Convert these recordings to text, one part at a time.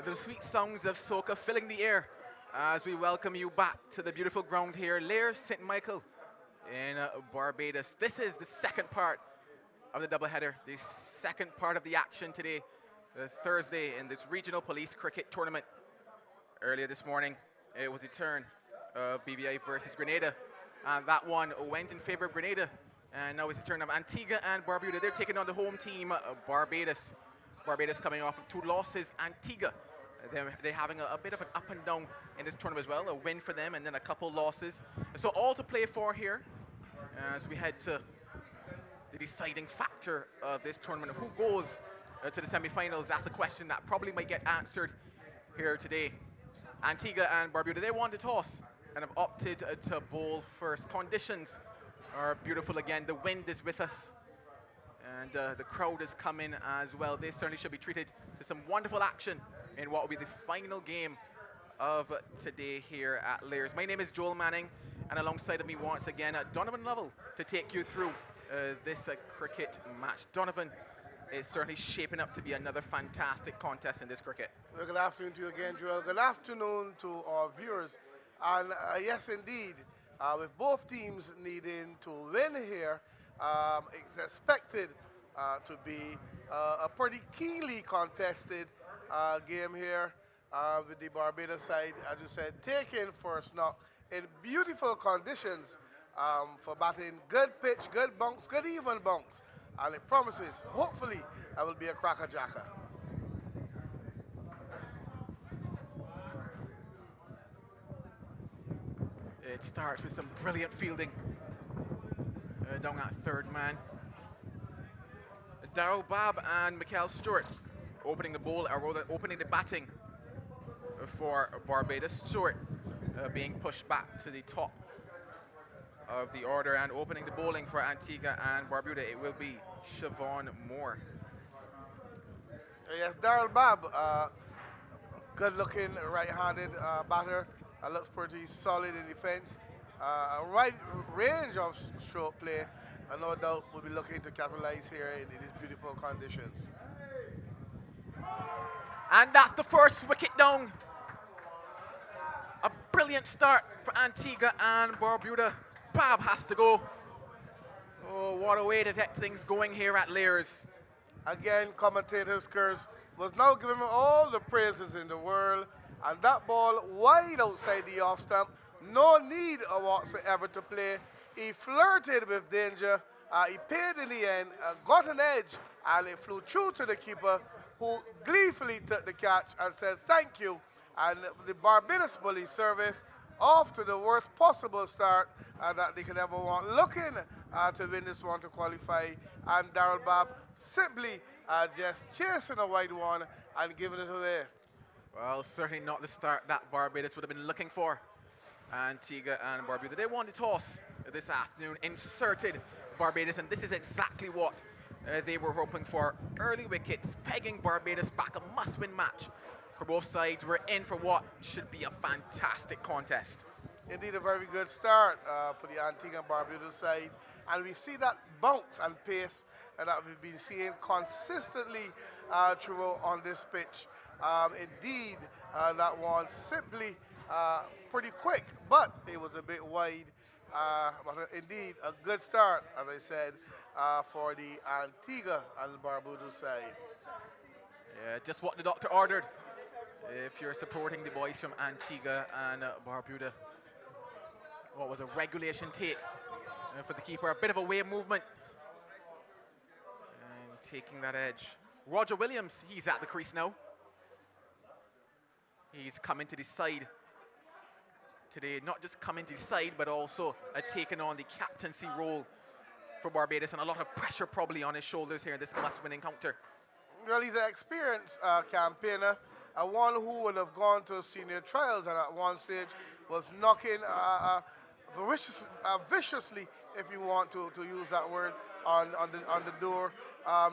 The sweet sounds of soca filling the air as we welcome you back to the beautiful ground here, Lair's St. Michael in Barbados. This is the second part of the doubleheader, the second part of the action today, Thursday in this regional police cricket tournament. Earlier this morning, it was a turn of BVI versus Grenada, and that one went in favor of Grenada. And now it's the turn of Antigua and Barbuda. They're taking on the home team, Barbados. Barbados coming off of 2 losses. Antigua, they're having a bit of an up and down in this tournament as well. A win for them and then a couple losses. So all to play for here as we head to the deciding factor of this tournament. Who goes to the semi-finals? That's a question that probably might get answered here today. Antigua and Barbuda, they won the toss and have opted to bowl first. Conditions are beautiful again. The wind is with us, and the crowd is coming as well. They certainly should be treated to some wonderful action in what will be the final game of today here at Lair's. My name is Joel Manning, and alongside of me once again, Donovan Lovell to take you through this cricket match. Donovan, is certainly shaping up to be another fantastic contest in this cricket. Well, good afternoon to you again, Joel. Good afternoon to our viewers. And yes, indeed, with both teams needing to win here, it's expected to be a pretty keenly contested game here with the Barbados side, as you said, taking first knock in beautiful conditions for batting. Good pitch, good bunks, good even bunks. And it promises, hopefully, that will be a cracker-jacker. It starts with some brilliant fielding down at third man. Darrell Babb and Michael Stewart opening the bowl, or rather opening the batting for Barbados. Stewart being pushed back to the top of the order, and opening the bowling for Antigua and Barbuda, it will be Siobhan Moore. Yes, Darrell Babb, good-looking right-handed batter. Looks pretty solid in defense. A right range of stroke play, and no doubt will be looking to capitalize here in these beautiful conditions. And that's the first wicket down. A brilliant start for Antigua and Barbuda. Babb has to go. Oh, what a way to get things going here at Lair's. Again, commentators' curse was now giving him all the praises in the world. And that ball wide outside the off stump. No need whatsoever to play. He flirted with danger. He paid in the end, got an edge, and it flew through to the keeper, who gleefully took the catch and said thank you. And the Barbados Police Service off to the worst possible start that they could ever want, looking to win this one to qualify. And Darrell Babb simply just chasing a wide one and giving it away. Well, certainly not the start that Barbados would have been looking for. Antigua and Barbuda, they won the toss this afternoon, inserted Barbados, and this is exactly what they were hoping for. Early wickets, pegging Barbados back, a must-win match for both sides. We're in for what should be a fantastic contest. Indeed, a very good start for the Antigua and Barbuda side. And we see that bounce and pace that we've been seeing consistently throughout on this pitch. Indeed, that one simply pretty quick, but it was a bit wide. But indeed, a good start, as I said, for the Antigua and Barbuda side. Yeah, just what the doctor ordered if you're supporting the boys from Antigua and Barbuda. What was a regulation take for the keeper, a bit of a wave movement and taking that edge. Roger Williams, he's at the crease now. He's coming to the side today, not just coming to the side, but also taking on the captaincy role for Barbados, and a lot of pressure probably on his shoulders here in this must-win encounter. Well, he's an experienced campaigner, one who would have gone to senior trials, and at one stage was knocking viciously, if you want to use that word, on the door,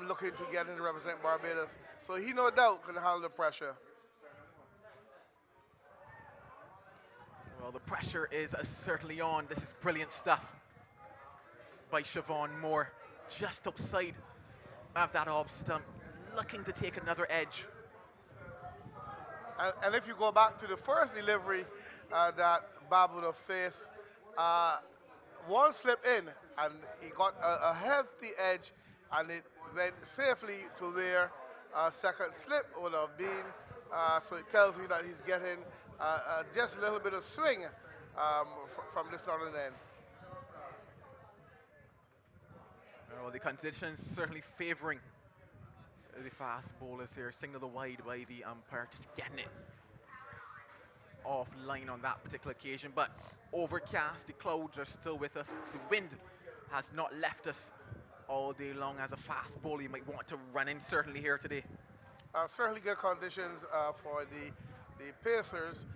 looking to get in to represent Barbados. So he no doubt can handle the pressure. Well, the pressure is certainly on. This is brilliant stuff by Siobhan Moore, just outside of that off stump, looking to take another edge. And if you go back to the first delivery that Barbuda faced, uh, one slip in and he got a hefty edge and it went safely to where a second slip would have been. So it tells me that he's getting just a little bit of swing from this northern end. Well, the conditions certainly favoring the fast bowlers here. Signal the wide by the umpire, just getting it offline on that particular occasion. But overcast, the clouds are still with us. The wind has not left us all day long. As a fast bowler, you might want to run in certainly here today. Certainly good conditions for the Pacers.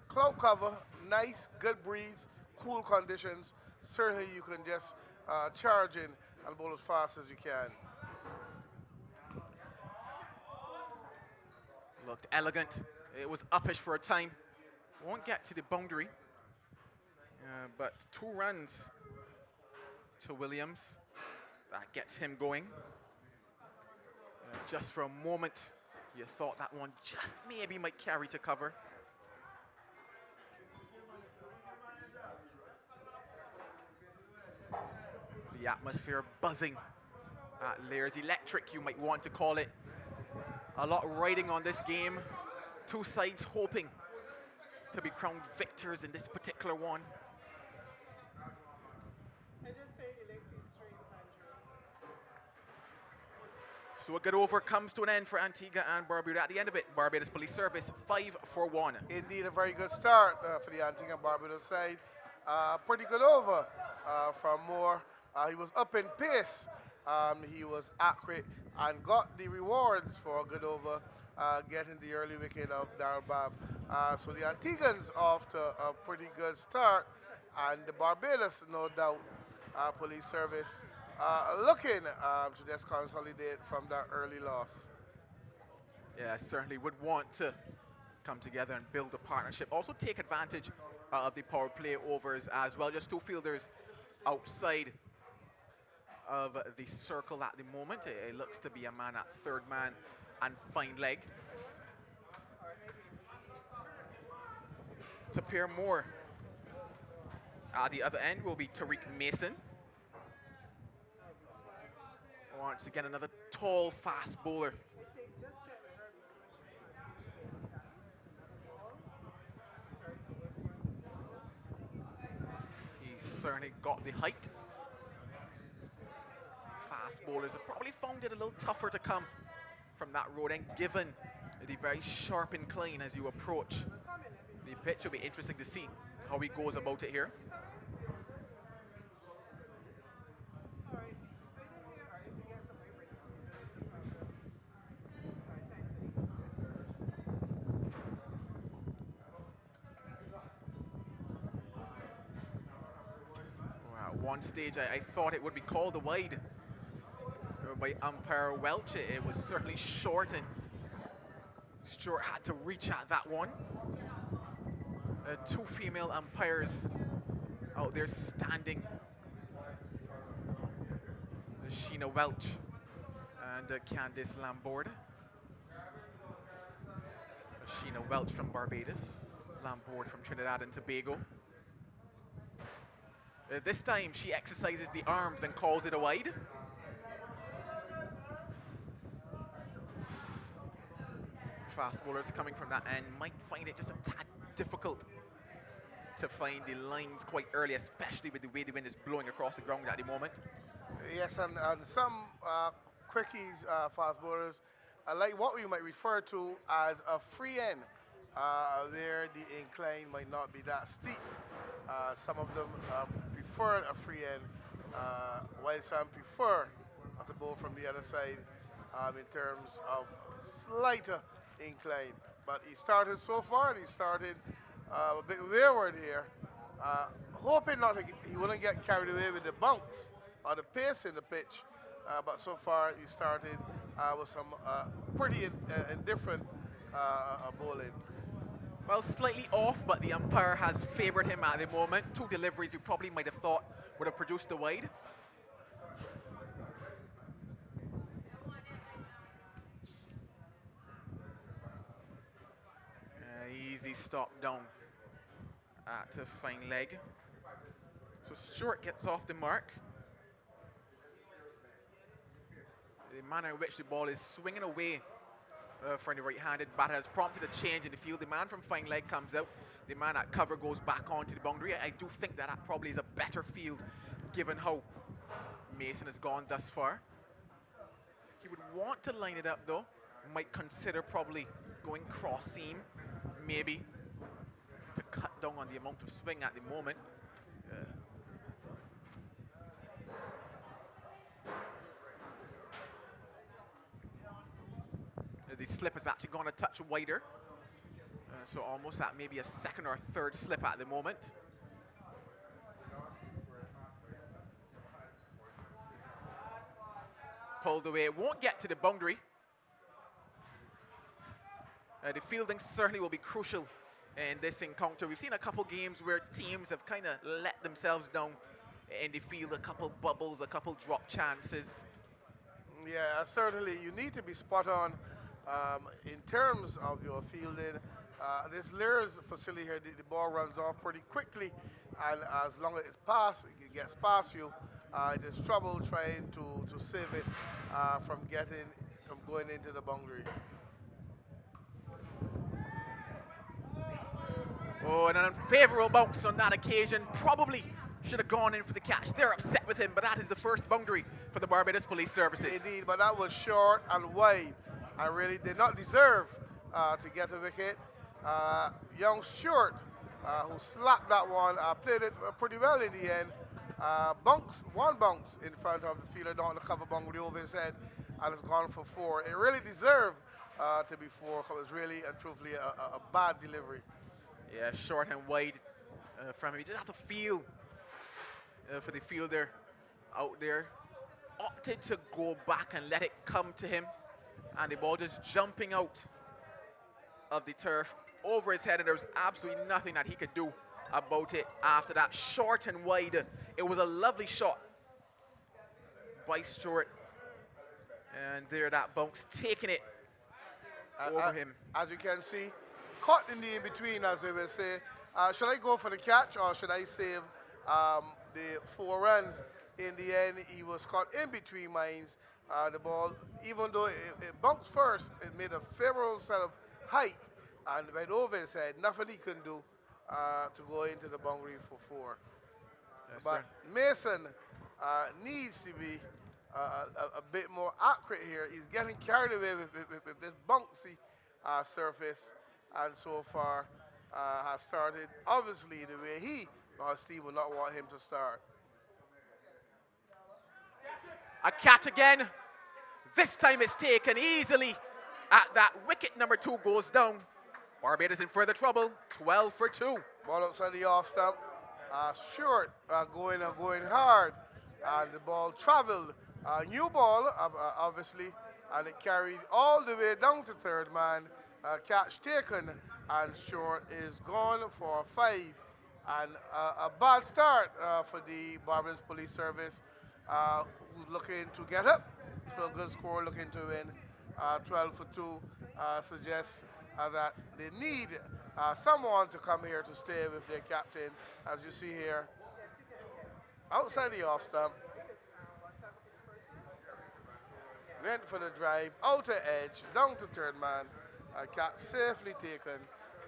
Cloud cover, nice, good breeze, cool conditions. Certainly you can just charge in and bowl as fast as you can. Looked elegant. It was uppish for a time. Won't get to the boundary. But 2 runs to Williams. That gets him going. Just for a moment, you thought that one just maybe might carry to cover. The atmosphere buzzing at Lair's Electric, you might want to call it. A lot riding on this game. 2 sides hoping to be crowned victors in this particular one. So a good over comes to an end for Antigua and Barbuda. At the end of it, Barbados Police Service 5 for 1. Indeed, a very good start for the Antigua and Barbuda side. Pretty good over from Moore. He was up in pace. He was accurate and got the rewards for a good over, getting the early wicket of Darrell Babb. So the Antiguans off to a pretty good start, and the Barbados, no doubt, Police Service looking to just consolidate from that early loss. Yeah, certainly would want to come together and build a partnership. Also take advantage of the power play overs as well. Just 2 fielders outside of the circle at the moment. It looks to be a man at third man and fine leg. To pair more at the other end will be Tariq Mason. Once again, another tall, fast bowler. He's certainly got the height. Fast bowlers have probably found it a little tougher to come from that road end, given the very sharp incline as you approach the pitch. Will be interesting to see how he goes about it here. One stage I thought it would be called a wide by umpire Welch. It was certainly short, and Stewart had to reach at that one. 2 female umpires out there standing. Sheena Welch and Candice Lambord. Sheena Welch from Barbados, Lambord from Trinidad and Tobago. This time she exercises the arms and calls it a wide. Fast bowlers coming from that end might find it just a tad difficult to find the lines quite early, especially with the way the wind is blowing across the ground at the moment. Yes, and some quickies, fast bowlers, like what we might refer to as a free end, where the incline might not be that steep. Some of them prefer a free end, while some prefer to bowl from the other side in terms of slighter incline. But he started so far, and he started a bit wayward here, hoping he wouldn't get carried away with the bounce or the pace in the pitch. But so far, he started with some pretty indifferent bowling. Well, slightly off, but the umpire has favored him at the moment. 2 deliveries you probably might have thought would have produced a wide. easy stop down at a fine leg. So Stewart gets off the mark. The manner in which the ball is swinging away from the right-handed batter has prompted a change in the field. The man from fine leg comes out. The man at cover goes back onto the boundary. I do think that probably is a better field given how Mason has gone thus far. He would want to line it up though. Might consider probably going cross seam, maybe, to cut down on the amount of swing at the moment. The slip is actually going to touch wider. So almost at maybe a second or third slip at the moment. Pulled away, it won't get to the boundary. The fielding certainly will be crucial in this encounter. We've seen a couple games where teams have kind of let themselves down in the field, a couple bubbles, a couple drop chances. Yeah, certainly you need to be spot on in terms of your fielding. This Lear's facility here, the ball runs off pretty quickly, and as long as it gets past you, there's trouble trying to save it from going into the boundary. Oh, and an unfavorable bounce on that occasion. Probably should have gone in for the catch. They're upset with him, but that is the first boundary for the Barbados Police Services. Indeed, but that was short and wide, and really did not deserve to get a wicket. Young Stewart, who slapped that one, played it pretty well in the end. One bounce in front of the fielder down the cover boundary over his head, and it's gone for 4. It really deserved to be 4, because it was really and truthfully a bad delivery. Yeah, short and wide from him. He just have to feel for the fielder out there. Opted to go back and let it come to him, and the ball just jumping out of the turf over his head, and there was absolutely nothing that he could do about it after that. Short and wide. It was a lovely shot by Stewart, and there that bounce, taking it over him. As you can see, caught in the in-between, as they will say. Should I go for the catch, or should I save the 4 runs? In the end, he was caught in between mines. The ball, even though it bounced first, it made a favorable set of height and went over his head. Nothing he can do to go into the boundary for 4. Yes, but sir. Mason needs to be a bit more accurate here. He's getting carried away with this bouncy surface, and so far has started obviously the way he or his team would not want him to start. A catch again. This time it's taken easily at that wicket. Number 2 goes down. Barbados in further trouble. 12 for 2. Ball outside the off stump. Short going hard. And the ball traveled. New ball, obviously, and it carried all the way down to third man. Catch taken, and Short is gone for 5. And a bad start for the Barbados Police Service, who's looking to get up for a good score, looking to win. 12 for 2 suggests that they need someone to come here to stay with their captain, as you see here. Outside the off stump. Went for the drive, outer edge, down to third man. Catch safely taken,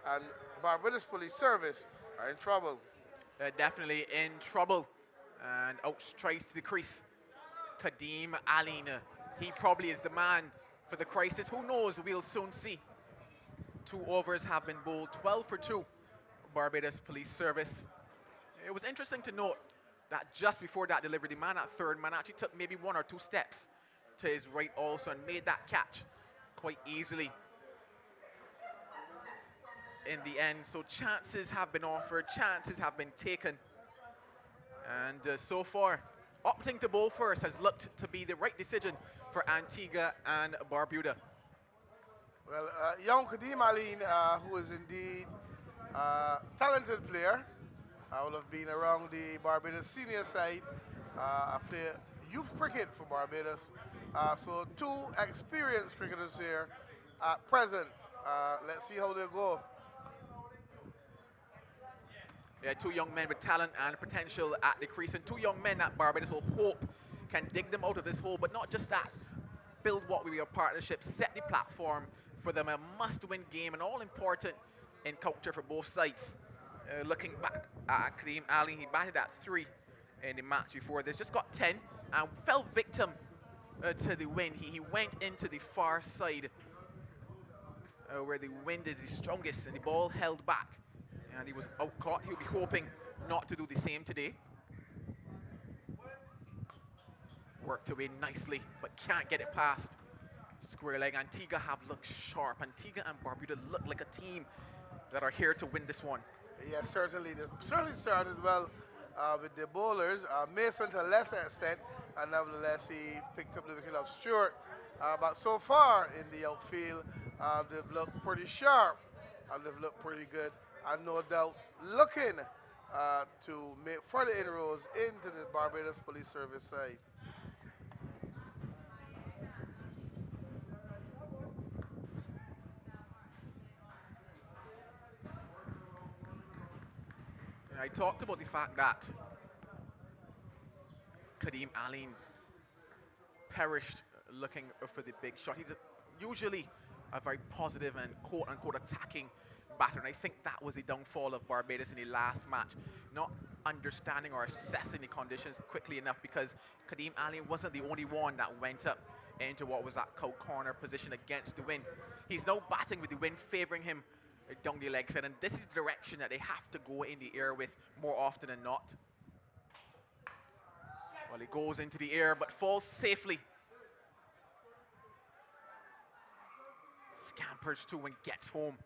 and Barbados Police Service are in trouble. Definitely in trouble. And out strikes to the crease. Kadeem Aline. He probably is the man for the crisis. Who knows? We'll soon see. 2 overs have been bowled. 12 for 2. Barbados Police Service. It was interesting to note that just before that delivery, the man at third man actually took maybe 1 or 2 steps to his right also and made that catch quite easily in the end. So chances have been offered, chances have been taken, and so far opting to bowl first has looked to be the right decision for Antigua and Barbuda. Well, young Kadeem Aline, who is indeed a talented player, will have been around the Barbados senior side, play youth cricket for Barbados. So 2 experienced cricketers here at present. Let's see how they go. Yeah, two young men with talent and potential at the crease, and two young men that Barbados will hope can dig them out of this hole, but not just that. Build what will be a partnership, set the platform for them, a must-win game, an all-important encounter for both sides. Looking back at Kareem Ali, he batted at 3 in the match before this, just got 10 and fell victim to the wind. He went into the far side where the wind is the strongest and the ball held back, and he was out caught. He'll be hoping not to do the same today. Worked away nicely, but can't get it past square leg. Antigua have looked sharp. Antigua and Barbuda look like a team that are here to win this one. Yes, certainly. They certainly started well with the bowlers. Mason to a lesser extent, and nevertheless he picked up the wicket of Stewart. But so far in the outfield, they've looked pretty sharp, and they've looked pretty good, and no doubt looking to make further inroads into the Barbados Police Service side. I talked about the fact that Kadeem Aline perished looking for the big shot. He's usually a very positive and quote-unquote attacking batter, and I think that was the downfall of Barbados in the last match, not understanding or assessing the conditions quickly enough, because Kadeem Aline wasn't the only one that went up into what was that cow corner position against the wind. He's now batting with the wind favouring him down the leg side, and this is the direction that they have to go in the air with more often than not. Well, he goes into the air but falls safely. Scampers through and gets home.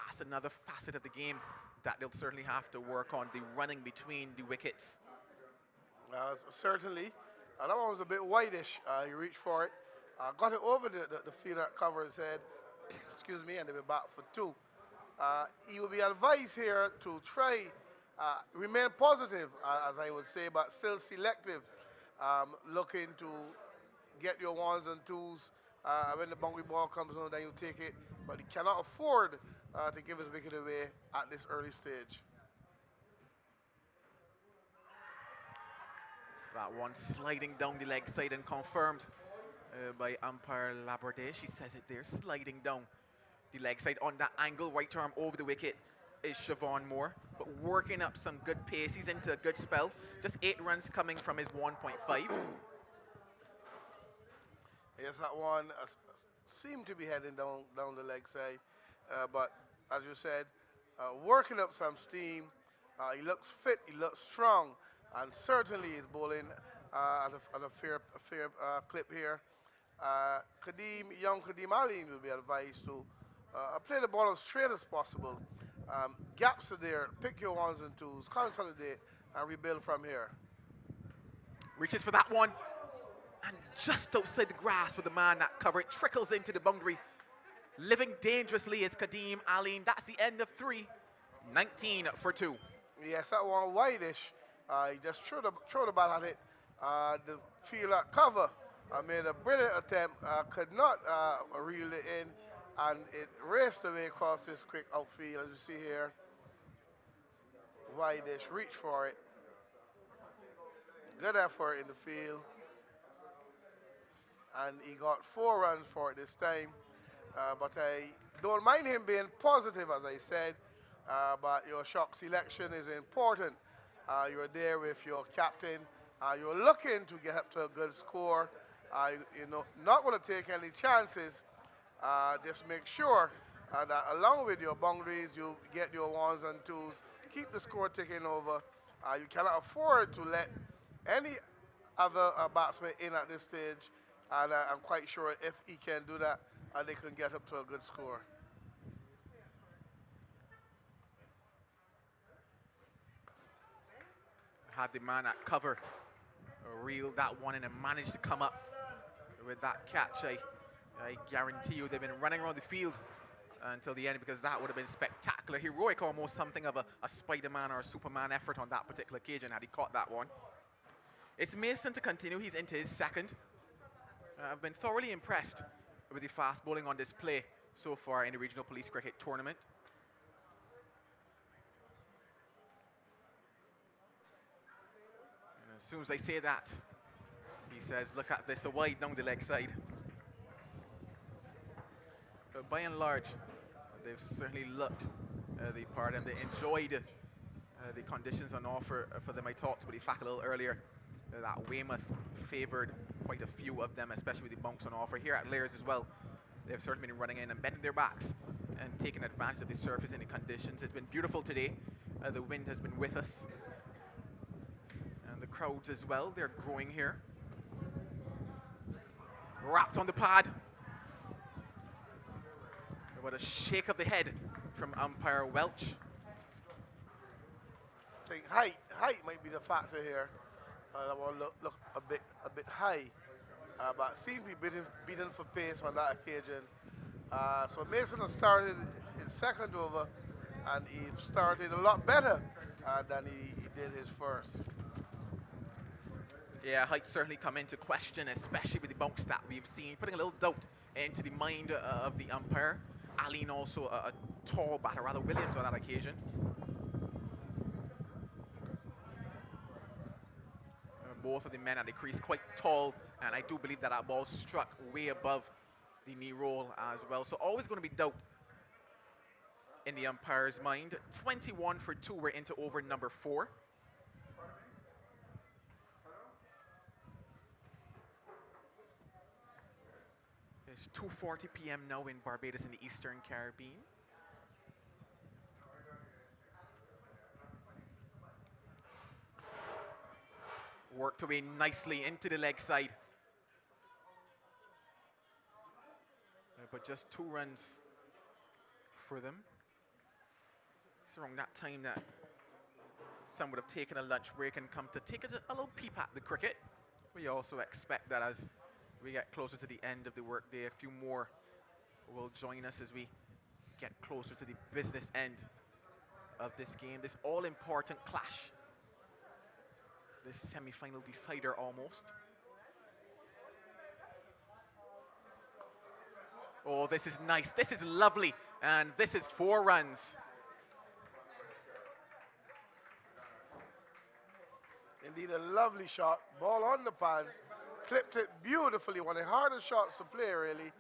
That's another facet of the game that they'll certainly have to work on, the running between the wickets. Certainly. That one was a bit whitish. He reached for it. Got it over the fielder at cover his head. Excuse me, and they were back for 2. He will be advised here to try remain positive, as I would say, but still selective, looking to get your 1s and 2s. When the boundary ball comes on, then you take it, but he cannot afford to give his wicket away at this early stage. That one sliding down the leg side and confirmed by umpire Laborde. She says it there, sliding down the leg side on that angle, right arm over the wicket is Siobhan Moore, but working up some good pace. He's into a good spell. Just 8 runs coming from his 1.5. Yes, that one seemed to be heading down the leg side, but as you said, working up some steam. He looks fit, he looks strong, and certainly is bowling at a fair clip here. Young Kadeem Aline will be advised to play the ball as straight as possible. Gaps are there, pick your 1s and 2s, consolidate, and rebuild from here. Reaches for that one, and just outside the grass with the man that cover it, trickles into the boundary. Living dangerously is Kadeem Aline. That's the end of 3, 19 for 2. Yes, that one whitish. He just threw the ball at it. The fielder at cover made a brilliant attempt, could not reel it in, and it raced away across this quick outfield, as you see here. Whitish, reach for it. Good effort in the field. And he got 4 runs for it this time. But I don't mind him being positive, as I said, but your shot selection is important. You're there with your captain. You're looking to get up to a good score. You're not going to take any chances. Just make sure that along with your boundaries, you get your 1s and 2s. Keep the score ticking over. You cannot afford to let any other batsman in at this stage. And I'm quite sure if he can do that, they can get up to a good score. Had the man at cover reel that one in and managed to come up with that catch. I guarantee you they've been running around the field until the end, because that would have been spectacular, heroic, almost something of a Spider-Man or a Superman effort on that particular occasion had he caught that one. It's Mason to continue. He's into his 2nd. I've been thoroughly impressed with the fast bowling on display so far in the Regional Police Cricket Tournament. As soon as they say that, he says, look at this, a wide down the leg side. But by and large, they've certainly looked the part, and they enjoyed the conditions on offer for them. I talked about the fact a little earlier that Weymouth favoured quite a few of them, especially with the bunks on offer. Here at Lairs as well, they've certainly been running in and bending their backs and taking advantage of the surface and the conditions. It's been beautiful today. The wind has been with us. And the crowds as well, they're growing here. Wrapped on the pad. What a shake of the head from umpire Welch. I think height might be the factor here. That one look a bit high, but seemed to be beaten for pace on that occasion. So Mason has started his second over, and he started a lot better than he did his first. Yeah, height certainly come into question, especially with the bunks that we've seen, putting a little doubt into the mind of the umpire. Aline also a tall batter, rather Williams on that occasion. Both of the men at the crease quite tall, and I do believe that that ball struck way above the knee roll as well. So always going to be doubt in the umpire's mind. 21 for 2, we're into over number 4. It's 2:40 p.m. now in Barbados in the Eastern Caribbean. Worked away nicely into the leg side. But just 2 runs for them. It's around that time that some would have taken a lunch break and come to take a little peep at the cricket. We also expect that as we get closer to the end of the workday, a few more will join us as we get closer to the business end of this game, this all-important clash. This semi-final decider almost. Oh, this is nice. This is lovely. And this is 4 runs. Indeed, a lovely shot. Ball on the pads. Clipped it beautifully. One of the hardest shots to play, really.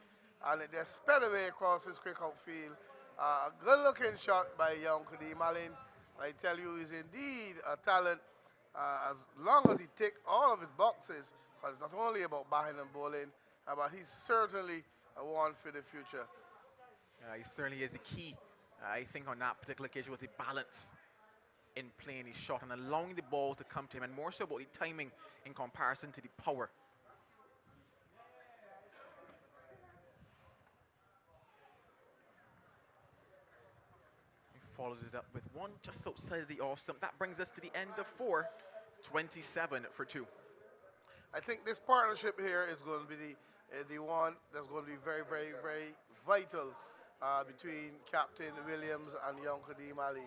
And it just sped away across his cricket field. A good-looking shot by young Kadeem Allen. I tell you, he's indeed a talent. As long as he ticks all of his boxes, because it's not only about batting and bowling, but he's certainly one for the future. He certainly is the key, I think, on that particular occasion was the balance in playing his shot and allowing the ball to come to him, and more so about the timing in comparison to the power. Follows it up with 1 just outside of the off stump. That brings us to the end of 4, 27 for 2. I think this partnership here is going to be the one that's going to be very, very, very vital between Captain Williams and young Kadeem Ali.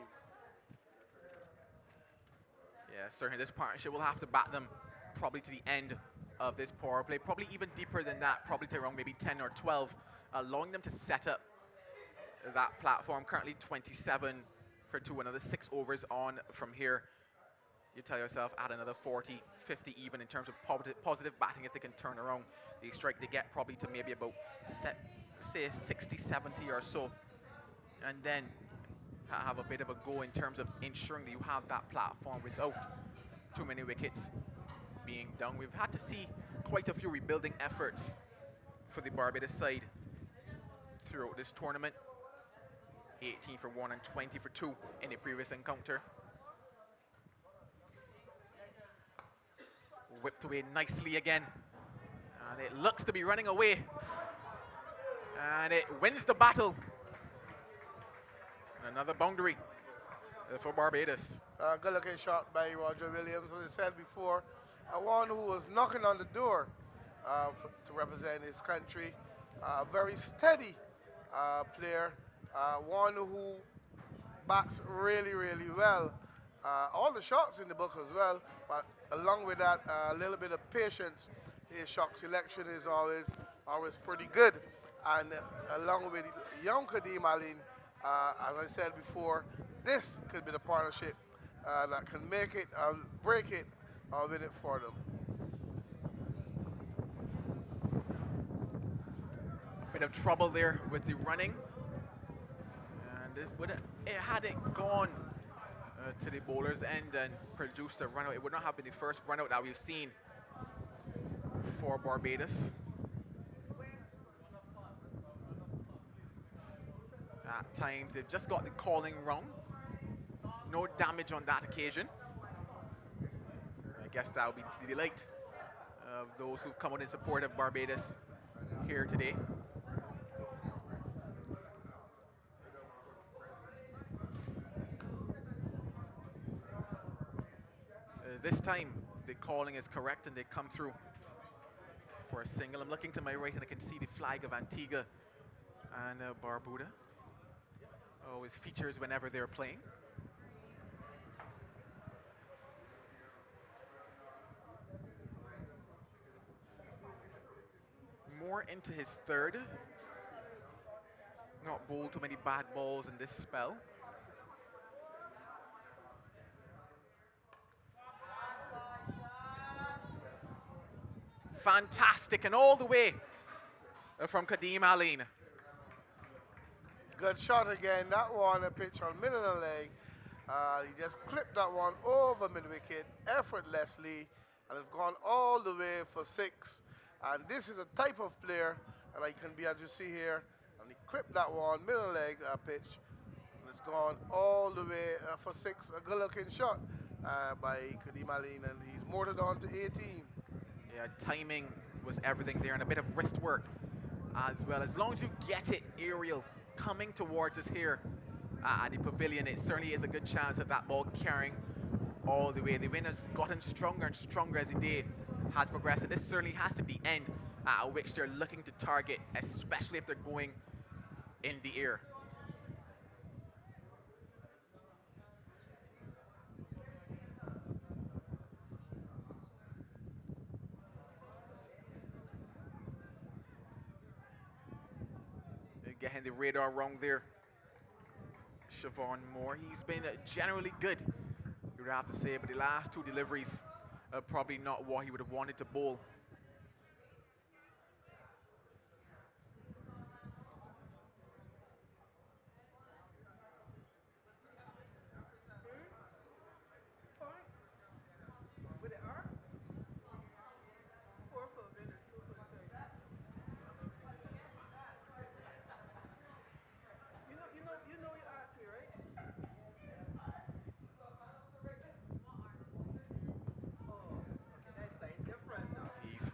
Yeah, certainly this partnership will have to bat them probably to the end of this power play, probably even deeper than that, probably to around maybe 10 or 12, allowing them to set up that platform. Currently 27 for 2, another 6 overs on from here. You tell yourself, add another 40, 50 even in terms of positive batting if they can turn around the strike. They get probably to maybe about, say, 60, 70 or so. And then have a bit of a go in terms of ensuring that you have that platform without too many wickets being down. We've had to see quite a few rebuilding efforts for the Barbados side throughout this tournament. 18 for 1 and 20 for 2 in the previous encounter. Whipped away nicely again. And it looks to be running away. And it wins the battle. And another boundary for Barbados. Good looking shot by Roger Williams, as I said before. One who was knocking on the door to represent his country. A very steady player. One who bats really, really well. All the shots in the book as well, but along with that, a little bit of patience. His shot selection is always pretty good. And along with young Kadeem Allen, as I said before, this could be the partnership that can make it, break it win it for them. Bit of trouble there with the running. And had it gone to the bowler's end and produced a run out, it would not have been the first run out that we've seen for Barbados. At times, they've just got the calling wrong. No damage on that occasion. I guess that will be to the delight of those who've come out in support of Barbados here today. This time, the calling is correct and they come through for a single. I'm looking to my right and I can see the flag of Antigua and Barbuda. Always features whenever they're playing. More into his third. Not bowled too many bad balls in this spell. Fantastic, and all the way from Kadeem Aline. Good shot again. That one, a pitch on middle of the leg. He just clipped that one over mid-wicket effortlessly, and it's gone all the way for 6. And this is a type of player, and I can be, as you see here, and he clipped that one, middle leg pitch, and it's gone all the way for 6. A good-looking shot by Kadeem Aline, and he's mortared on to 18. Yeah, timing was everything there, and a bit of wrist work as well. As long as you get it aerial coming towards us here at the pavilion, it certainly is a good chance of that ball carrying all the way. The wind has gotten stronger and stronger as the day has progressed, and this certainly has to be the end at which they're looking to target, especially if they're going in the air. Getting the radar wrong there. Siobhan Moore, he's been generally good, you would have to say, but the last 2 deliveries are probably not what he would have wanted to bowl.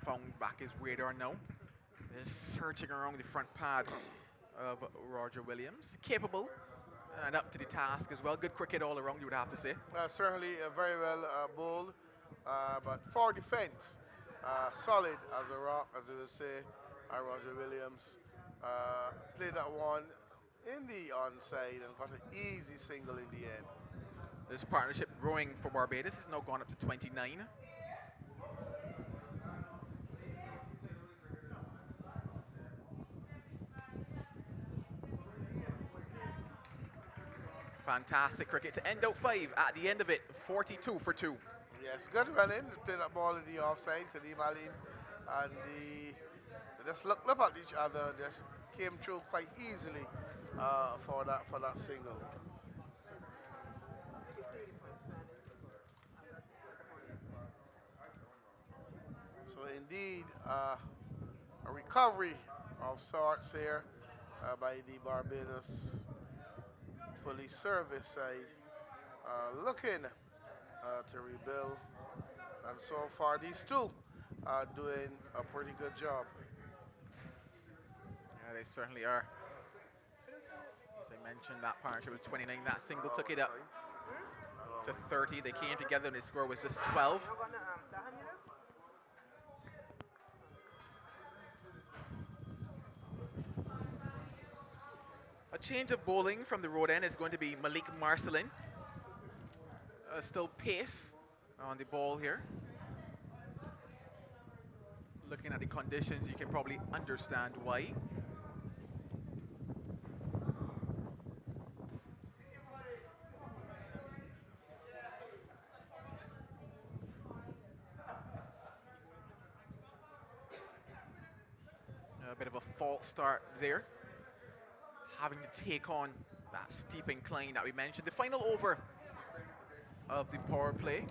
Found back his radar now. They're searching around the front pad of Roger Williams. Capable and up to the task as well. Good cricket all around, you would have to say. Certainly very well bowled, but for defense, solid as a rock, as you would say. Roger Williams played that one in the onside and got an easy single in the end. This partnership growing for Barbados has now gone up to 29. Fantastic cricket to end out 5 at the end of it, 42 for 2. Yes, good running. Played that ball in the offside, Kadeem Aline, and they just looked up at each other and just came through quite easily for that single. So indeed, a recovery of sorts here by the Barbados Police Service side, looking to rebuild, and so far these 2 are doing a pretty good job. Yeah, they certainly are. As I mentioned, that partnership was 29. That single took it up to 30. They came together and the score was just 12. A change of bowling from the road end is going to be Malik Marcelin. Still pace on the ball here. Looking at the conditions, you can probably understand why. A bit of a false start there, having to take on that steep incline that we mentioned. The final over of the power play.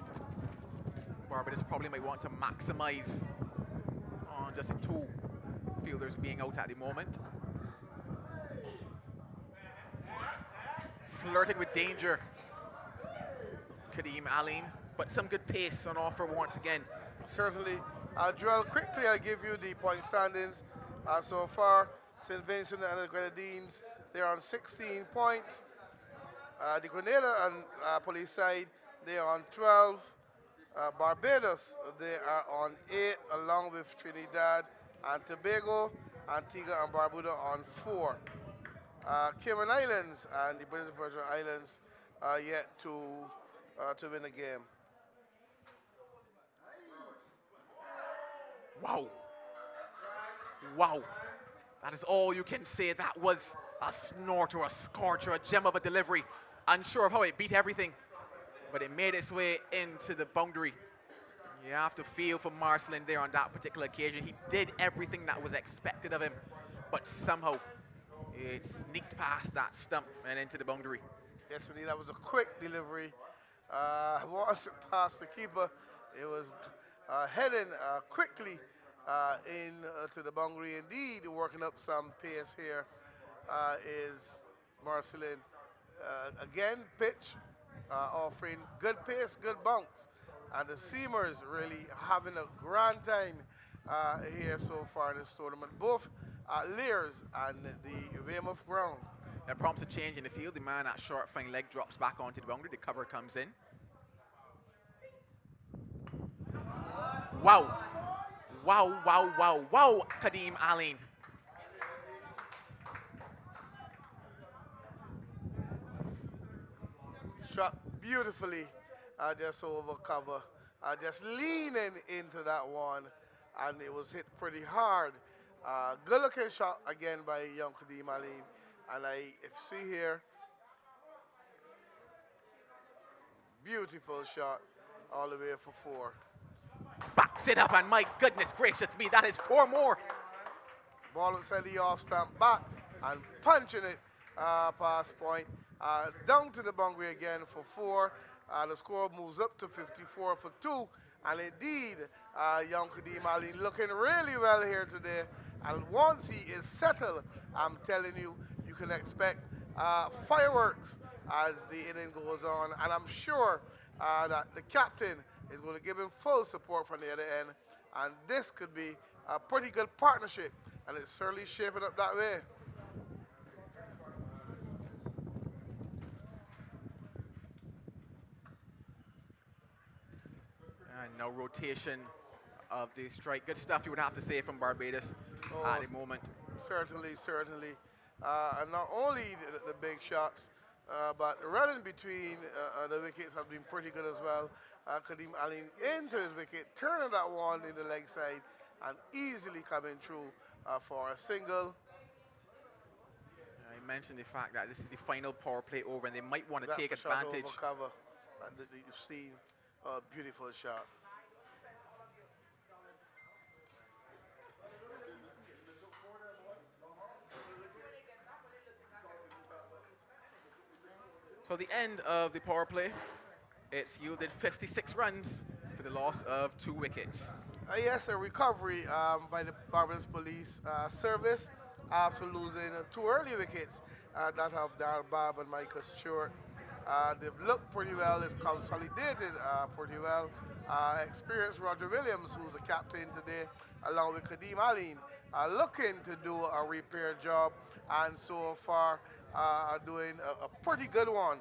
Barbados probably might want to maximize on just the two fielders being out at the moment. Flirting with danger, Kadeem Aline, but some good pace on offer once again. Certainly. Joel, quickly I'll give you the point standings. So far, St. Vincent and the Grenadines, they're on 16 points. The Grenada and police side, they're on 12. Barbados, they are on 8, along with Trinidad and Tobago, Antigua and Barbuda on 4. Cayman Islands and the British Virgin Islands are yet to win a game. Wow. Wow. That is all you can say. That was a snort or a scorch or a gem of a delivery. Unsure of how it beat everything, but it made its way into the boundary. You have to feel for Marcelin there on that particular occasion. He did everything that was expected of him, but somehow it sneaked past that stump and into the boundary. Yes, indeed, that was a quick delivery. Once it passed the keeper, it was heading quickly to the boundary. Indeed, working up some pace here is Marcelin. Again, pitch, offering good pace, good bounce. And the Seamers really having a grand time here so far in this tournament, both at Lears and the Weymouth ground. That prompts a change in the field. The man at short fine leg drops back onto the boundary. The cover comes in. Wow. Wow, wow, wow, wow, Kadeem Aline. Struck beautifully just over cover, just leaning into that one, and it was hit pretty hard. Good looking shot again by young Kadeem Aline, and if you see here, beautiful shot all the way for 4. Backs it up, and my goodness gracious me, that is 4 more. Ball outside the off stamp, back and punching it past point. Down to the boundary again for 4. The score moves up to 54 for 2. And indeed, young Kadeem Aline looking really well here today. And once he is settled, I'm telling you, you can expect fireworks as the inning goes on. And I'm sure that the captain is going to give him full support from the other end. And this could be a pretty good partnership. And it's certainly shaping up that way. And no rotation of the strike. Good stuff, you would have to say, from Barbados at the moment. Certainly, certainly. And not only the big shots, but running between the wickets have been pretty good as well. Kadeem Aline into his wicket, turning that one in the leg side, and easily coming through for a single. I mentioned the fact that this is the final power play over, and they might want to take Shot advantage. over cover that you've seen. A beautiful shot. So the end of the power play, it's yielded 56 runs for the loss of 2 wickets. Yes, a recovery by the Barbados Police Service after losing 2 early wickets that have Darrell Babb and Michael Stewart. They've looked pretty well, they've consolidated pretty well. Experienced Roger Williams, who's the captain today, along with Kadeem Aline, looking to do a repair job, and so far are doing a pretty good one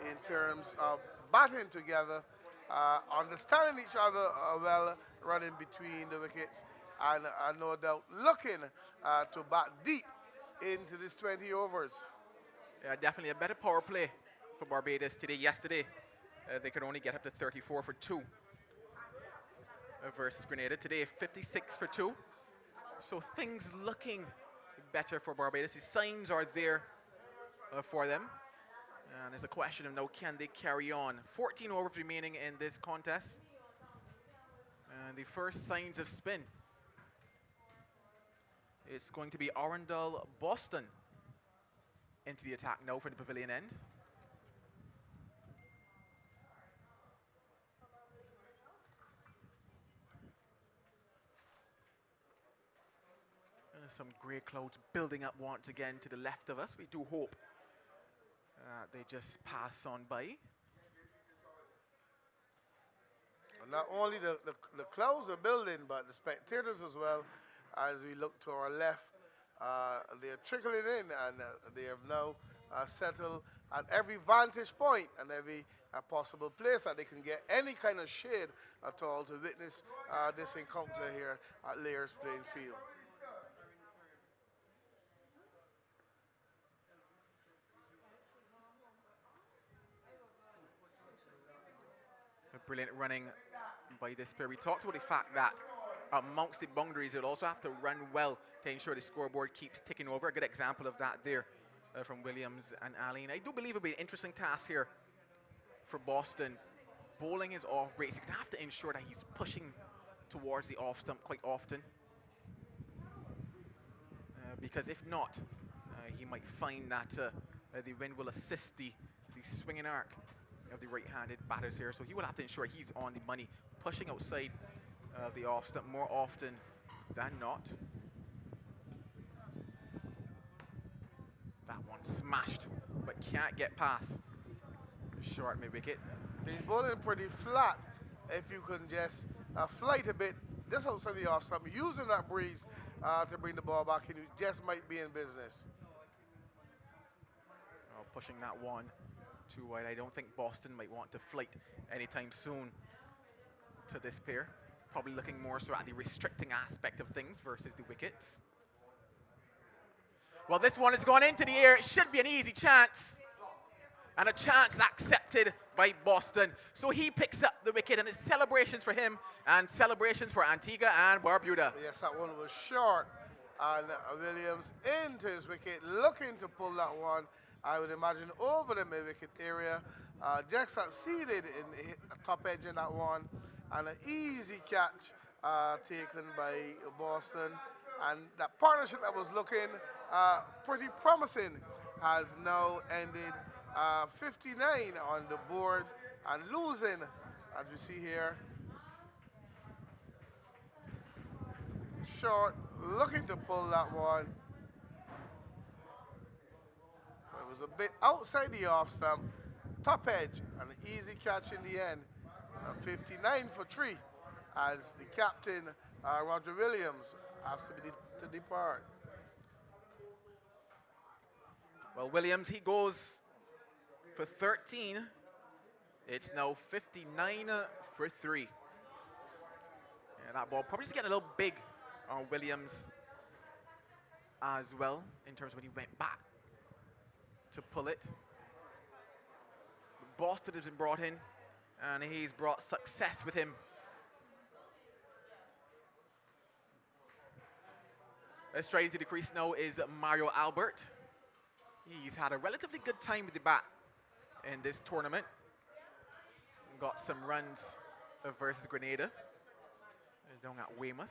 in terms of batting together, understanding each other well, running between the wickets, and no doubt looking to bat deep into this 20 overs. Yeah, definitely a better power play for Barbados today. Yesterday, they could only get up to 34 for 2 versus Grenada. Today, 56 for 2. So things looking better for Barbados. The signs are there for them. And there's a question of now, can they carry on? 14 overs remaining in this contest. And the first signs of spin. It's going to be Arundel Boston into the attack now for the pavilion end. Some grey clouds building up once again to the left of us. We do hope they just pass on by. Not only the clouds are building, but the spectators as well. As we look to our left, they're trickling in, and they have now settled at every vantage point and every possible place that they can get any kind of shade at all to witness this encounter here at Layers playing field. Brilliant running by this pair. We talked about the fact that amongst the boundaries, they'll also have to run well to ensure the scoreboard keeps ticking over. A good example of that there from Williams and Allen. I do believe it'll be an interesting task here for Boston. Bowling his off breaks. He's going to have to ensure that he's pushing towards the off stump quite often. Because if not, he might find that the wind will assist the swinging arc of the right-handed batters here. So he will have to ensure he's on the money, pushing outside the off stump more often than not. That one smashed, but can't get past short mid-wicket. He's bowling pretty flat. If you can just flight a bit, just outside the off stump, using that breeze to bring the ball back in, you just might be in business. Oh, pushing that one too wide. I don't think Boston might want to flight anytime soon to this pair. Probably looking more so at the restricting aspect of things versus the wickets. Well, this one has gone into the air. It should be an easy chance. And a chance accepted by Boston. So he picks up the wicket, and it's celebrations for him and celebrations for Antigua and Barbuda. Yes, that one was short. And Williams into his wicket, looking to pull that one, I would imagine, over the mid-wicket area. Jack succeeded in the top edge in that one. And an easy catch taken by Boston. And that partnership that was looking pretty promising has now ended 59 on the board and losing, as we see here. Short, looking to pull that one. It was a bit outside the off stump, top edge, and an easy catch in the end. 59 for 3 as the captain, Roger Williams, has to depart. Well, Williams, he goes for 13. It's now 59 for 3. And that ball probably just getting a little big on Williams as well, in terms of when he went back to pull it. Boston has been brought in, and he's brought success with him. Straight into the crease now is Mario Albert. He's had a relatively good time with the bat in this tournament. Got some runs versus Grenada down at Weymouth.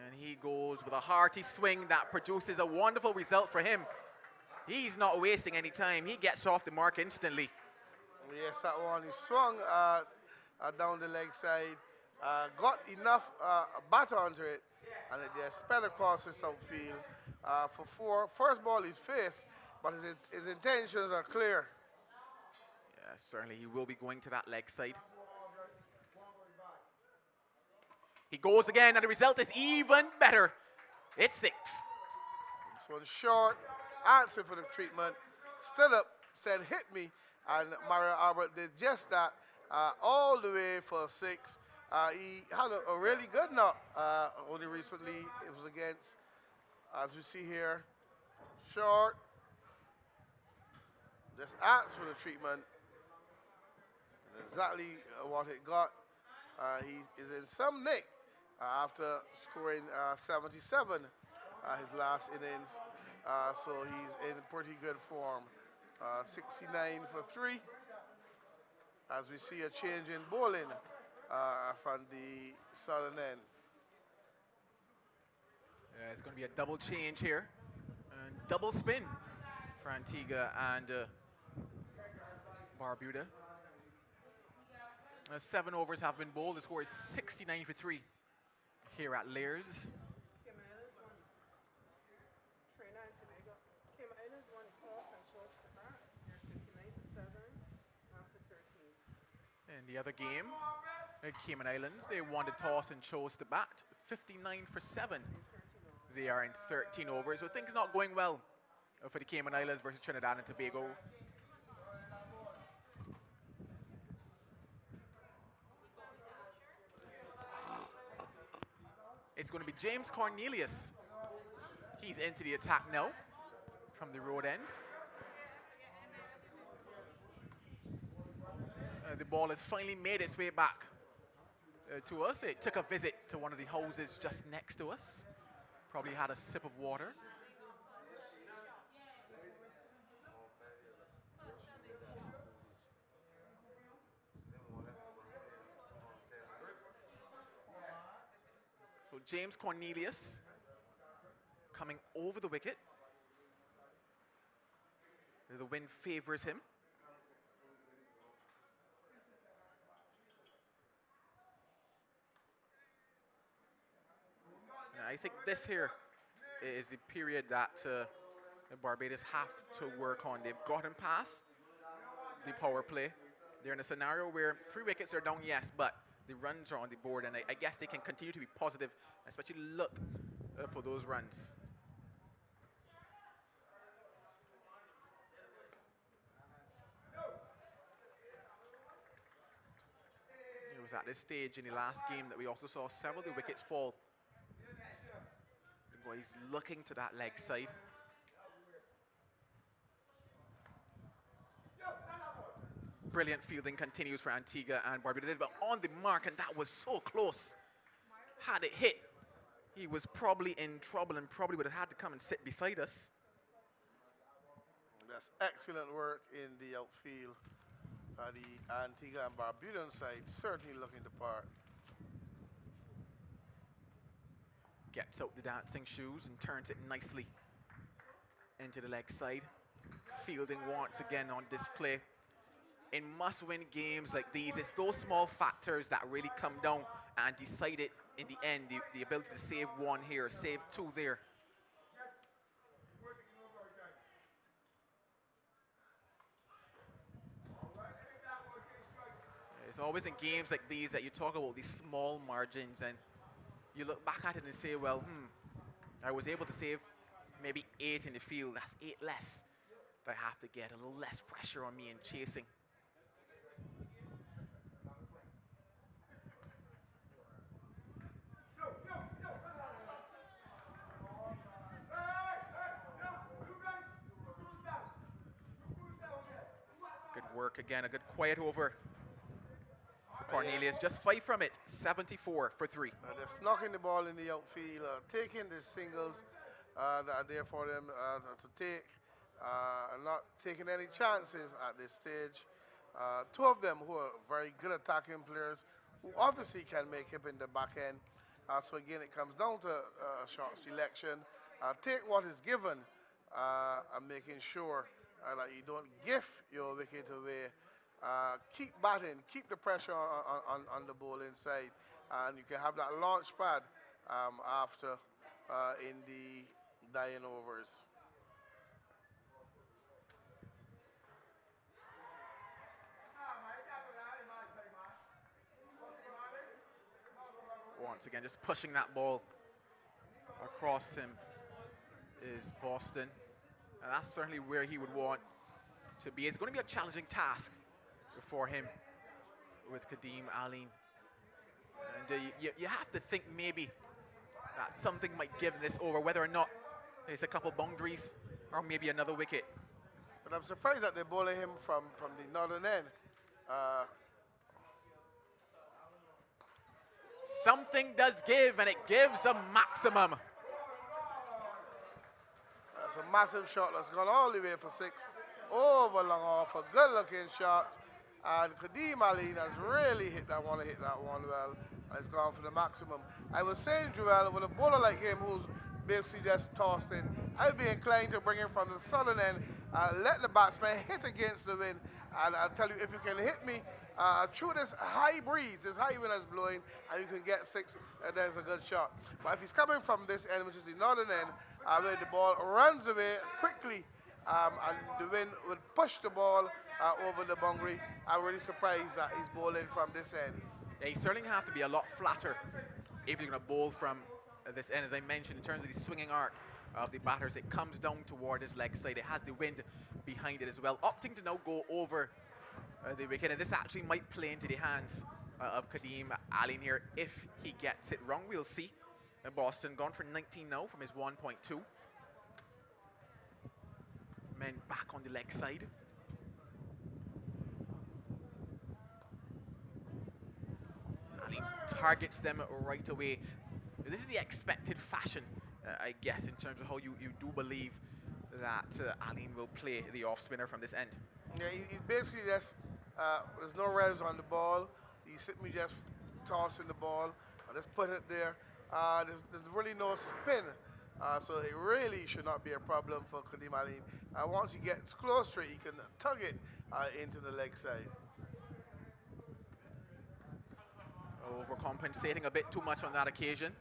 And he goes with a hearty swing that produces a wonderful result for him. He's not wasting any time. He gets off the mark instantly. Yes, that one. He swung down the leg side, got enough bat onto it, and it just sped across his outfield for 4. First ball he faced, but his intentions are clear. Yeah, certainly he will be going to that leg side. He goes again, and the result is even better. It's 6. This one's short, answer for the treatment. Stood up, said hit me, and Mario Albert did just that all the way for 6. He had a really good knock only recently. It was against, as we see here, short. Just asked for the treatment. Exactly what it got. He is in some nick after scoring 77 his last innings. So he's in pretty good form. 69 for 3. As we see a change in bowling from the southern end. It's going to be a double change here. And double spin for Antigua and Barbuda. 7 overs have been bowled. The score is 69 for 3 here at Lair's. In the other game, Cayman Islands, they won the toss and chose to bat. 59 for 7. They are in 13 overs, so things not going well for the Cayman Islands versus Trinidad and Tobago. It's going to be James Cornelius. He's into the attack now from the road end. The ball has finally made its way back to us. It took a visit to one of the houses just next to us. Probably had a sip of water. So James Cornelius coming over the wicket. The wind favors him. I think this here is the period that Barbados have to work on. They've gotten past the power play. They're in a scenario where 3 wickets are down, yes, but the runs are on the board, and I guess they can continue to be positive, especially look for those runs. It was at this stage in the last game that we also saw several of the wickets fall. He's looking to that leg side. Brilliant fielding continues for Antigua and Barbuda, but on the mark, and that was so close. Had it hit, he was probably in trouble and probably would have had to come and sit beside us. That's excellent work in the outfield. The Antigua and Barbudan side certainly looking the part. Gets out the dancing shoes and turns it nicely into the leg side. Fielding once again on display. In must-win games like these, it's those small factors that really come down and decide it in the end. The ability to save 1 here, save 2 there. It's always in games like these that you talk about these small margins, and you look back at it and say, well, I was able to save maybe 8 in the field. That's 8 less. But I have to get a little less pressure on me in chasing. Good work again, a good quiet over. Cornelius, just 5 from it, 74 for 3. Just knocking the ball in the outfield, taking the singles that are there for them to take, and not taking any chances at this stage. 2 of them who are very good attacking players, who obviously can make hip in the back end. So again, it comes down to shot selection. Take what is given and making sure that you don't gift your wicket away. Keep batting, keep the pressure on the ball inside, and you can have that launch pad after in the dying overs. Once again, just pushing that ball across him is Boston, and that's certainly where he would want to be. It's going to be a challenging task for him with Kadeem Aline. And you have to think maybe that something might give this over, whether or not it's a couple boundaries or maybe another wicket. But I'm surprised that they're bowling him from the northern end. Something does give, and it gives a maximum. That's a massive shot that's gone all the way for 6. Over long off, a good looking shot. And Kadeem Aline has really hit that one well, and it's gone for the maximum. I was saying, Joel, with a bowler like him who's basically just tossed in, I'd be inclined to bring him from the southern end, let the batsman hit against the wind, and I'll tell you, if you can hit me through this high breeze, this high wind that's blowing, and you can get 6, there's a good shot. But if he's coming from this end, which is the northern end, where the ball runs away quickly, and the wind would push the ball over the boundary, I'm really surprised that he's bowling from this end. Yeah, you certainly have to be a lot flatter if you're going to bowl from this end. As I mentioned, in terms of the swinging arc of the batters, it comes down toward his leg side. It has the wind behind it as well, opting to now go over the wicket. And this actually might play into the hands of Kadeem Aline here if he gets it wrong. We'll see. Boston gone for 19 now from his 1.2. Men back on the leg side. Aline targets them right away. This is the expected fashion, I guess, in terms of how you do believe that Aline will play the off spinner from this end. Yeah, he's basically just, there's no revs on the ball. He's simply just tossing the ball and just putting it there. There's really no spin. So it really should not be a problem for Kadeem Aline. Once he gets close to it, he can tug it into the leg side. Overcompensating a bit too much on that occasion.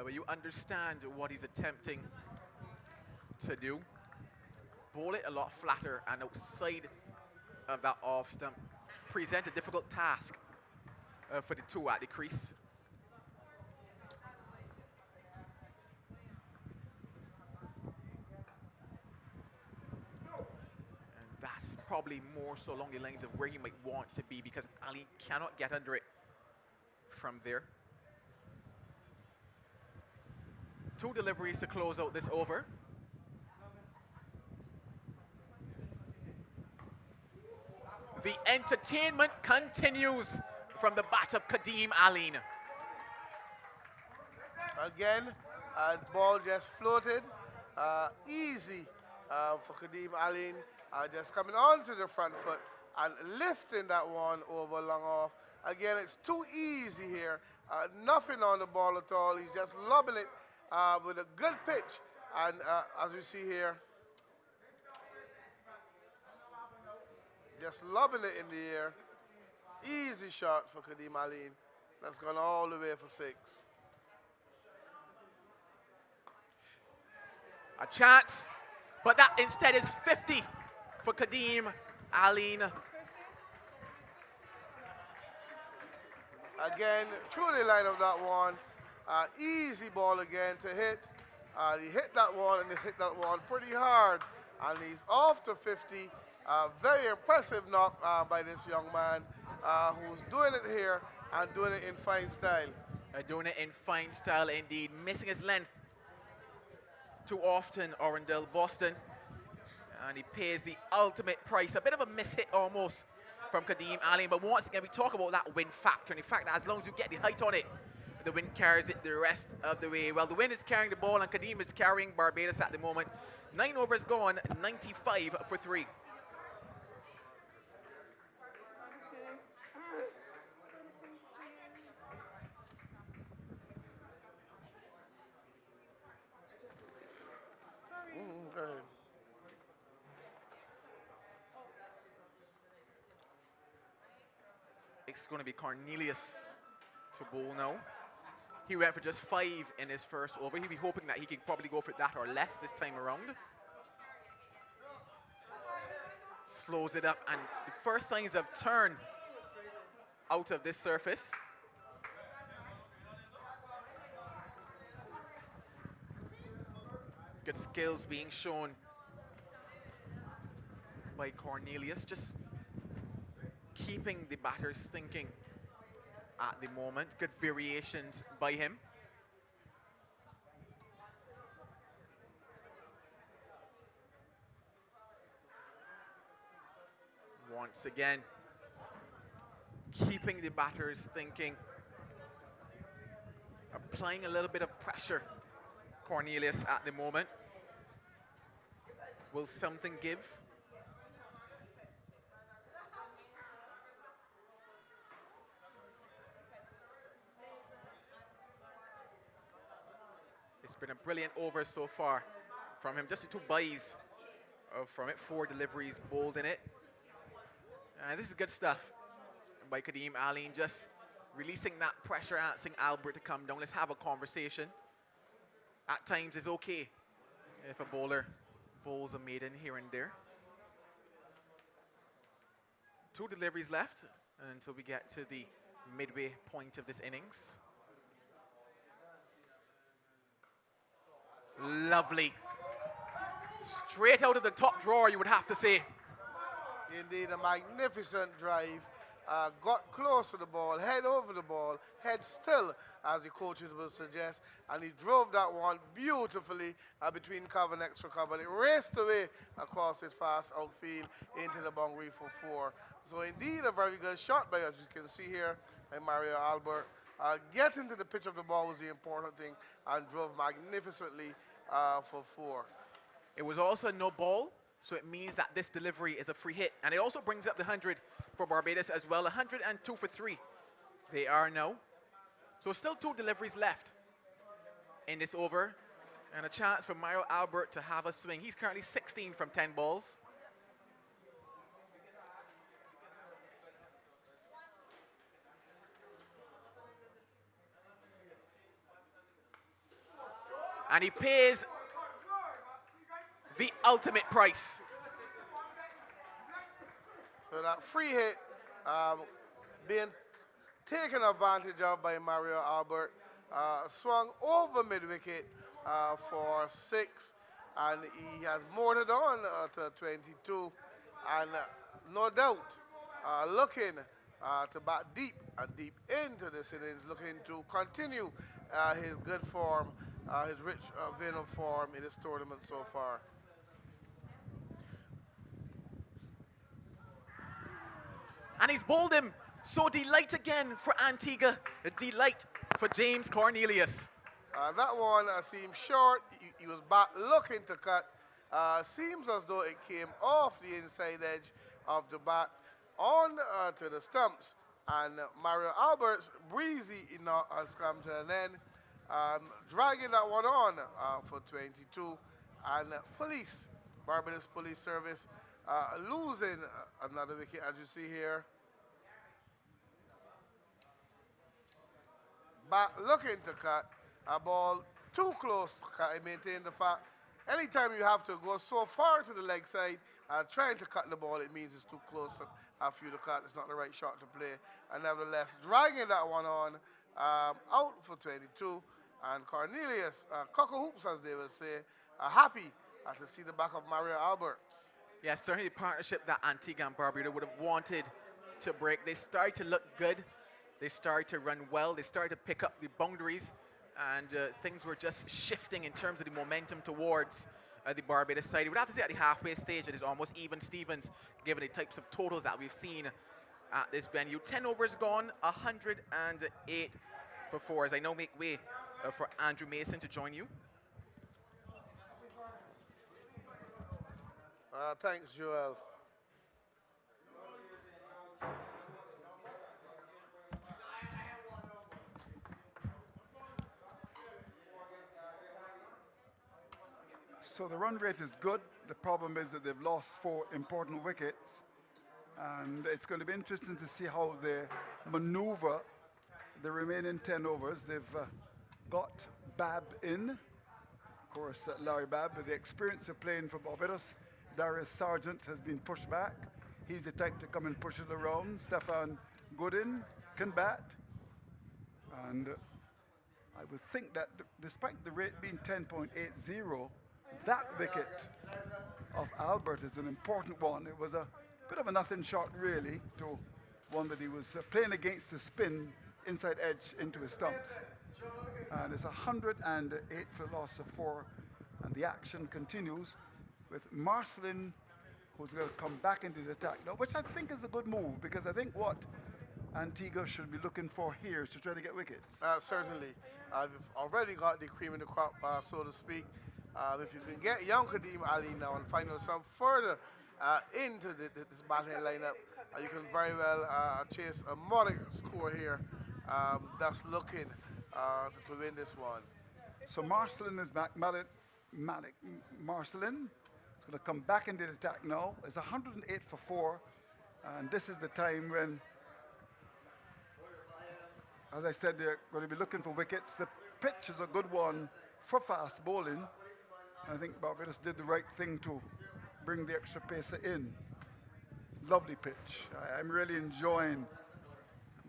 But you understand what he's attempting to do. Bowl it a lot flatter and outside of that off stump. Present a difficult task for the two at the crease. And that's probably more so along the lines of where he might want to be, because Ali cannot get under it from there. 2 deliveries to close out this over. The entertainment continues from the bat of Kadeem Aline. Again, the ball just floated. Easy for Kadeem Aline, just coming onto the front foot and lifting that one over long off. Again, it's too easy here. Nothing on the ball at all. He's just lobbing it with a good pitch. And as we see here, just lobbing it in the air. Easy shot for Kadeem Aline. That's gone all the way for 6. A chance, but that instead is 50 for Kadeem Aline. Again, through the line of that one. Easy ball again to hit. He hit that one, and he hit that one pretty hard. And he's off to 50. Very impressive knock by this young man who's doing it here and doing it in fine style. Doing it in fine style indeed. Missing his length too often, Orendell Boston. And he pays the ultimate price. A bit of a miss-hit almost from Kadeem Aline. But once again, we talk about that wind factor. And the fact that as long as you get the height on it, the wind carries it the rest of the way. Well, the wind is carrying the ball, and Kadeem is carrying Barbados at the moment. 9 overs gone, 95 for 3. Go ahead. It's going to be Cornelius to bowl now. He went for just 5 in his first over. He'll be hoping that he can probably go for that or less this time around. Slows it up, and the first signs of turn out of this surface. Good skills being shown by Cornelius, just keeping the batters thinking at the moment. Good variations by him. Once again, keeping the batters thinking. Applying a little bit of pressure, Cornelius, at the moment. Will something give? It's been a brilliant over so far from him. Just the 2 buys from it, 4 deliveries bowled in it. And this is good stuff by Kadeem Aline, just releasing that pressure, asking Albert to come down. Let's have a conversation. At times it's okay if a bowler bowls a maiden here and there. 2 deliveries left until we get to the midway point of this innings. Lovely. Straight out of the top drawer, you would have to say. Indeed, a magnificent drive. Got close to the ball, head over the ball, head still, as the coaches will suggest, and he drove that one beautifully between cover and extra cover. And it raced away across his fast outfield into the boundary for 4. So indeed, a very good shot by, as you can see here, by Mario Albert. Getting to the pitch of the ball was the important thing, and drove magnificently for 4. It was also no ball, so it means that this delivery is a free hit. And it also brings up the 100 for Barbados as well. 102 for 3 they are now. So still 2 deliveries left in this over. And a chance for Mario Albert to have a swing. He's currently 16 from 10 balls. And he pays the ultimate price. So that free hit being taken advantage of by Mario Albert. Swung over mid-wicket for 6, and he has motored on to 22. And no doubt, looking to bat deep and deep into this innings, looking to continue his good form, his rich vein of form in this tournament so far. And he's bowled him. So delight again for Antigua. A delight for James Cornelius. That one seemed short. He was back looking to cut. Seems as though it came off the inside edge of the bat on to the stumps. And Mario Albert's breezy enough has come to an end. Dragging that one on for 22. And Barbados Police Service losing another wicket, as you see here. Back looking to cut a ball too close to cut. I maintain the fact anytime you have to go so far to the leg side trying to cut the ball, it means it's too close for you to cut. It's not the right shot to play. And nevertheless, dragging that one on out for 22. And Cornelius, cockle hoops as they will say, happy to see the back of Mario Albert. Yeah, certainly the partnership that Antigua and Barbuda would have wanted to break. They started to look good. They started to run well. They started to pick up the boundaries. And things were just shifting in terms of the momentum towards the Barbados side. You would have to say at the halfway stage it is almost even Stevens, given the types of totals that we've seen at this venue. 10 overs gone, 108 for 4. As I now make way for Andrew Mason to join you. Thanks, Joel. So the run rate is good. The problem is that they've lost 4 important wickets. And it's going to be interesting to see how they maneuver the remaining 10 overs. They've got Babb in. Of course, Larry Babb, with the experience of playing for Barbados. Darius Sargent has been pushed back. He's the type to come and push it around. Stefan Gooden can bat. And I would think that despite the rate being 10.80, that wicket of Albert is an important one. It was a bit of a nothing shot, really, to one that he was playing against the spin inside edge into his stumps. And it's 108 for a loss of 4. And the action continues with Marcelin, who's going to come back into the attack now, which I think is a good move, because I think what Antigua should be looking for here is to try to get wickets. Certainly. We've already got the cream in the crop, so to speak. If you can get young Kadeem Ali now and find yourself further into this batting lineup, you can very well chase a modest score here. That's looking to win this one. So Marcelin is back. Marcelin is going to come back into the attack now. It's 108 for 4. And this is the time when, as I said, they're going to be looking for wickets. The pitch is a good one for fast bowling. I think Barbados did the right thing to bring the extra pacer in. Lovely pitch. I'm really enjoying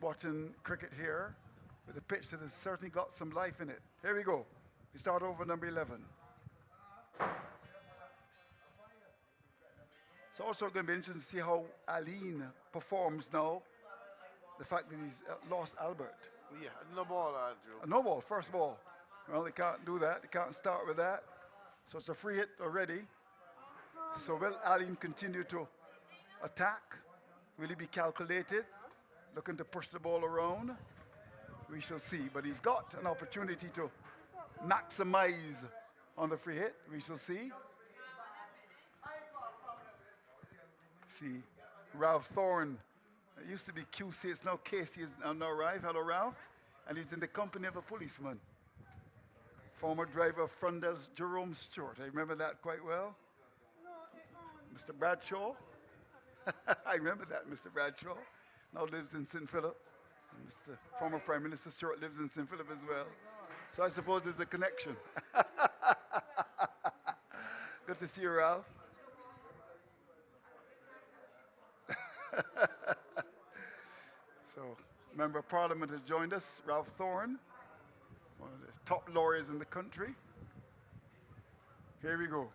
watching cricket here with a pitch that has certainly got some life in it. Here we go. We start over number 11. It's also going to be interesting to see how Aline performs now. The fact that he's lost Albert. Yeah, no ball, Andrew. No ball, first ball. Well, they can't do that. They can't start with that. So it's a free hit already. So will Aline continue to attack? Will he be calculated? Looking to push the ball around? We shall see. But he's got an opportunity to maximize on the free hit. We shall see. See, Ralph Thorne. It used to be QC, it's now Casey, is now Ralph. Hello, Ralph. And he's in the company of a policeman. Former driver of Frondell's Jerome Stewart. I remember that quite well. Mr. Bradshaw. I remember that, Mr. Bradshaw. Now lives in St. Philip. And Mr. Former Prime Minister Stewart lives in St. Philip as well. So I suppose there's a connection. Good to see you, Ralph. So, Member of Parliament has joined us, Ralph Thorne, one of the top lawyers in the country. Here we go.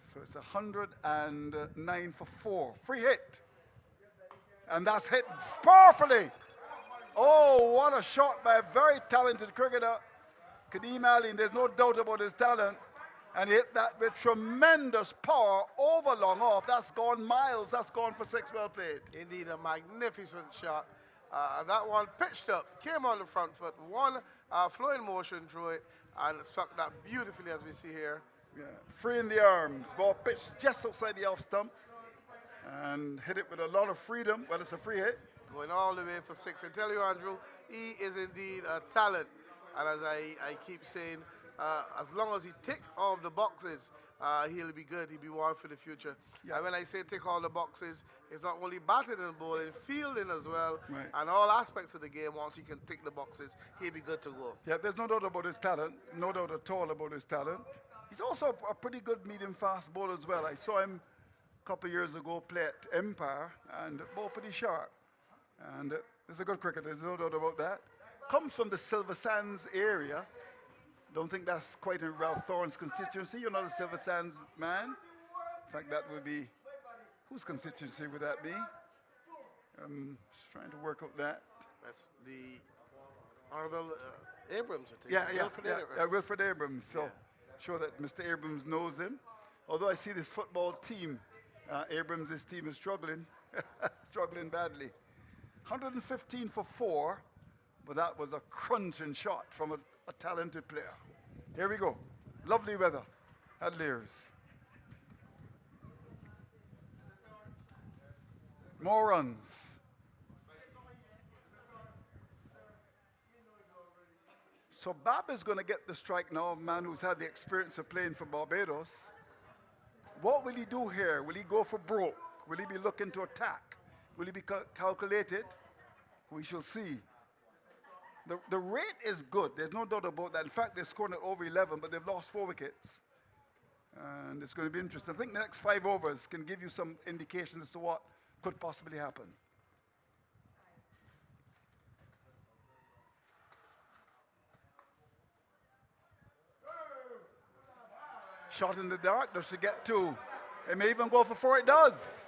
So it's 109 for 4. Free hit. And that's hit powerfully. Oh, what a shot by a very talented cricketer, Kadeem Ali. There's no doubt about his talent. And he hit that with tremendous power over long off. That's gone miles. That's gone for 6. Well played. Indeed, a magnificent shot. That one pitched up, came on the front foot, one flowing motion through it, and struck that beautifully as we see here. Yeah, free in the arms. Ball pitched just outside the off stump and hit it with a lot of freedom. Well, it's a free hit. Going all the way for 6. I tell you, Andrew, he is indeed a talent. And as I keep saying, as long as he ticks all the boxes, he'll be good. He'll be one for the future. Yeah. And when I say tick all the boxes, it's not only batting and bowling, fielding as well, right. And all aspects of the game. Once he can tick the boxes, he'll be good to go. Yeah, there's no doubt about his talent. No doubt at all about his talent. He's also a pretty good medium-fast bowler as well. I saw him a couple of years ago play at Empire and bowl pretty sharp. And he's a good cricketer. There's no doubt about that. Comes from the Silver Sands area. Don't think that's quite in Ralph Thorne's constituency. You're not a Silver Sands man. In fact, that would be, whose constituency would that be? Just trying to work out that. That's the Honorable Abrams, I think. Yeah, Wilfred Abrams. So, sure that Mr. Abrams knows him. Although I see this football team, Abrams' team is struggling, struggling badly. 115 for 4, but that was a crunching shot from a talented player. Here we go. Lovely weather at Lears. More runs. So Bab is going to get the strike now, a man who's had the experience of playing for Barbados. What will he do here? Will he go for broke? Will he be looking to attack? Will he be calculated? We shall see. The rate is good. There's no doubt about that. In fact, they're scoring at over 11, but they've lost 4 wickets. And it's going to be interesting. I think the next 5 overs can give you some indication as to what could possibly happen. Shot in the dark, does she get 2? It may even go for 4, it does.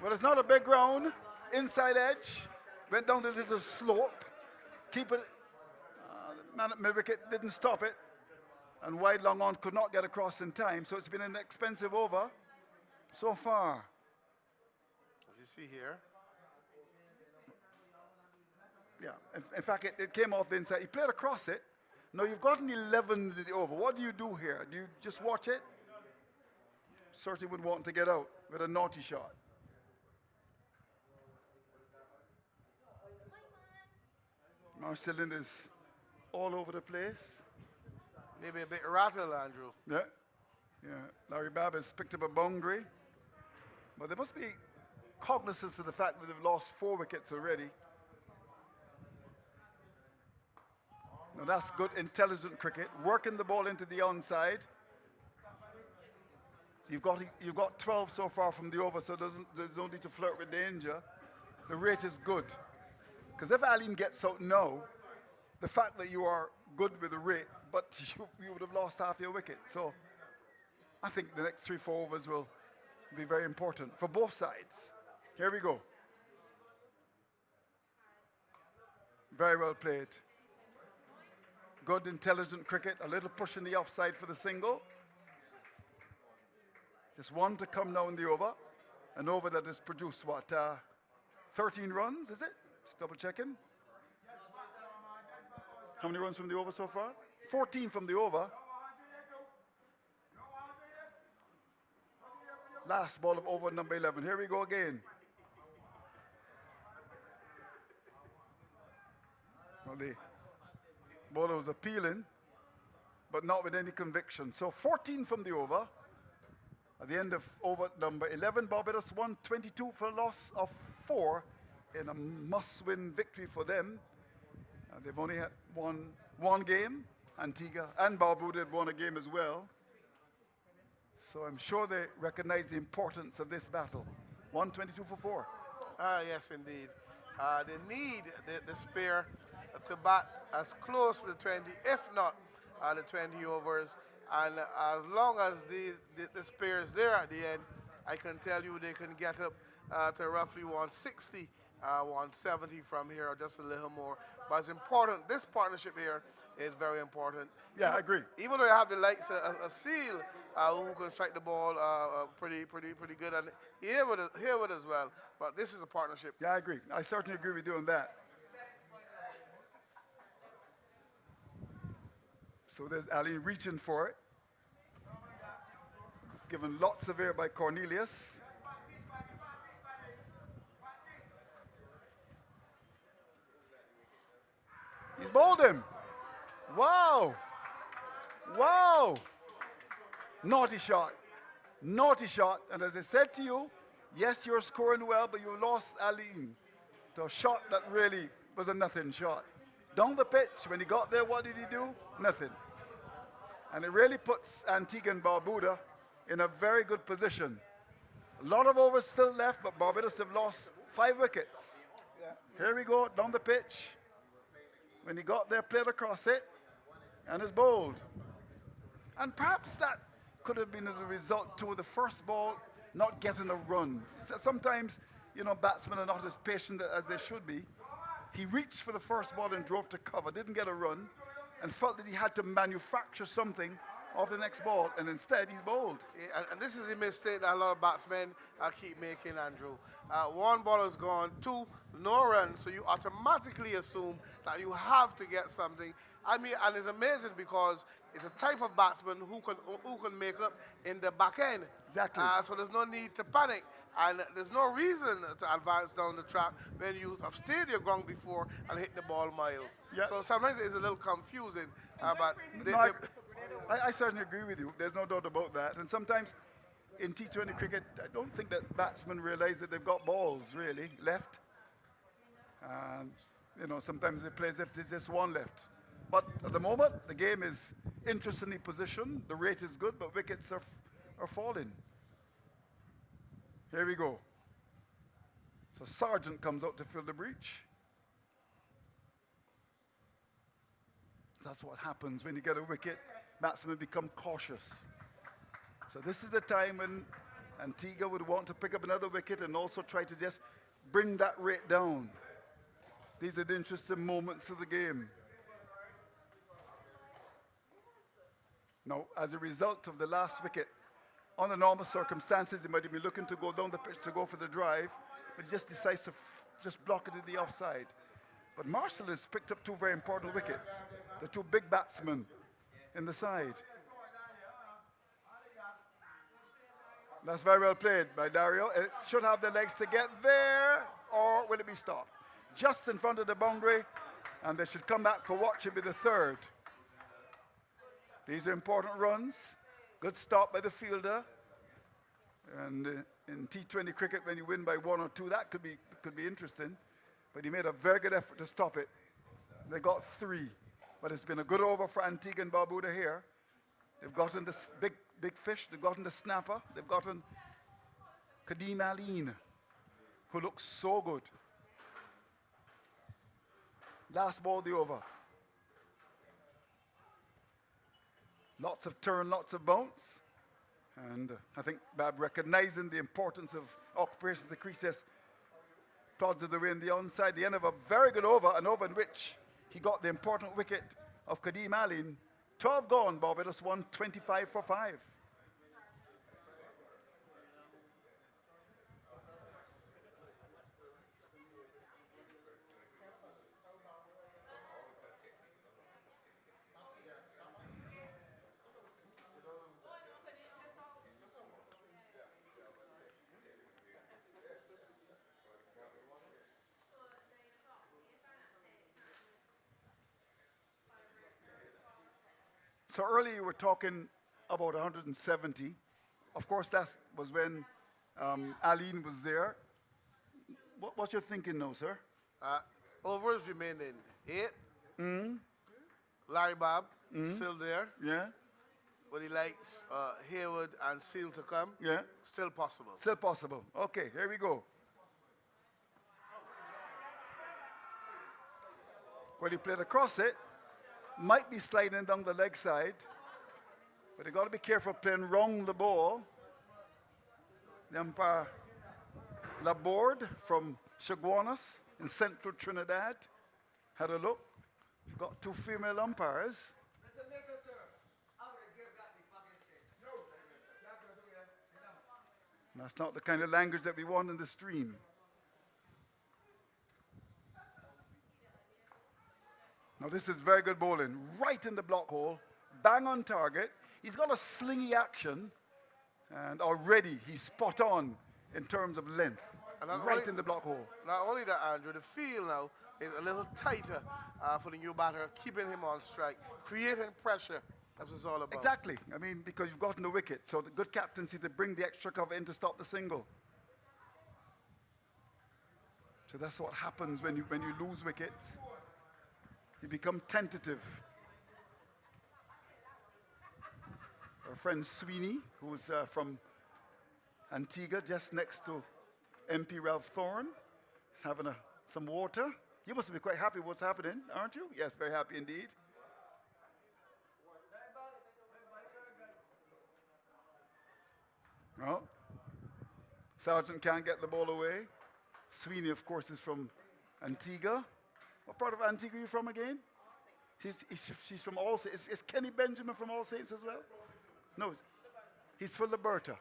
Well, it's not a big ground. Inside edge, went down the little slope. Keep it, the man at mid-wicket didn't stop it. And wide long on could not get across in time. So it's been an expensive over so far. As you see here. Yeah, in fact, it came off the inside. He played across it. Now you've gotten 11 in the over. What do you do here? Do you just watch it? Certainly would want to get out with a naughty shot. Marcelin is all over the place. Maybe a bit rattled, Andrew. Yeah, yeah. Larry Babb has picked up a boundary. But they must be cognizant of the fact that they've lost 4 wickets already. Now that's good, intelligent cricket. Working the ball into the onside. So you've got 12 so far from the over, so there's no need to flirt with danger. The rate is good. Because if Alim gets out now, the fact that you are good with the rate, but you would have lost half your wicket. So I think the next 3-4 overs will be very important for both sides. Here we go. Very well played. Good, intelligent cricket. A little push in the offside for the single. Just one to come now in the over. An over that has produced, what, 13 runs, is it? Just double checking. How many runs from the over so far? 14 from the over. Last ball of over number 11. Here we go again. Well, the bowler was appealing, but not with any conviction. So 14 from the over. At the end of over number 11, Barbados won 22 for a loss of 4 in a must-win victory for them. They've only had won one game. Antigua and Barbuda have won a game as well. So I'm sure they recognize the importance of this battle. 122 for 4. Yes, indeed. They need the spare to bat as close to the 20, if not the 20 overs. And as long as the spare is there at the end, I can tell you they can get up to roughly 160, 170 from here, or just a little more. But it's important. This partnership here is very important. Yeah, I agree. Even though you have the likes of Seal, who can strike the ball pretty good, and Hayward as well. But this is a partnership. Yeah, I agree. I certainly agree with you on that. So there's Ali reaching for it. It's given lots of air by Cornelius. He's bowled him. Wow. Wow. Naughty shot. Naughty shot. And as I said to you, yes, you're scoring well, but you lost Alim to a shot that really was a nothing shot. Down the pitch, when he got there, what did he do? Nothing. And it really puts Antigua and Barbuda in a very good position. A lot of overs still left, but Barbados have lost 5 wickets. Here we go, down the pitch. When he got there, played across it, and is bowled. And perhaps that could have been as a result to the first ball not getting a run. So sometimes, you know, batsmen are not as patient as they should be. He reached for the first ball and drove to cover, didn't get a run, and felt that he had to manufacture something off the next ball, and instead he's bowled. Yeah, and this is a mistake that a lot of batsmen keep making, Andrew. 1 ball is gone, 2, no run, so you automatically assume that you have to get something. I mean, and it's amazing because it's a type of batsman who can make up in the back end. Exactly. So there's no need to panic. And there's no reason to advance down the track when you have stayed your ground before and hit the ball miles. Yep. So sometimes it's a little confusing. But I certainly agree with you. There's no doubt about that. And sometimes in T20 cricket, I don't think that batsmen realize that they've got balls, really, left. You know, sometimes they play as if there's just one left. But at the moment, the game is interestingly positioned. The rate is good, but wickets are falling. Here we go. So Sargent comes out to fill the breach. That's what happens when you get a wicket. Batsmen become cautious. So this is the time when Antigua would want to pick up another wicket and also try to just bring that rate down. These are the interesting moments of the game. Now, as a result of the last wicket, under normal circumstances, he might have been looking to go down the pitch to go for the drive, but he just decides to just block it in the offside. But Marcel has picked up 2 very important wickets. The 2 big batsmen in the side. That's very well played by Dario. It should have the legs to get there, or will it be stopped? Just in front of the boundary, and they should come back for what should be the third. These are important runs. Good stop by the fielder. And in T20 cricket, when you win by 1 or 2, that could be interesting. But he made a very good effort to stop it. They got 3. But it's been a good over for Antigua and Barbuda here. They've gotten this big fish. They've gotten the snapper. They've gotten Kadeem Aline, who looks so good. Last ball of the over. Lots of turn, lots of bounce. And I think Bab, recognizing the importance of occupations of the crease, plods of the way in the onside. The end of a very good over, an over in which he got the important wicket of Kadeem Aline. 12 gone, Barbados won 25 for 5. So earlier you were talking about 170. Of course, that was when Aline was there. What's your thinking now, sir? Overs remaining 8. Larry Bob still there. Yeah? But he likes Hayward and Seal to come. Yeah? Still possible. Still possible. Okay, here we go. Well, he played across it. Might be sliding down the leg side, but you got to be careful playing wrong the ball. The umpire Laborde from Chaguanas in central Trinidad had a look. We've got 2 female umpires. That's not the kind of language that we want in the stream. Now this is very good bowling, right in the block hole, bang on target. He's got a slingy action, and already he's spot on in terms of length, right in the block hole. Not only that, Andrew, the field now is a little tighter for the new batter, keeping him on strike, creating pressure. That's what it's all about. Exactly. I mean, because you've gotten the wicket, so the good captaincy to bring the extra cover in to stop the single. So that's what happens when you lose wickets. You become tentative. Our friend Sweeney, who's from Antigua, just next to MP Ralph Thorne, is having some water. You must be quite happy with what's happening, aren't you? Yes, very happy indeed. Well, Sargent can't get the ball away. Sweeney, of course, is from Antigua. What part of Antigua are you from again? She's from All Saints. Is Kenny Benjamin from All Saints as well? No, he's from Liberta.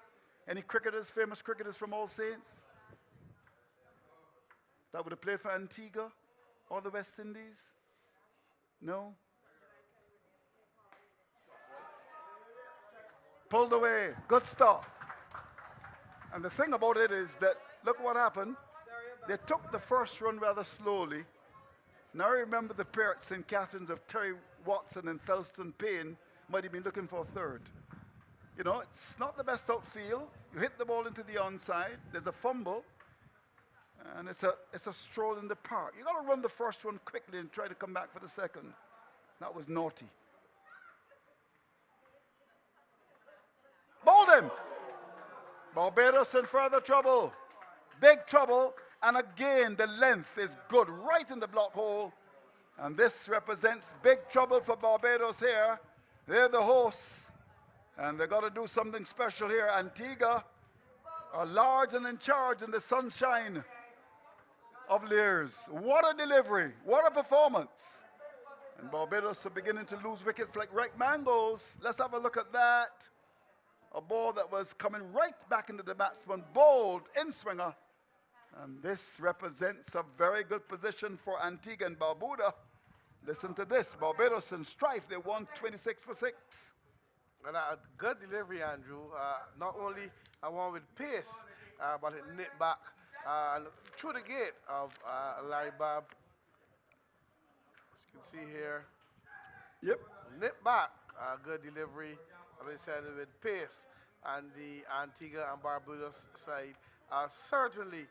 Any cricketers, famous cricketers from All Saints? That would have played for Antigua or the West Indies? No? Pulled away. Good stop. And the thing about it is that, look what happened. They took the first run rather slowly. Now I remember the pair at St. Catherine's of Terry Watson and Thelston Payne might have been looking for a third. You know, it's not the best outfield. You hit the ball into the onside. There's a fumble. And it's a stroll in the park. You got to run the first one quickly and try to come back for the second. That was naughty. Bowled him. Barbados in further trouble. Big trouble. And again, the length is good, right in the block hole. And this represents big trouble for Barbados here. They're the hosts. And they've got to do something special here. Antigua are large and in charge in the sunshine of Lears. What a delivery. What a performance. And Barbados are beginning to lose wickets like ripe mangoes. Let's have a look at that. A ball that was coming right back into the batsman, bowled in swinger. And this represents a very good position for Antigua and Barbuda. Listen to this. Barbados in strife, they won 26 for 6. And a good delivery, Andrew. Not only one with pace, but it nipped back and through the gate of Larry Bob. You can see here, Yep. nip back, good delivery, as I said, with pace. And the Antigua and Barbudos side are certainly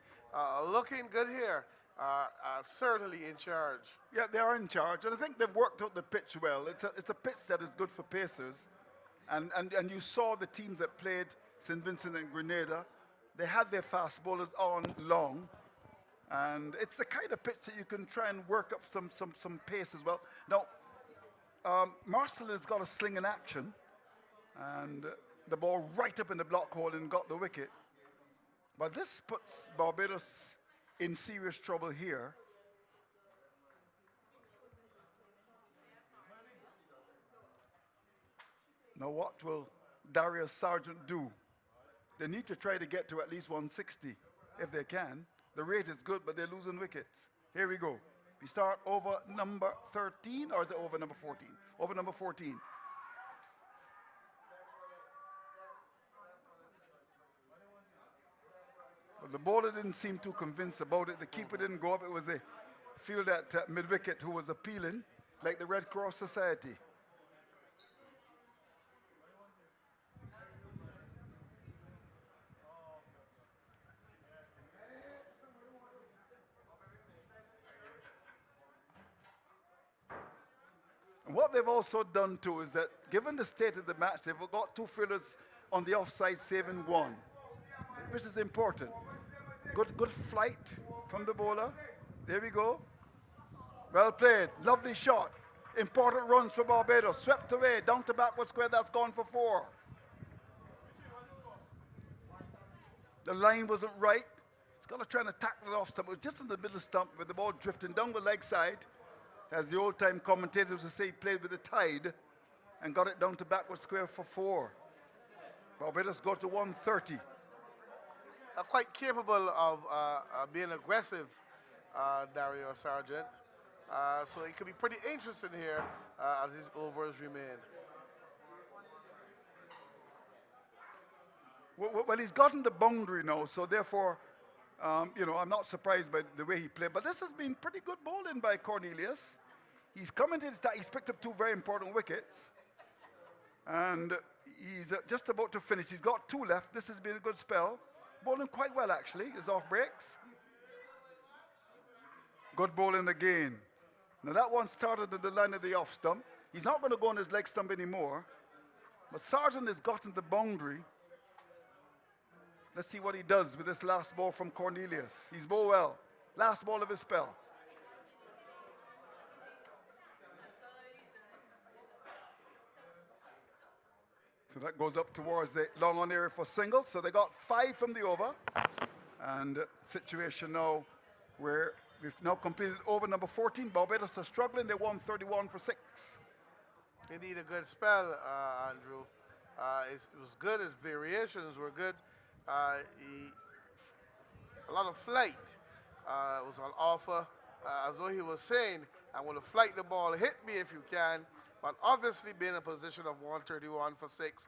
looking good here, are certainly in charge. Yeah, they are in charge, and I think they've worked out the pitch well. It's a pitch that is good for pacers, and you saw the teams that played St. Vincent and Grenada. They had their fast bowlers on long, and it's the kind of pitch that you can try and work up some pace as well. Now, Marcel has got a sling in action, and the ball right up in the block hole and got the wicket. But this puts Barbados in serious trouble here. Now what will Darius Sargent do? They need to try to get to at least 160 if they can. The rate is good, but they're losing wickets. Here we go. We start over number 13, or is it over number 14? Over number 14. But the bowler didn't seem too convinced about it. The keeper didn't go up. It was the field at mid-wicket who was appealing, like the Red Cross Society. And what they've also done too is that, given the state of the match, they've got two fielders on the offside saving one, which is important. Good flight from the bowler. There we go. Well played. Lovely shot. Important runs for Barbados. Swept away. Down to backward square. That's gone for 4. The line wasn't right. He's got to try and tackle it off stump. It was just in the middle stump with the ball drifting down the leg side. As the old-time commentators would say, he played with the tide and got it down to backward square for 4. Barbados got to 130. Quite capable of being aggressive, Dario Sargent. So it could be pretty interesting here as his overs remain. Well, he's gotten the boundary now, so therefore, you know, I'm not surprised by the way he played. But this has been pretty good bowling by Cornelius. He's come into the attack. He's picked up 2 very important wickets. And he's just about to finish. He's got 2 left. This has been a good spell. Bowling quite well, actually. His off breaks. Good bowling again. Now that one started at the line of the off stump. He's not going to go on his leg stump anymore. But Sargent has gotten the boundary. Let's see what he does with this last ball from Cornelius. He's bowled well. Last ball of his spell. So that goes up towards the long on area for single. So they got 5 from the over. And situation now where we've now completed over number 14. Barbados are struggling. They won 31 for 6. Indeed, a good spell, Andrew. It was good. His variations were good. A lot of flight was on offer, as though he was saying, I'm going to flight the ball, hit me if you can. But obviously being in a position of 131 for 6,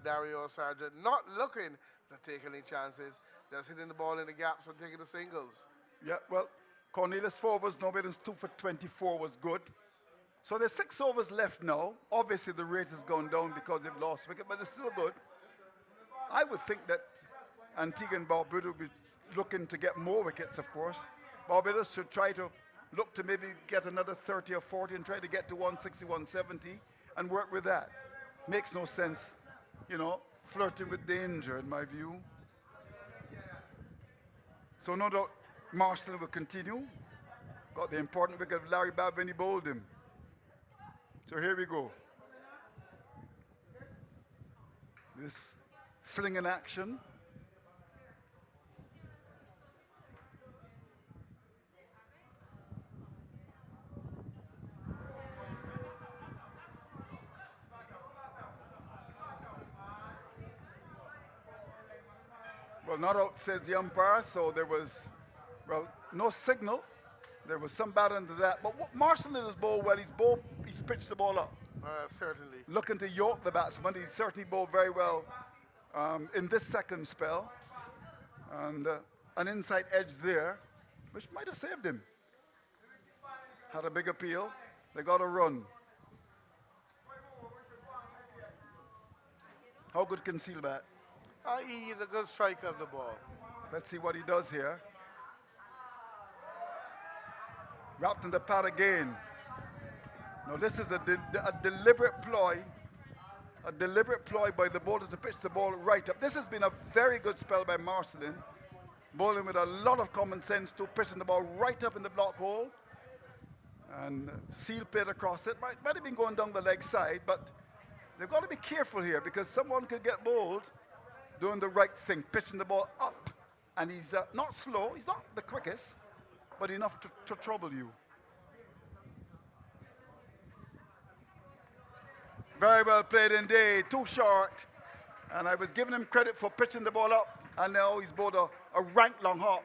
Dario Sargent not looking to take any chances, just hitting the ball in the gaps and taking the singles. Yeah, well, Cornelius 4 overs, no better than 2 for 24 was good. So there's 6 overs left now. Obviously the rate has gone down because they've lost wicket, but it's still good. I would think that Antigua and Barbuda will be looking to get more wickets, of course. Barbados should try to look to maybe get another 30 or 40 and try to get to 160, 170 and work with that. Makes no sense, you know, flirting with danger, in my view. So no doubt Marston will continue. Got the important wicket of Larry Babb when he bowled him. So here we go. This sling in action. Well, not out, says the umpire, so there was, well, no signal. There was some bat into that. But what Marston did his bowl well. He's pitched the ball up. Certainly. Looking to York, the batsman. He certainly bowled very well in this second spell. And an inside edge there, which might have saved him. Had a big appeal. They got to run. How good can Seal bat? He's a good striker of the ball. Let's see what he does here. Wrapped in the pad again. Now this is a deliberate ploy. A deliberate ploy by the bowler to pitch the ball right up. This has been a very good spell by Marcelin. Bowling with a lot of common sense to pitching the ball right up in the block hole. And Seal played across it. Might have been going down the leg side, but they've got to be careful here because someone could get bowled doing the right thing, pitching the ball up. And he's not slow, he's not the quickest, but enough to trouble you. Very well played indeed, too short. And I was giving him credit for pitching the ball up, and now he's bowled a rank long hop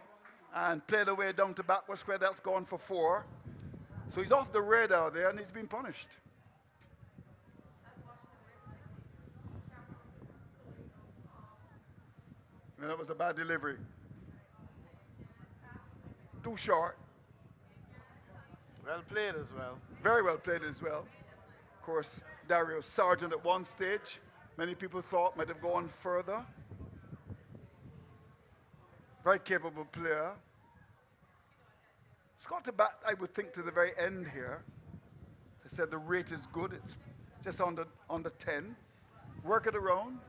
and played away down to backward square. That's gone for 4. So he's off the radar there, and he's been punished. And that was a bad delivery. Too short. Well played as well. Very well played as well. Of course, Dario Sargent at one stage, many people thought might have gone further. Very capable player. It's got to bat, I would think, to the very end here. As I said, the rate is good. It's just under 10. Work it around.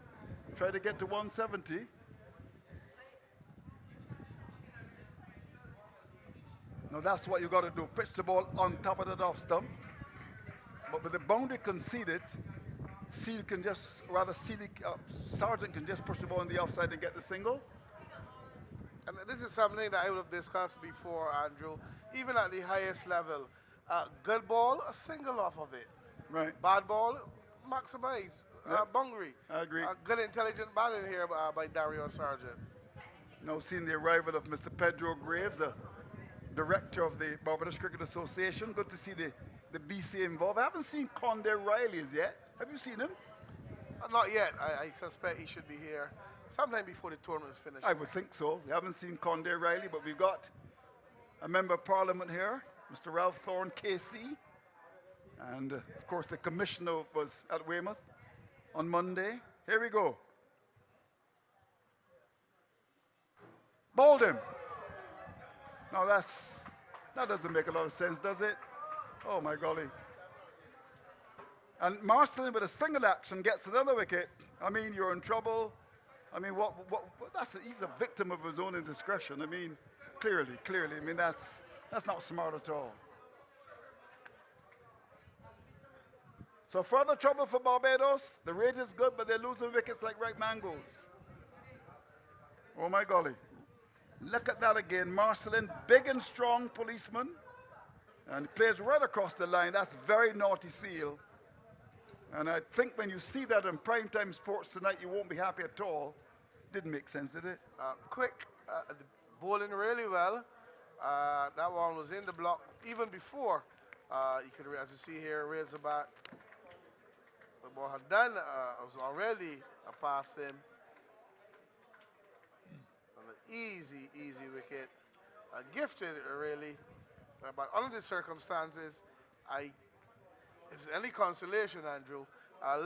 Try to get to 170. Now that's what you got to do. Pitch the ball on top of that off stump. But with the boundary conceded, Seal can just, rather Sargent can just push the ball on the offside and get the single. And this is something that I would have discussed before, Andrew. Even at the highest level, good ball, a single off of it. Right. Bad ball, maximize. Boundary. I agree. Good intelligent batting here by Dario Sargent. Now seeing the arrival of Mr. Pedro Graves, the director of the Barbados Cricket Association. Good to see the BCA involved. I haven't seen Conde Riley as yet. Have you seen him? Not yet. I suspect he should be here sometime before the tournament is finished. I would think so. We haven't seen Conde Riley, but we've got a member of parliament here, Mr. Ralph Thorne, KC. And of course, the commissioner was at Weymouth on Monday. Here we go. Bowled him. Now that doesn't make a lot of sense, does it? Oh my golly. And Marcelin with a single action gets another wicket. I mean, you're in trouble. I mean, he's a victim of his own indiscretion. I mean, clearly. I mean, that's not smart at all. So further trouble for Barbados. The rate is good, but they're losing wickets like ripe mangoes. Oh my golly. Look at that again. Marcelin, big and strong policeman. And he plays right across the line. That's very naughty Seal. And I think when you see that in primetime sports tonight, you won't be happy at all. Didn't make sense, did it? Quick, bowling really well. That one was in the block even before. You could, as you see here, raise the bat. The ball had done, was already past him. And an easy wicket. Gifted, really. But under the circumstances, if there's any consolation, Andrew,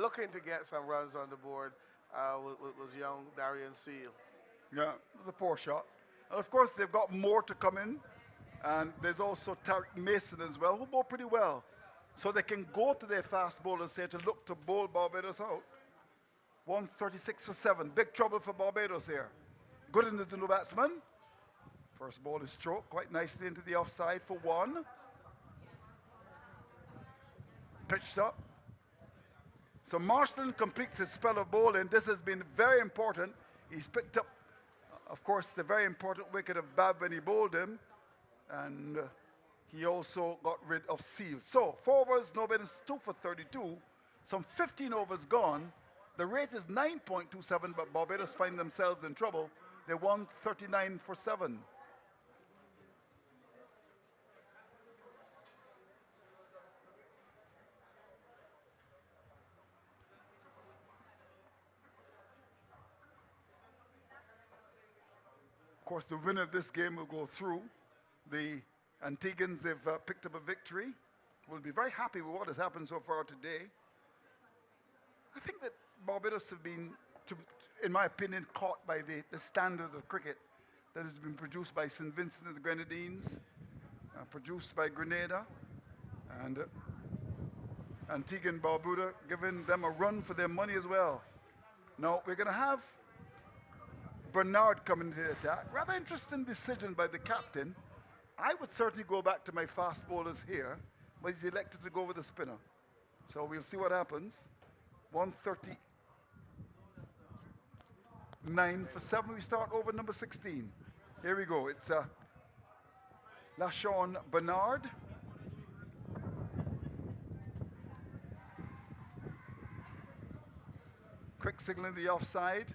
looking to get some runs on the board was young Darian Seal. Yeah, it was a poor shot. And of course, they've got more to come in. And there's also Tariq Mason as well, who bowled pretty well. So they can go to their fast bowlers here to look to bowl Barbados out. 136 for 7. Big trouble for Barbados here. Good in the new batsman. First ball is stroked quite nicely into the offside for 1. Pitched up. So Marston completes his spell of bowling. This has been very important. He's picked up, of course, the very important wicket of Bab when he bowled him. And he also got rid of Seal. So 4 overs, no balance, 2 for 32. Some 15 overs gone. The rate is 9.27, but Barbados find themselves in trouble. They won 39 for 7. Of course, the winner of this game will go through. The Antigans, they've picked up a victory. will be very happy with what has happened so far today. I think that Barbados have been, in my opinion, caught by the standard of cricket that has been produced by St. Vincent and the Grenadines, produced by Grenada, and Antigua and Barbuda, giving them a run for their money as well. Now, we're going to have Bernard coming into the attack. Rather interesting decision by the captain. I would certainly go back to my fast bowlers here, but he's elected to go with a spinner. So we'll see what happens. 139 for 7. We start over number 16. Here we go. It's LaShawn Bernard. Quick signal in the offside.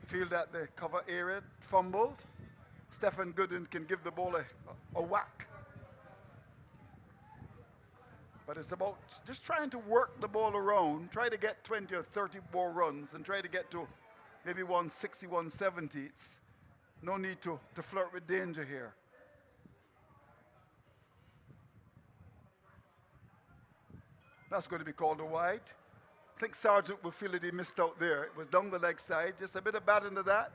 Feel that the cover area fumbled. Stephen Gooden can give the ball a whack. But it's about just trying to work the ball around, try to get 20 or 30 more runs and try to get to maybe 160, 170. It's no need to flirt with danger here. That's going to be called a wide. I think Sargent will feel that he missed out there. It was down the leg side, just a bit of bat into that.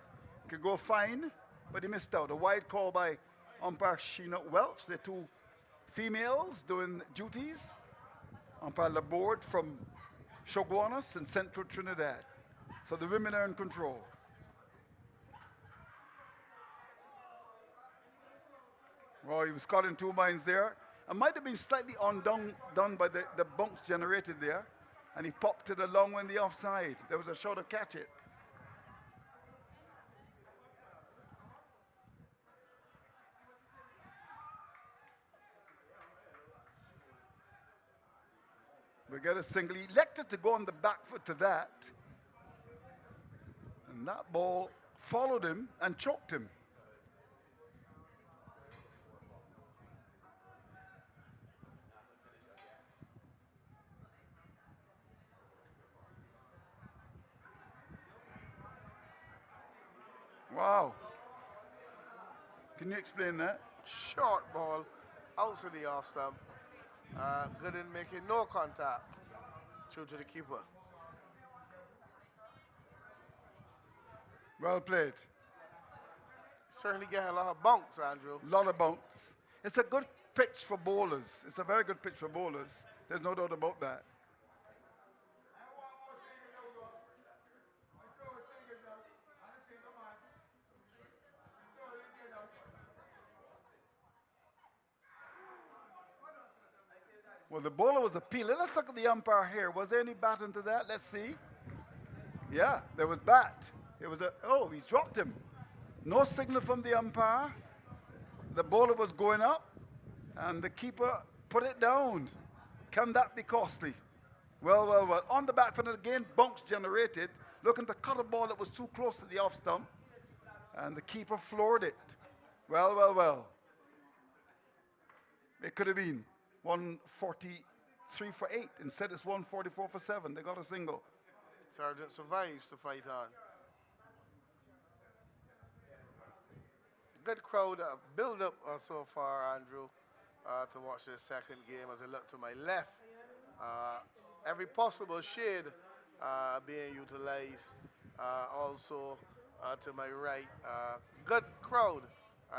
Could go fine, but he missed out. A wide call by umpire Sheena Welch. They're two females doing duties. Umpire Laborde from Shoguanas in central Trinidad. So the women are in control. Well, he was caught in two minds there. It might have been slightly undone by the bunks generated there. And he popped it along when the offside. There was a shot to catch it. We get a single. He elected to go on the back foot to that. And that ball followed him and choked him. Wow. Can you explain that? Short ball, out to the off stump. Gooden making no contact. Through to the keeper. Well played. Certainly getting a lot of bunks, Andrew. A lot of bounce. It's a good pitch for bowlers. It's a very good pitch for bowlers. There's no doubt about that. Well, the bowler was appealing. Let's look at the umpire here. Was there any bat into that? Let's see. Yeah, there was bat. It was he's dropped him. No signal from the umpire. The bowler was going up, and the keeper put it down. Can that be costly? Well. On the back foot again, bunks generated. Looking to cut a ball that was too close to the off stump, and the keeper floored it. Well. It could have been 143 for 8. Instead, it's 144 for 7. They got a single. Sargent survives to fight on. Good crowd build up so far, Andrew, to watch this second game as I look to my left. Every possible shade being utilized. Also to my right. Good crowd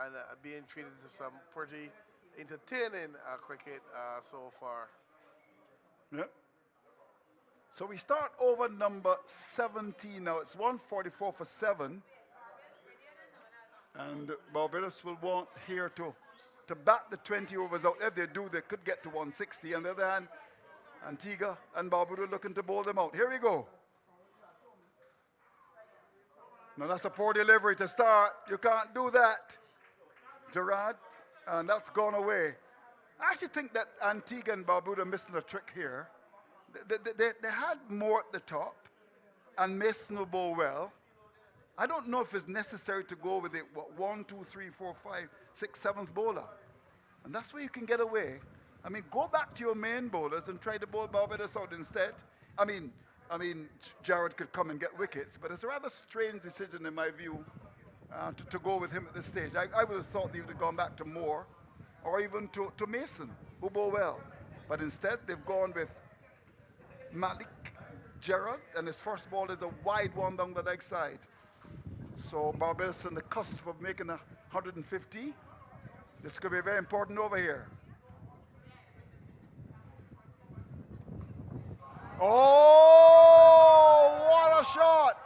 and being treated to some pretty entertaining cricket so far. Yep. So we start over number 17 now. It's 144 for 7. And Barbados will want here to bat the 20 overs out. If they do, they could get to 160. On the other hand, Antigua and Barbuda looking to bowl them out. Here we go. Now that's a poor delivery to start. You can't do that, Gerard. And that's gone away. I actually think that Antigua and Barbuda missing a trick here. They had more at the top, and Mason will bowl well. I don't know if it's necessary to go with it, 1, 2, 3, 4, 5, 6, 7th bowler. And that's where you can get away. I mean, go back to your main bowlers and try to bowl Barbados out instead. I mean, Jared could come and get wickets, but it's a rather strange decision in my view to go with him at this stage. I would have thought he would have gone back to Moore or even to Mason, who bowl well. But instead, they've gone with Malik Gerard, and his first ball is a wide one down the leg side. So Barbados on the cusp of making 150. This could be very important over here. Oh, what a shot!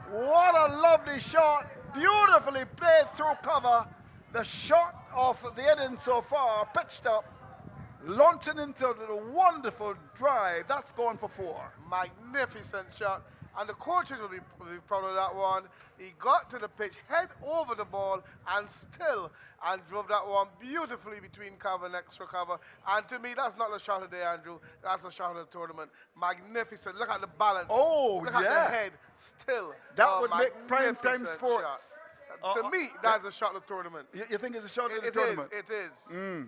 What a lovely shot. Beautifully played through cover. The shot of the inning so far, pitched up, launching into the wonderful drive. That's going for 4. Magnificent shot. And the coaches will be proud of that one. He got to the pitch, head over the ball, and drove that one beautifully between cover and extra cover. And to me, that's not the shot of the day, Andrew. That's the shot of the tournament. Magnificent. Look at the balance. Oh, Look yeah. at the head. Still. That would make prime time magnificent sports. shot. To me, that's the shot of the tournament. You think it's a shot of the It tournament? is. It is.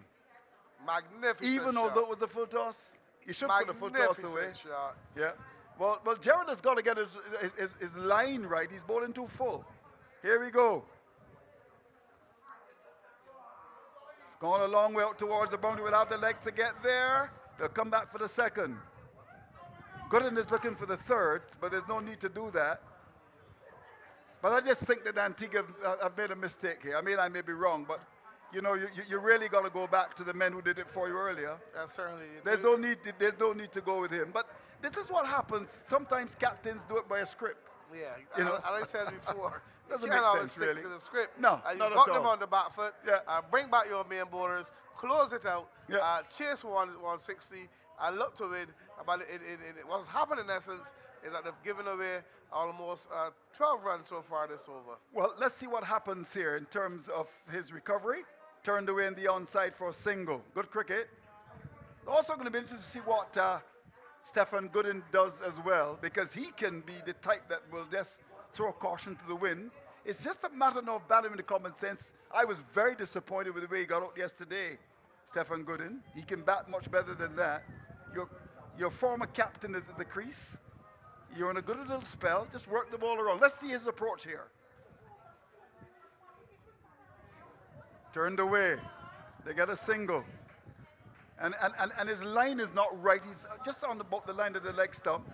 Magnificent Even shot. although it was a full toss? You should put the full toss away. Magnificent shot. Yeah. Well, Gerald has got to get his line right. He's bowling too full. Here we go. It's gone a long way out towards the boundary. We'll have the legs to get there. They'll come back for the second. Gooden is looking for the third, but there's no need to do that. But I just think that Antigua have made a mistake here. I mean, I may be wrong, but you know, you really got to go back to the men who did it for you earlier. Certainly. There's no need to go with him. But this is what happens. Sometimes captains do it by a script. Yeah, You know? and I said before, Doesn't you can't make always sense, stick really. to the script. No, You not at got them all. on the back foot. Yeah. Bring back your main bowlers, close it out, Yeah. chase 160, and look to win. But what's happened in essence is that they've given away almost 12 runs so far this over. Well, let's see what happens here in terms of his recovery. Turned away in the onside for a single. Good cricket. Also going to be interesting to see what Stefan Gooden does as well, because he can be the type that will just throw caution to the wind. It's just a matter of balancing the common sense. I was very disappointed with the way he got out yesterday, Stefan Gooden. He can bat much better than that. Your former captain is at the crease. You're in a good little spell. Just work the ball around. Let's see his approach here. Turned away. They get a single. And his line is not right. He's just on about the line of the leg stump.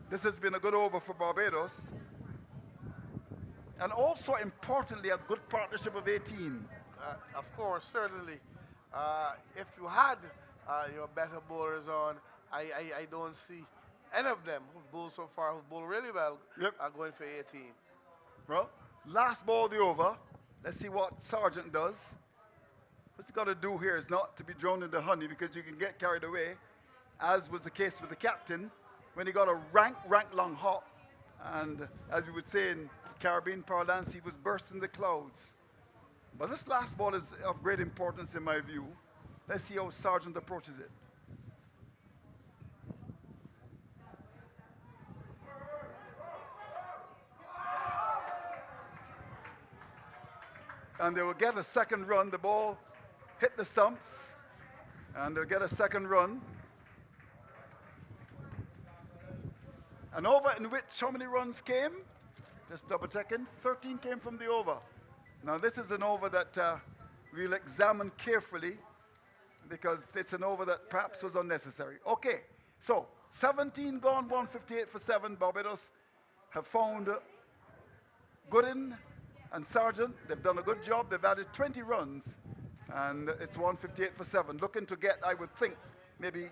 This has been a good over for Barbados. And also, importantly, a good partnership of 18. Of course, certainly. If you had your better bowlers on, I don't see any of them who've bowled so far, who've bowled really well, are going for 18. Well, last ball of the over. Let's see what Sargent does. What you got to do here is not to be drowned in the honey, because you can get carried away, as was the case with the captain, when he got a rank long hop. And as we would say in Caribbean parlance, he was bursting the clouds. But this last ball is of great importance in my view. Let's see how Sargent approaches it. And they will get a second run. The ball hit the stumps, and they'll get a second run. An over in which how many runs came? Just double checking. 13 came from the over. Now this is an over that we'll examine carefully, because it's an over that perhaps was unnecessary. Okay, so 17 gone, 158 for 7. Barbados have found Gooden and Sargent. They've done a good job. They've added 20 runs, and it's 158 for 7. Looking to get, I would think, maybe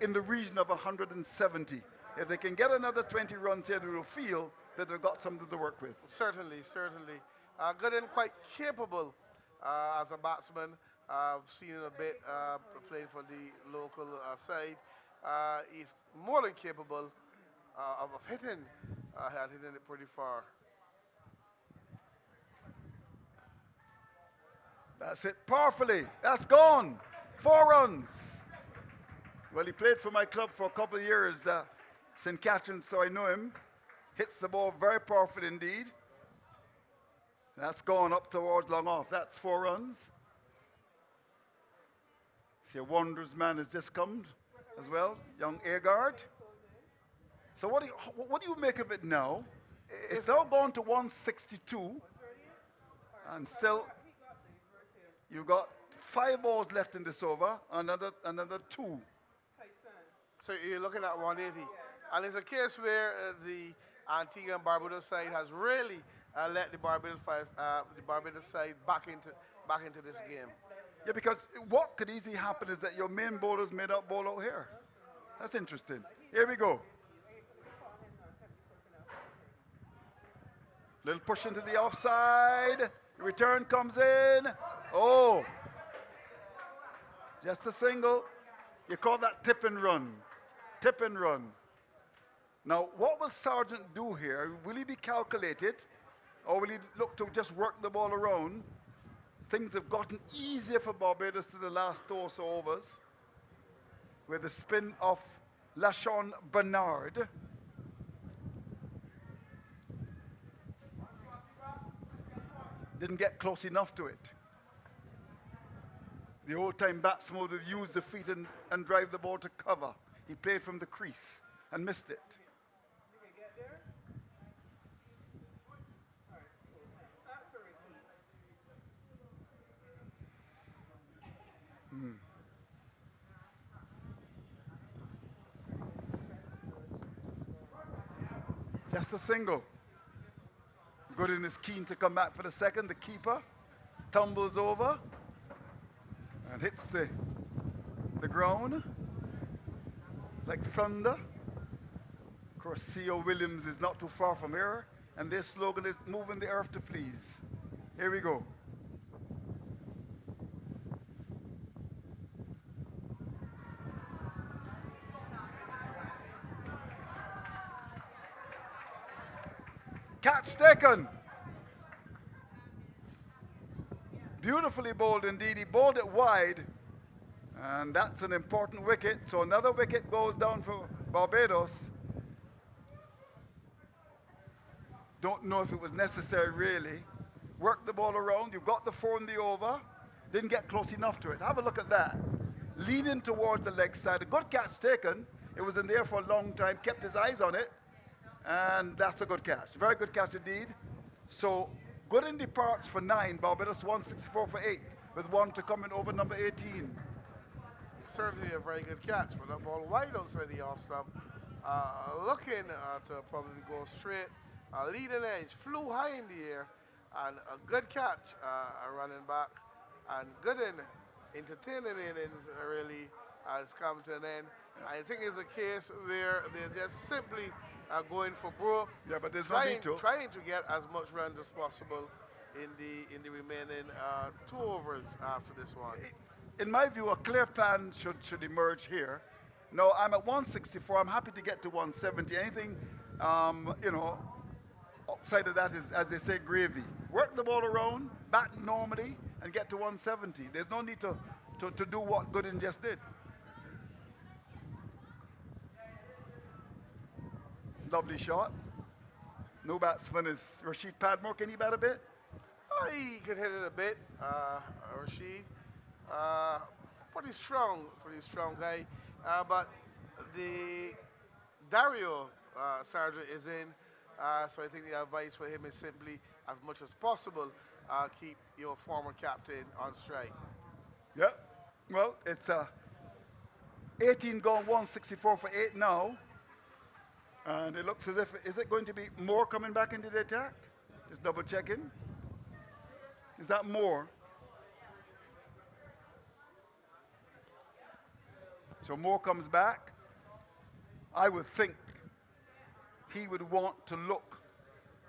in the region of 170. If they can get another 20 runs here, they will feel that they've got something to work with. Certainly, certainly. Gooden quite capable as a batsman. I've seen him a bit playing for the local side. He's more than capable of hitting it pretty far. That's it, powerfully. That's gone. 4 runs. Well, he played for my club for a couple of years, St. Catharines, so I know him. Hits the ball very powerfully indeed. That's gone up towards long off. That's 4 runs. See, a wondrous man has just come as well, young Agard. So what do you make of it now? It's now gone to 162, and still you got 5 balls left in this over, another 2. So you're looking at 180. And it's a case where the Antigua and Barbados side has really let the Barbados side back into this game. Yeah, because what could easily happen is that your main bowlers made up bowl out here. That's interesting. Here we go. Little push into the offside. Return comes in. Oh. Just a single. You call that tip and run. Tip and run. Now, what will Sargent do here? Will he be calculated? Or will he look to just work the ball around? Things have gotten easier for Barbados to the last 2 or so overs, with the spin of LaShawn Bernard. Didn't get close enough to it. The old-time batsman would have used the feet and drive the ball to cover. He played from the crease and missed it. Just a single. Gooden is keen to come back for the second. The keeper tumbles over and hits the ground like thunder. Of course, C.O. Williams is not too far from here, and their slogan is moving the earth to please. Here we go. Catch taken. Beautifully bowled indeed. He bowled it wide, and that's an important wicket. So another wicket goes down for Barbados. Don't know if it was necessary really. Work the ball around. You got the 4 in the over. Didn't get close enough to it. Have a look at that. Leaning towards the leg side. A good catch taken. It was in there for a long time. Kept his eyes on it. And that's a good catch. Very good catch indeed. So Gooden departs for 9. Barbados 164 for 8, with 1 to come in over number 18. Certainly a very good catch, but that ball wide outside the off stump. Looking to probably go straight. Leading edge, flew high in the air, and a good catch running back. And Gooden, entertaining innings really has come to an end. I think it's a case where they're just simply going for broke. Yeah, but there's no need to. Trying to get as much runs as possible in the remaining 2 overs after this one. In my view, a clear plan should emerge here. No, I'm at 164. I'm happy to get to 170. Anything, outside of that is, as they say, gravy. Work the ball around, bat normally, and get to 170. There's no need to do what Gooden just did. Lovely shot. No batsman is Rashid Padmore. Can he bat a bit? He could hit it a bit, Rashid. Pretty strong guy. But the Dario Sargent is in, so I think the advice for him is simply, as much as possible, keep your former captain on strike. Yeah. Well, it's 18 gone, 164 for 8 now. And it looks as if, is it going to be Moore coming back into the attack? Just double checking. Is that Moore? So Moore comes back. I would think he would want to look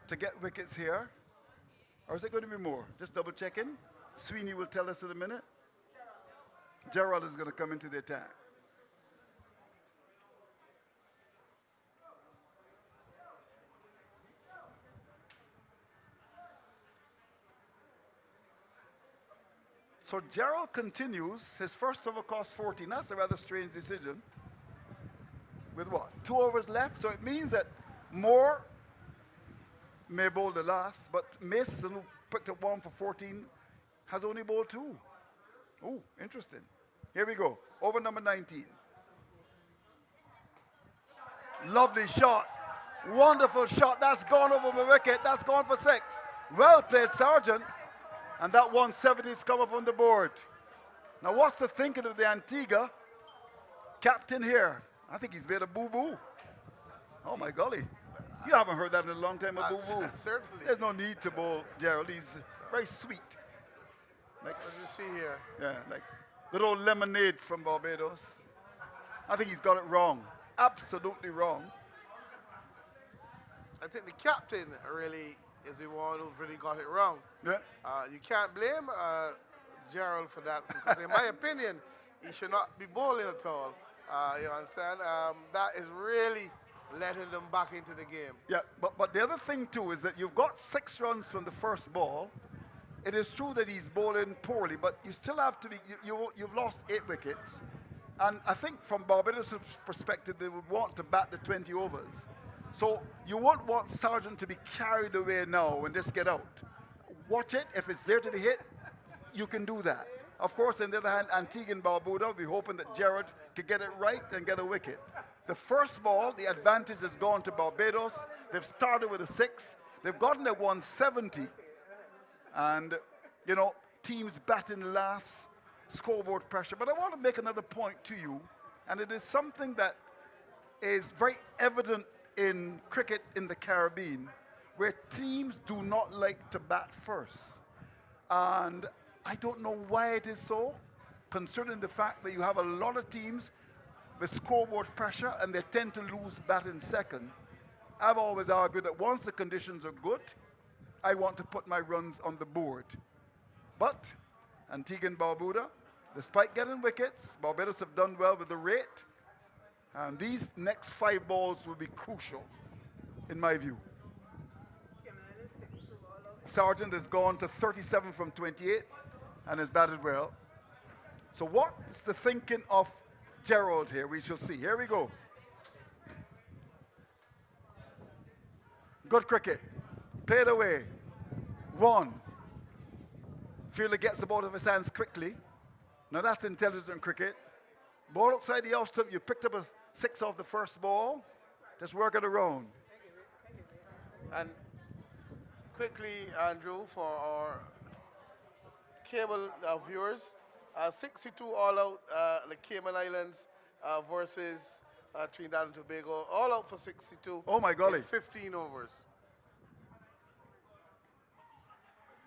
to get wickets here. Or is it going to be Moore? Just double checking. Sweeney will tell us in a minute. Gerald is going to come into the attack. So Gerald continues. His first over cost 14. That's a rather strange decision. With what? 2 overs left. So it means that Moore may bowl the last, but Mason, who picked up 1 for 14, has only bowled 2. Oh, interesting. Here we go. Over number 19. Lovely shot. Wonderful shot. That's gone over the wicket. That's gone for 6. Well played, Sargent. And that 170 has come up on the board. Now, what's the thinking of the Antigua captain here? I think he's made a boo-boo. Oh, my golly. You haven't heard that in a long time, a boo-boo. Certainly. There's no need to bowl Gerald. He's very sweet. Like, As you see here. yeah, like good old lemonade from Barbados. I think he's got it wrong. Absolutely wrong. I think the captain really is the one who's really got it wrong. Yeah. You can't blame Gerald for that because, in my opinion, he should not be bowling at all. You understand? That is really letting them back into the game. Yeah, but the other thing too is that you've got 6 runs from the first ball. It is true that he's bowling poorly, but you still have to be, you've lost 8 wickets. And I think from Barbados' perspective, they would want to bat the 20 overs. So you won't want Sargent to be carried away now and just get out. Watch it. If it's there to be hit, you can do that. Of course, on the other hand, Antigua and Barbuda, we're hoping that Gerard could get it right and get a wicket. The first ball, the advantage has gone to Barbados. They've started with a 6. They've gotten a 170. And, you know, teams batting last, scoreboard pressure. But I want to make another point to you, and it is something that is very evident in cricket in the Caribbean, where teams do not like to bat first. And I don't know why it is so, considering the fact that you have a lot of teams with scoreboard pressure and they tend to lose batting second. I've always argued that once the conditions are good, I want to put my runs on the board. But Antigua and Barbuda, despite getting wickets, Barbados have done well with the rate. And these next 5 balls will be crucial, in my view. Sargent has gone to 37 from 28 and has batted well. So what's the thinking of Gerald here? We shall see. Here we go. Good cricket. Played away. 1. Fielder gets the ball out of his hands quickly. Now that's intelligent cricket. Ball outside the off stump. You picked up a 6 off the first ball. Just work it around. And quickly, Andrew, for our cable viewers, 62 all out, the Cayman Islands versus Trinidad and Tobago, all out for 62. Oh my golly. In 15 overs.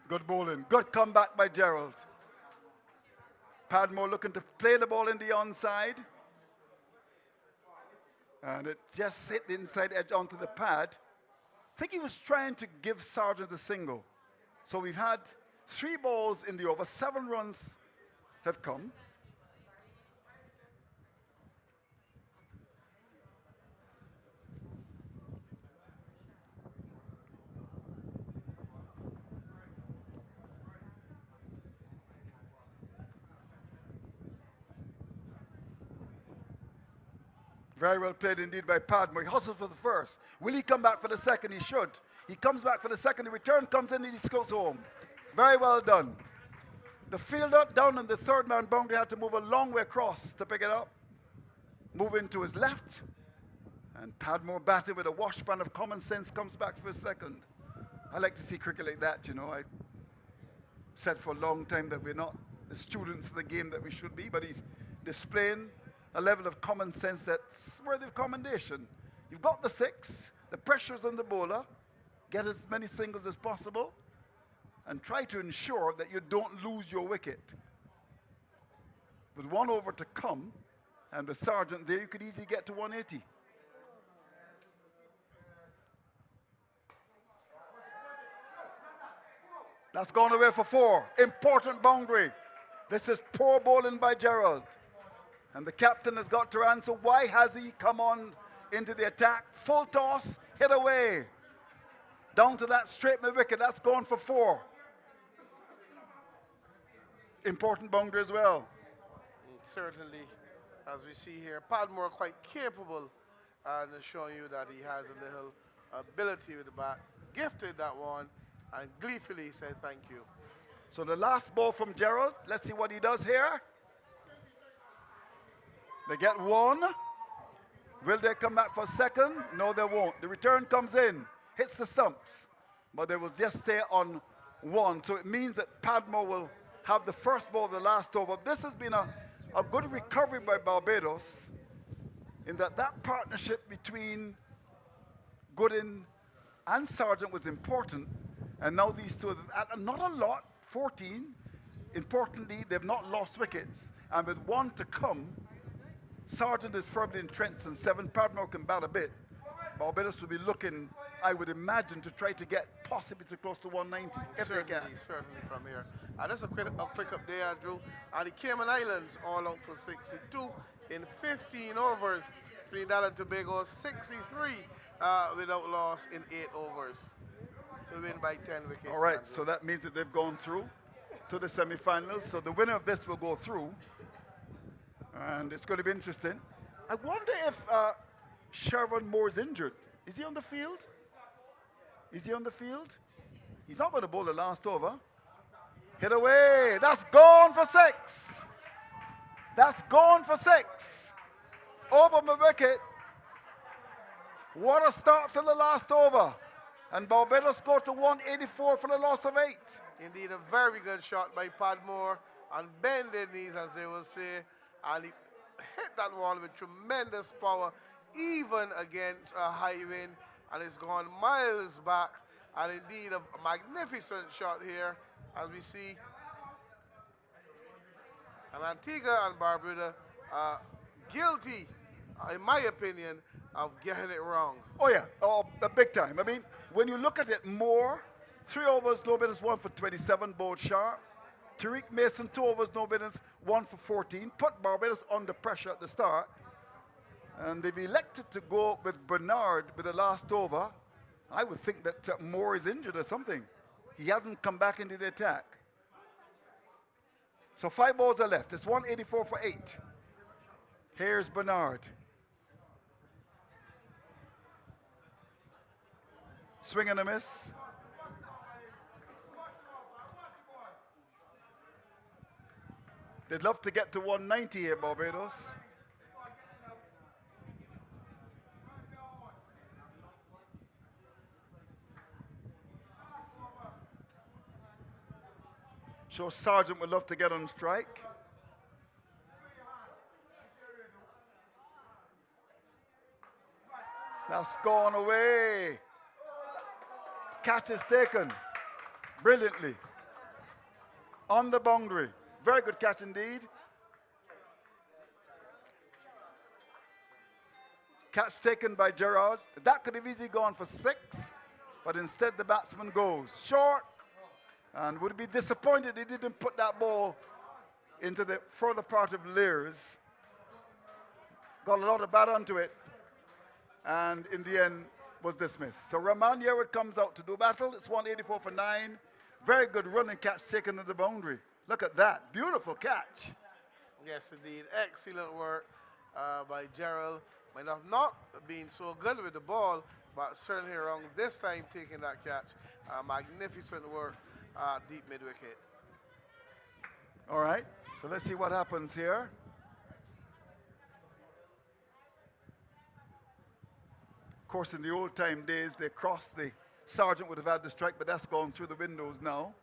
Good bowling. Good comeback by Gerald. Padmore looking to play the ball in the onside. And it just hit the inside edge onto the pad. I think he was trying to give Sargent a single. So we've had 3 balls in the over. 7 runs have come. Very well played indeed by Padmore. He hustles for the first. Will he come back for the second? He should. He comes back for the second. The return comes in and he goes home. Very well done. The fielder down on the 3rd man boundary had to move a long way across to pick it up. Moving to his left. And Padmore batted with a washpan of common sense, comes back for a second. I like to see cricket like that, you know. I said for a long time that we're not the students of the game that we should be, but he's displaying a level of common sense that's worthy of commendation. You've got the 6, the pressure's on the bowler, get as many singles as possible, and try to ensure that you don't lose your wicket. With 1 over to come, and the Sargent there, you could easily get to 180. That's gone away for 4. Important boundary. This is poor bowling by Gerald. And the captain has got to answer, why has he come on into the attack? Full toss, hit away. Down to that straight mid wicket, that's gone for 4. Important boundary as well. Certainly, as we see here, Padmore quite capable and showing you that he has a little ability with the bat. Gifted that one and gleefully said thank you. So the last ball from Gerald, let's see what he does here. They get 1. Will they come back for a second? No, they won't. The return comes in, hits the stumps, but they will just stay on 1. So it means that Padmore will have the first ball of the last over. This has been a good recovery by Barbados in that partnership between Gooden and Sargent was important. And now these two, not a lot, 14. Importantly, they've not lost wickets. And with one to come, Sargent is firmly entrenched in 7. Padmore can bat a bit. Barbados will be looking, I would imagine, to try to get possibly to close to 190 if they can. Certainly from here. Just a quick up there, Andrew. The Cayman Islands all out for 62 in 15 overs. Trinidad and Tobago 63 without loss in 8 overs to win by 10 wickets. All right, Andrew. so that means that they've gone through to the semifinals. So the winner of this will go through. And it's going to be interesting. I wonder if Shervon Moore is injured. Is he on the field? Is he on the field? He's not going to bowl the last over. Hit away. That's gone for 6. That's gone for 6. Over my wicket. What a start to the last over. And Barbados go to 184 for the loss of 8. Indeed, a very good shot by Padmore on bended knees, as they will say. And he hit that one with tremendous power, even against a high wind. And it's gone miles back. And indeed, a magnificent shot here, as we see. And Antigua and Barbuda guilty, in my opinion, of getting it wrong. Oh, yeah, big time. I mean, when you look at it more, 3 overs, no bidders, 1 for 27, bowled sharp. Tariq Mason, 2 overs, no bidders, 1 for 14. Put Barbados under pressure at the start. And they've elected to go with Bernard with the last over. I would think that Moore is injured or something. He hasn't come back into the attack. So 5 balls are left. It's 184 for 8. Here's Bernard. Swing and a miss. They'd love to get to 190 here, Barbados. Sure, Sargent would love to get on strike. That's gone away. Catch is taken brilliantly on the boundary. Very good catch indeed. Catch taken by Gerard. That could have easily gone for 6, but instead the batsman goes short and would be disappointed he didn't put that ball into the further part of Lears. Got a lot of bat onto it, and in the end was dismissed. So Rahman Yerwood comes out to do battle. It's 184 for 9. Very good running catch taken to the boundary. Look at that. Beautiful catch. Yes, indeed. Excellent work by Gerald. Might have not been so good with the ball, but certainly around this time taking that catch. Magnificent work, deep mid-wicket. All right. So let's see what happens here. Of course, in the old time days, they crossed the Sergeant would have had the strike, but that's gone through the windows now.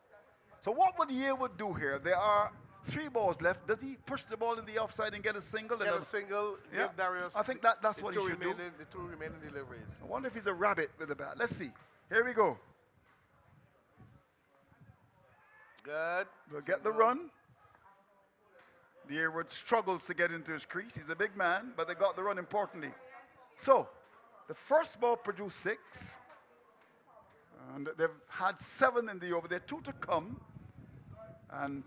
So what would Yearwood do here? There are 3 balls left. Does he push the ball in the offside and get a single? Get a single, yeah. give Darius I think that's what he should do. The 2 remaining deliveries. I wonder if he's a rabbit with the bat. Let's see. Here we go. Good. We'll get the run. Yearwood struggles to get into his crease. He's a big man, but they got the run importantly. So, the first ball produced 6. And they've had 7 in the over. There are 2 to come. And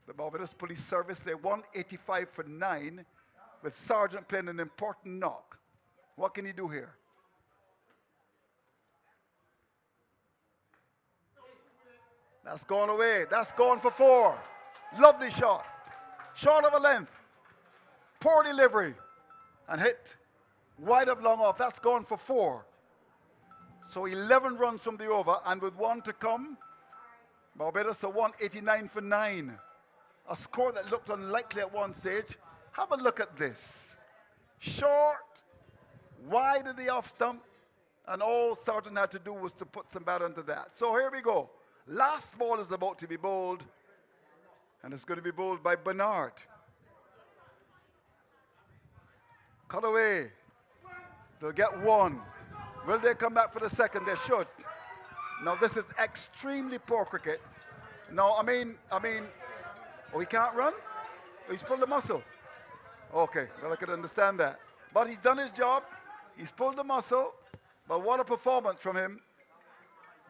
the Barbados Police Service, they're 185 for 9, with Sargent playing an important knock. What can he do here? That's gone away. That's gone for 4. Lovely shot. Short of a length. Poor delivery. And hit wide of long off. That's gone for 4. So 11 runs from the over, and with 1 to come, Barbados are 189 for 9. A score that looked unlikely at one stage. Have a look at this. Short, wide of the off stump, and all Sargent had to do was to put some bat onto that. So here we go. Last ball is about to be bowled, and it's going to be bowled by Bernard. Cut away. They'll get one. Will they come back for the second? They should. Now, this is extremely poor cricket. No, I mean, oh, he can't run? Oh, he's pulled the muscle. Okay, well, I could understand that. But he's done his job. He's pulled the muscle. But what a performance from him.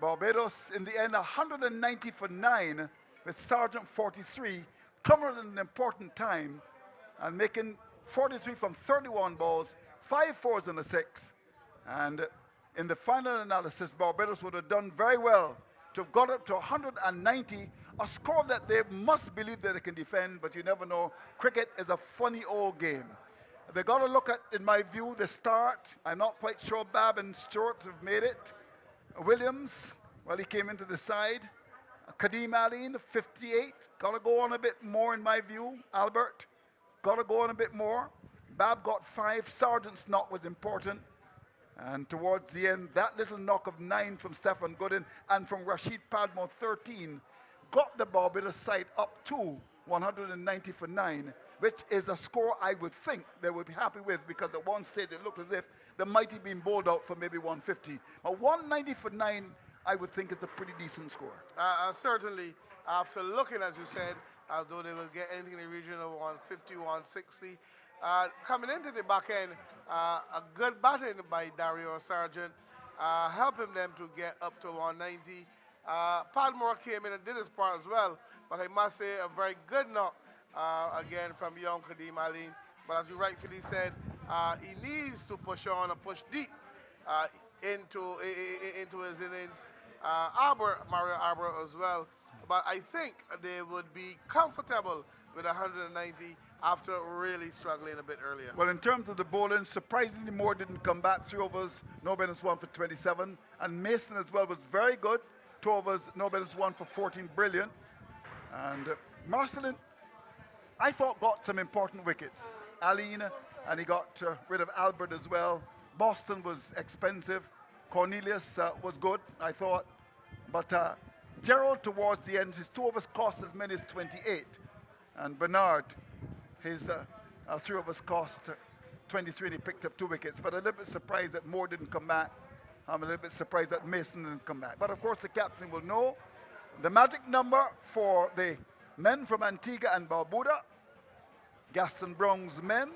Barbados, in the end, 190 for 9 with Sergeant 43, covered an important time and making 43 from 31 balls, 5 fours and a 6. And in the final analysis, Barbados would have done very well to have got up to 190, a score that they must believe that they can defend, but you never know. Cricket is a funny old game. They got to look at, in my view, the start. I'm not quite sure Babb and Stewart have made it. Williams, well, he came into the side. Kadeem Aline, 58. Got to go on a bit more, in my view. Albert, got to go on a bit more. Babb got 5. Sergeant's knock was important. And towards the end, that little knock of 9 from Stephen Gooden and from Rashid Padmore, 13, got the Barbados side up to 190 for 9, which is a score I would think they would be happy with, because at one stage it looked as if they might have been bowled out for maybe 150. But 190 for 9, I would think is a pretty decent score. Certainly, after looking, as you said, as though they will get anything in the region of 150, 160. Coming into the back end, a good batting by Dario Sargent, helping them to get up to 190. Padmore came in and did his part as well, but I must say a very good knock again from young Kadeem Aline. But as you rightfully said, he needs to push on and push deep into his innings. Mario Arbor as well. But I think they would be comfortable with 190 after really struggling a bit earlier. Well, in terms of the bowling, surprisingly Moore didn't come back. 3 overs, no minus 1 for 27. And Mason as well was very good. 2 overs, no minus 1 for 14, brilliant. And Marcelin, I thought, got some important wickets. Aline, and he got rid of Albert as well. Boston was expensive. Cornelius was good, I thought. But Gerald, towards the end, his 2 overs cost as many as 28. And Bernard, his 3 overs cost 23, and he picked up 2 wickets. But a little bit surprised that Moore didn't come back. I'm a little bit surprised that Mason didn't come back. But of course, the captain will know. The magic number for the men from Antigua and Barbuda, Gaston Brown's men,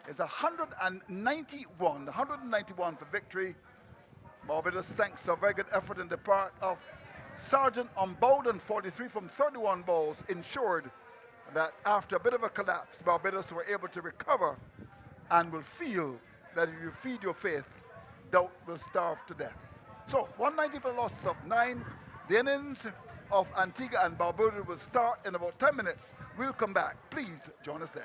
is 191. 191 for victory. Barbados, thanks to a very good effort in the part of Sergeant on Bowden, 43 from 31 balls, ensured that after a bit of a collapse, Barbados were able to recover and will feel that if you feed your faith, doubt will starve to death. So 190 for the loss of 9. The innings of Antigua and Barbuda will start in about 10 minutes. We'll come back. Please join us then.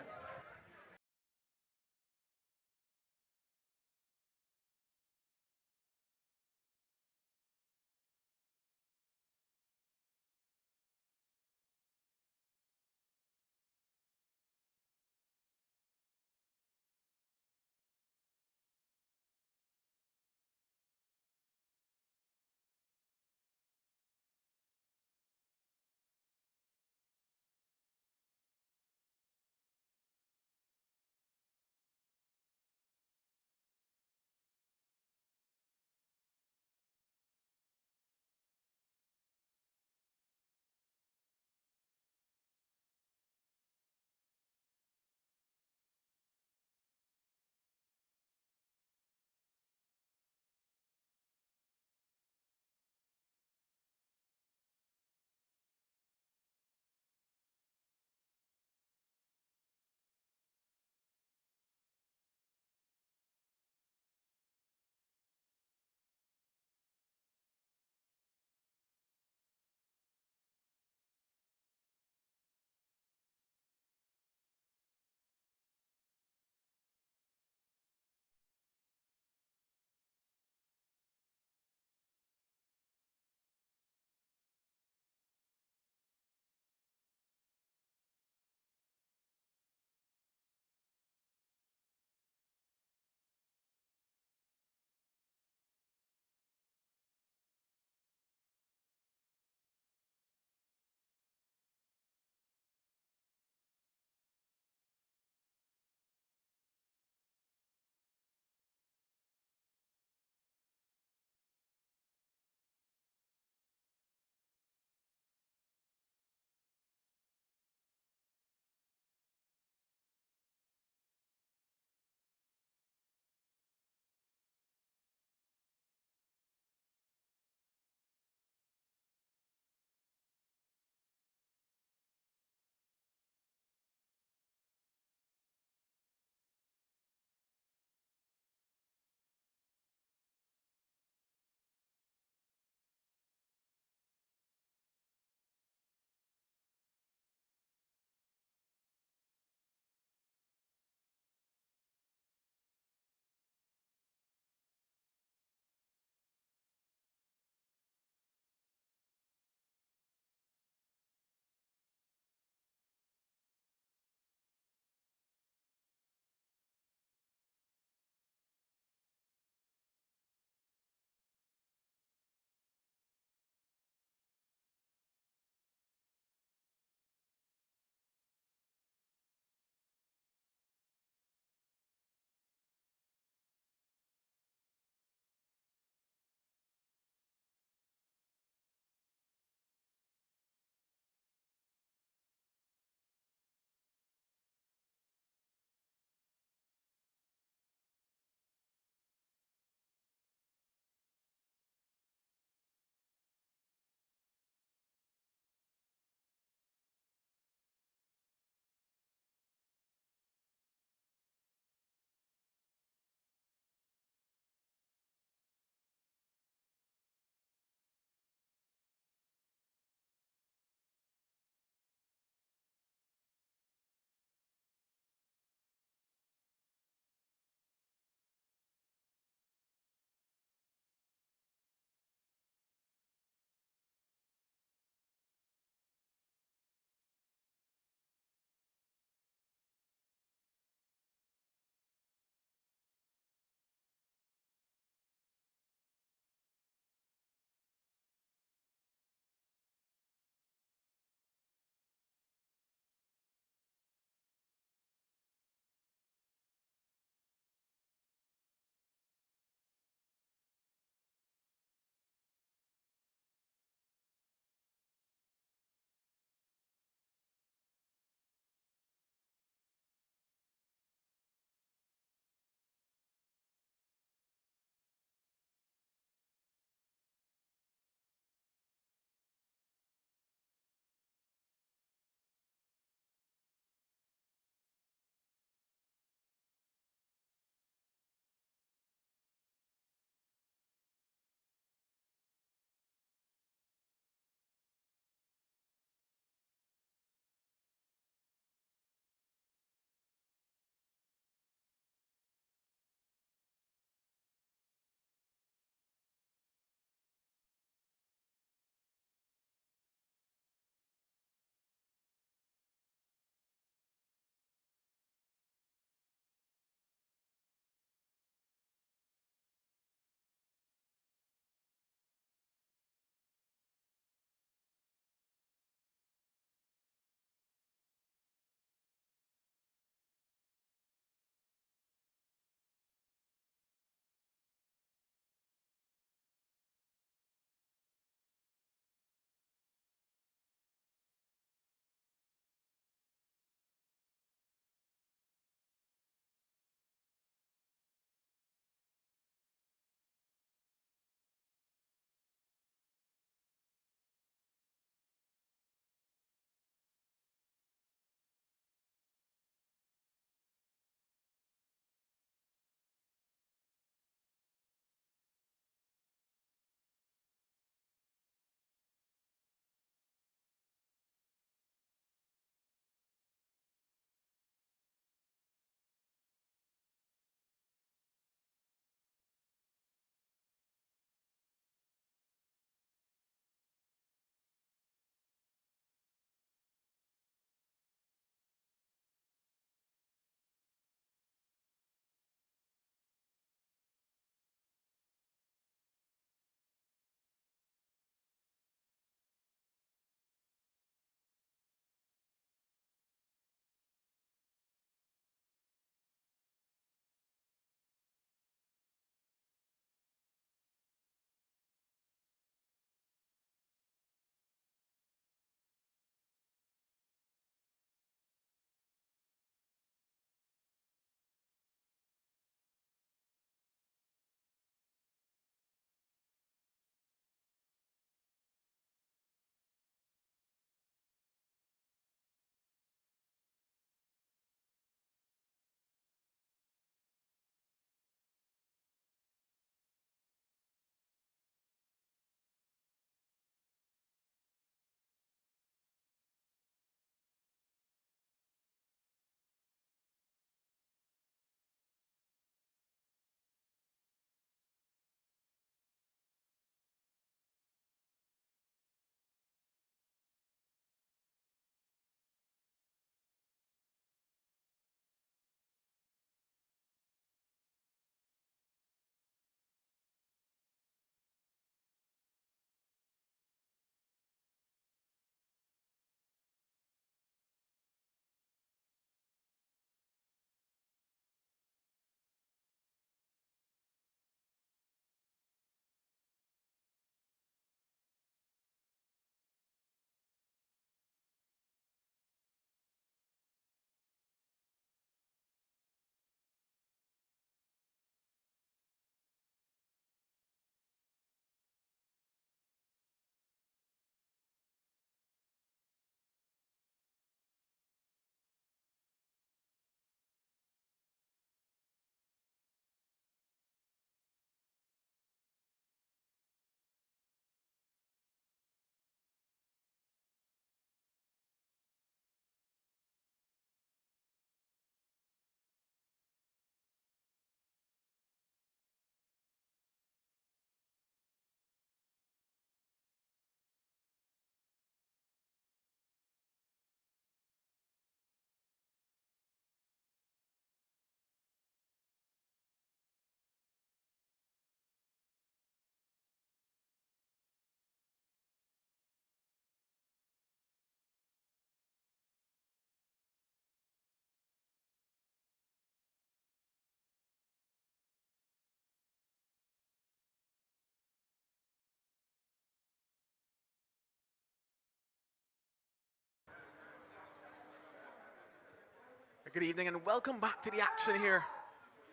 Good evening and welcome back to the action here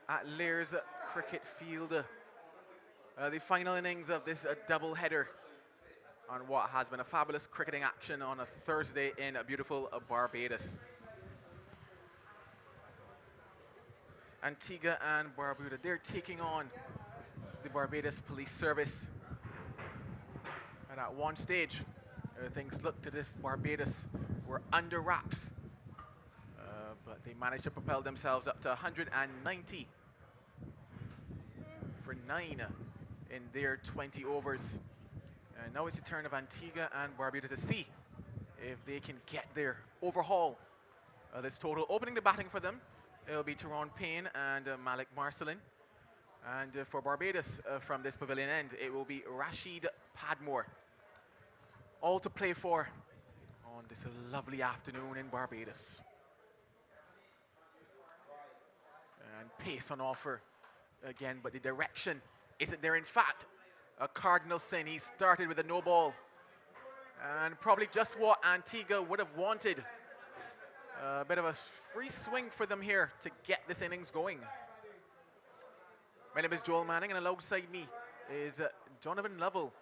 at Lair's Cricket Field. The final innings of this double header on what has been a fabulous cricketing action on a Thursday in beautiful Barbados. Antigua and Barbuda, they're taking on the Barbados Police Service. And at one stage, things looked as if Barbados were under wraps. But they managed to propel themselves up to 190 for 9 in their 20 overs. And now it's the turn of Antigua and Barbuda to see if they can get their overhaul. This total. Opening the batting for them, it'll be Tyrone Payne and Malik Marcelin. And for Barbados, from this pavilion end, it will be Rashid Padmore. All to play for on this lovely afternoon in Barbados. And pace on offer again, but the direction isn't there. In fact, a cardinal sin. He started with a no ball, and probably just what Antigua would have wanted. A bit of a free swing for them here to get this innings going. My name is Joel Manning, and alongside me is Donovan Lovell,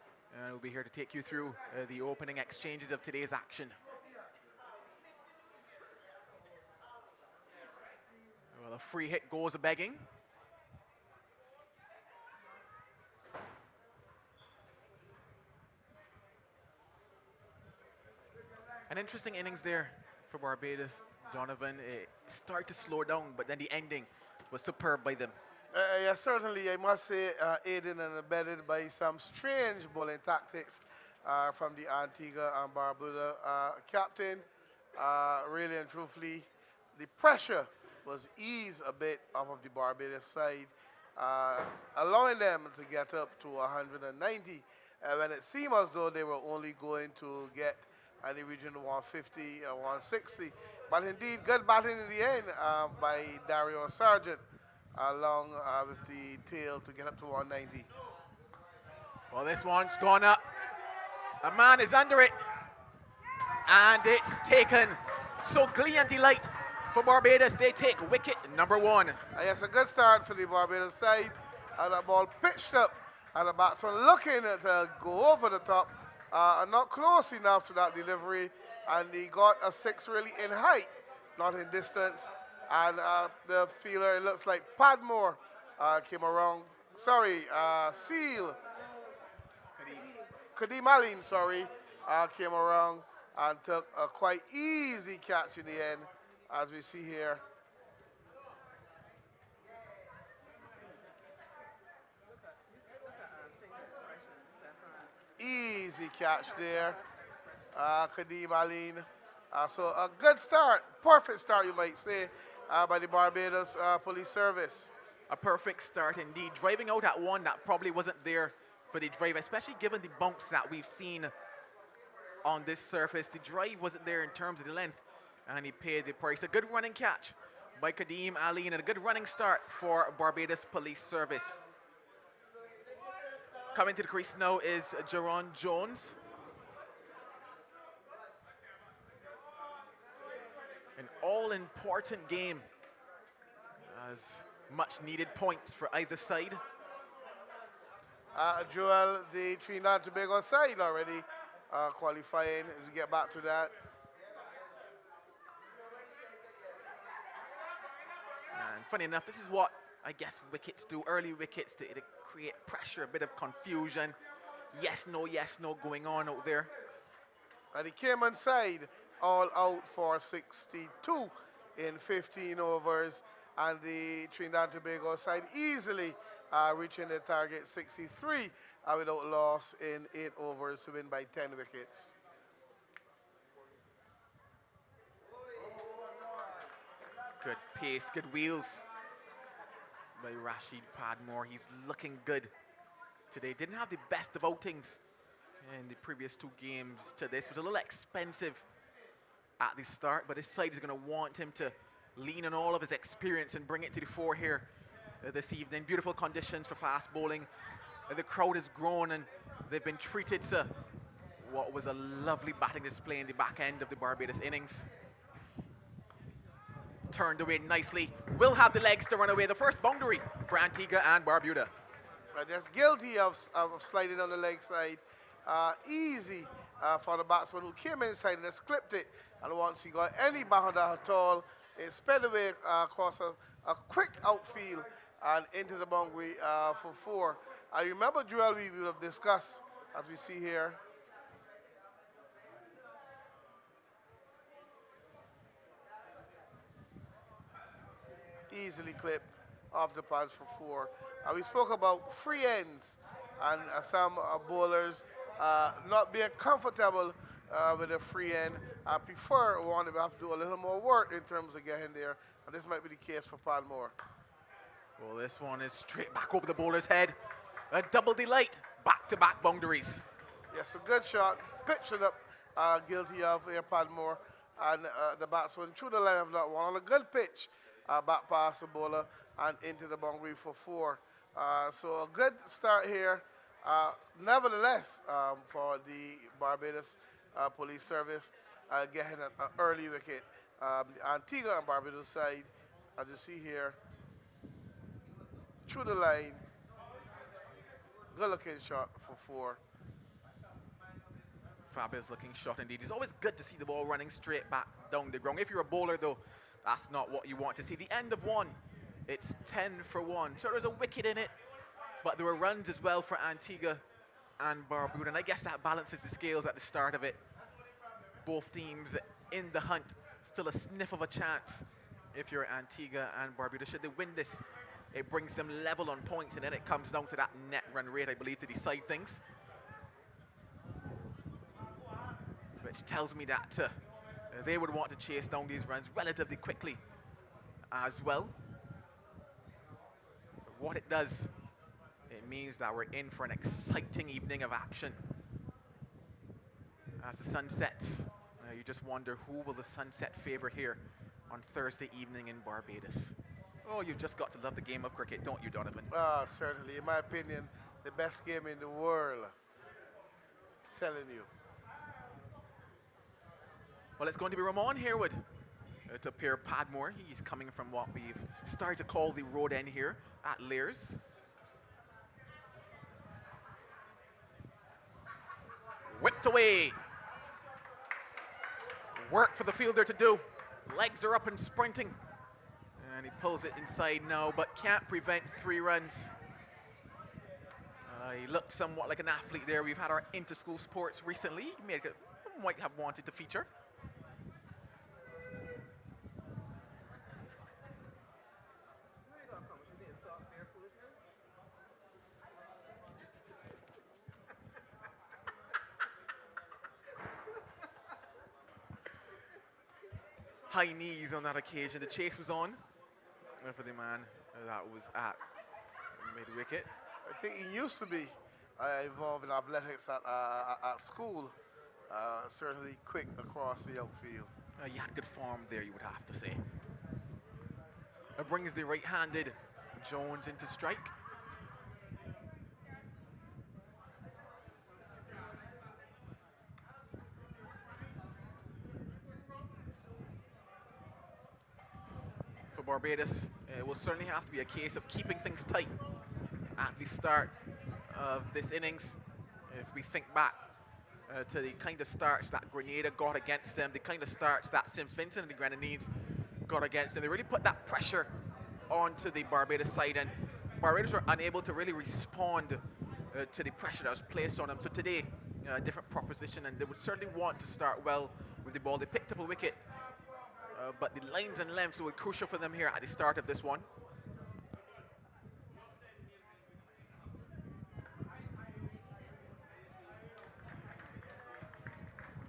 and we'll be here to take you through the opening exchanges of today's action. Well, a free hit goes a-begging. An interesting innings there for Barbados, Donovan. It started to slow down, but then the ending was superb by them. Yeah, certainly, I must say, aided and abetted by some strange bowling tactics from the Antigua and Barbuda captain. Really and truthfully, the pressure was eased a bit off of the Barbados side, allowing them to get up to 190, when it seemed as though they were only going to get in the region of 150 or 160. But indeed, good batting in the end by Dario Sargent, along with the tail to get up to 190. Well, this one's gone up. A man is under it. And it's taken. So glee and delight for Barbados. They take wicket number 1. Yes, a good start for the Barbados side. That ball pitched up, and the batsman looking to go over the top. Not close enough to that delivery, and he got a 6 really in height, not in distance. And the fielder, it looks like Padmore, came around. Sorry, Seal. Kadeem Alim, sorry, came around and took a quite easy catch in the end, as we see here. Easy catch there, Kadeem Alim. So a good start, perfect start, you might say, by the Barbados Police Service. A perfect start indeed. Driving out at 1, that probably wasn't there for the drive, especially given the bumps that we've seen on this surface. The drive wasn't there in terms of the length, and he paid the price. A good running catch by Kadeem Alim, and a good running start for Barbados Police Service. Coming to the crease now is Jerron Jones. An all-important game, as much needed points for either side. Joel, the Trinidad and Tobago side already qualifying, as we get back to that. And funny enough, this is what I guess wickets do, early wickets, to create pressure, a bit of confusion. Yes, no going on out there. And the Cayman side all out for 62 in 15 overs, and the Trinidad and Tobago side easily reaching the target 63 without loss in 8 overs to win by 10 wickets. Good pace, good wheels by Rashid Padmore. He's looking good today. Didn't have the best of outings in the previous 2 games to this. Was a little expensive at the start, but his side is going to want him to lean on all of his experience and bring it to the fore here this evening. Beautiful conditions for fast bowling. The crowd has grown, and they've been treated to what was a lovely batting display in the back end of the Barbados innings. turned away nicely. Will have the legs to run away. The first boundary for Antigua and Barbuda. Just guilty of sliding on the leg side. Easy for the batsman who came inside and just clipped it. And once he got any bound at all, it sped away across a quick outfield and into the boundary for 4. I remember, Joel, we will have discussed, as we see here. Easily clipped off the pads for 4. We spoke about free ends and some bowlers not being comfortable with a free end. I prefer one that have to do a little more work in terms of getting there, and this might be the case for Padmore. Well, this one is straight back over the bowler's head. A double delight, back-to-back boundaries. Yes, a good shot, pitched it up, guilty of here Padmore, and the batsman through the line of that one on a good pitch, back past the bowler and into the boundary for 4. So a good start here. Nevertheless, for the Barbados Police Service, getting an early wicket. Antigua and Barbados side, as you see here, through the line. Good looking shot for 4. Fabulous looking shot indeed. It's always good to see the ball running straight back down the ground. If you're a bowler though, that's not what you want to see. The end of one, it's 10 for 1. So there's a wicket in it, but there were runs as well for Antigua and Barbuda, and I guess that balances the scales at the start of it. Both teams in the hunt, still a sniff of a chance if you're Antigua and Barbuda. Should they win this, it brings them level on points, and then it comes down to that net run rate, I believe, to decide things. Which tells me that they would want to chase down these runs relatively quickly as well. But what it does, it means that we're in for an exciting evening of action. As the sun sets, you just wonder who will the sunset favor here on Thursday evening in Barbados. Oh, you've just got to love the game of cricket, don't you, Donovan? Certainly, in my opinion, the best game in the world. Telling you. Well, it's going to be Ramon Harewood to pair Padmore. He's coming from what we've started to call the road end here at Lears. Whipped away. Work for the fielder to do. Legs are up and sprinting. And he pulls it inside now, but can't prevent 3 runs. He looked somewhat like an athlete there. We've had our inter-school sports recently. He might have wanted to feature. High knees on that occasion. The chase was on for the man that was at mid-wicket. I think he used to be involved in athletics at school. Certainly quick across the outfield. He had good form there, you would have to say. It brings the right-handed Jones into strike. For Barbados, it will certainly have to be a case of keeping things tight at the start of this innings. If we think back to the kind of starts that Grenada got against them, the kind of starts that St. Vincent and the Grenadines got against them, they really put that pressure onto the Barbados side, and Barbados were unable to really respond to the pressure that was placed on them. So today, a different proposition, and they would certainly want to start well with the ball. They picked up a wicket, but the lines and lengths were crucial for them here at the start of this one.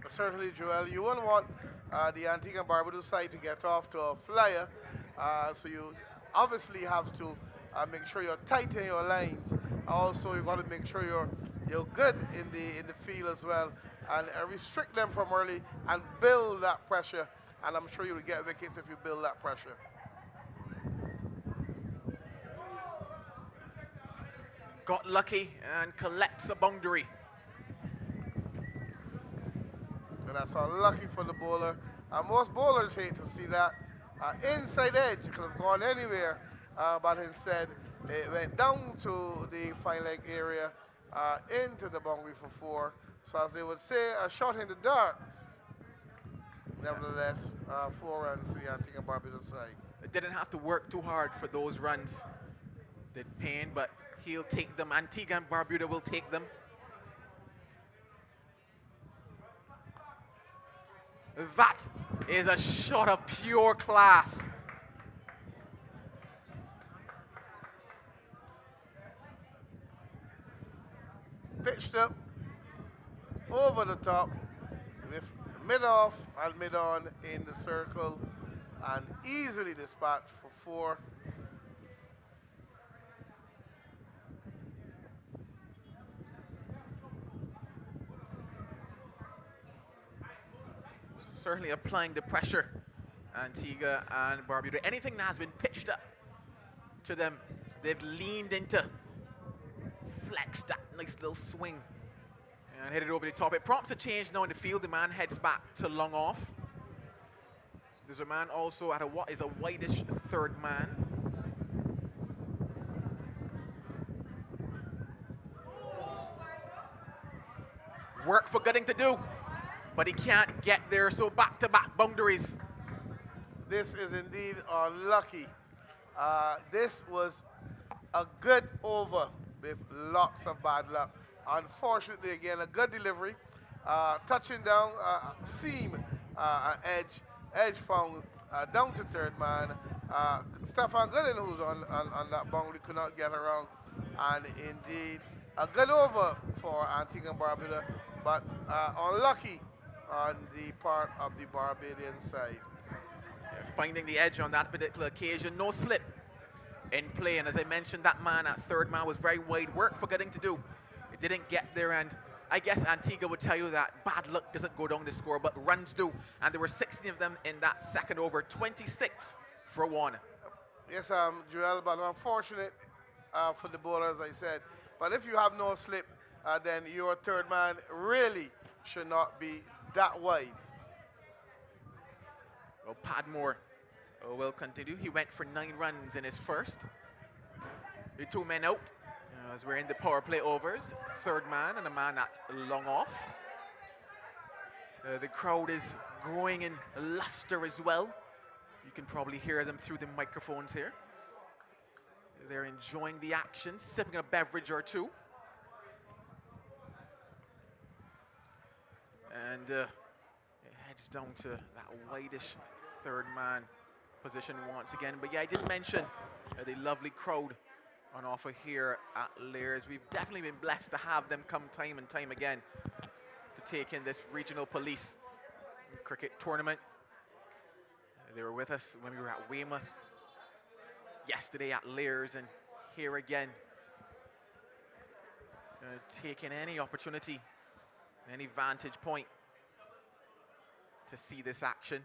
Certainly, Joel, you wouldn't want the Antigua and Barbados side to get off to a flyer, so you obviously have to make sure you're tight in your lines. Also, you've got to make sure you're good in the field as well, and restrict them from early and build that pressure. And I'm sure you'll get wickets if you build that pressure. Got lucky and collects a boundary. And that's unlucky for the bowler. Most bowlers hate to see that. inside edge. It could have gone anywhere, but instead it went down to the fine leg area, into the boundary for 4. So as they would say, a shot in the dark. Nevertheless, 4 runs to the Antigua and Barbuda side. It didn't have to work too hard for those runs. Did Payne, but he'll take them. Antigua and Barbuda will take them. That is a shot of pure class. Pitched up over the top with mid-off and mid-on in the circle and easily dispatched for 4. Certainly applying the pressure, Antigua and Barbuda. Anything that has been pitched up to them, they've leaned into, flexed that nice little swing and hit it over the top. It prompts a change now in the field. The man heads back to long off. There's a man also at what is a whitish third man. Work for Gooding to do, but he can't get there, so back-to-back boundaries. This is indeed unlucky. This was a good over with lots of bad luck. Unfortunately, again, a good delivery. Touching down, seam, edge found down to third man. Stefan Gooden, who's on that boundary, could not get around. And indeed, a good over for Antigua and Barbuda, but unlucky on the part of the Barbadian side. Finding the edge on that particular occasion, no slip in play, and as I mentioned, that man at third man was very wide. Work for Gooding to do. It didn't get there, and I guess Antigua would tell you that bad luck doesn't go down the score, but runs do, and there were 16 of them in that second over, 26 for 1. Yes, Joel, but unfortunate for the bowler, as I said. But if you have no slip, then your third man really should not be that wide. Well, Padmore will continue. He went for 9 runs in his first. The 2 men out as we're in the power play overs. Third man and a man at long off. The crowd is growing in luster as well. You can probably hear them through the microphones here. They're enjoying the action, sipping a beverage or two. And it heads down to that whitish third man position once again. But yeah, I did mention the lovely crowd on offer here at Lairs. We've definitely been blessed to have them come time and time again to take in this regional police cricket tournament. They were with us when we were at Weymouth yesterday at Lairs, and here again, taking any opportunity, any vantage point to see this action.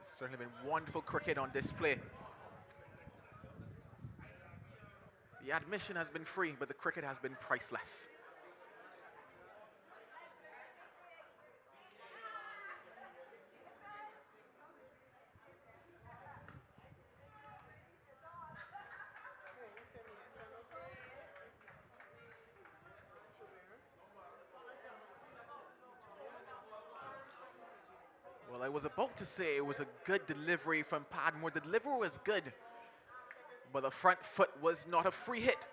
It's certainly been wonderful cricket on display. The admission has been free, but the cricket has been priceless. Well, I was about to say it was a good delivery from Padmore. The delivery was good, but the front foot was not a free hit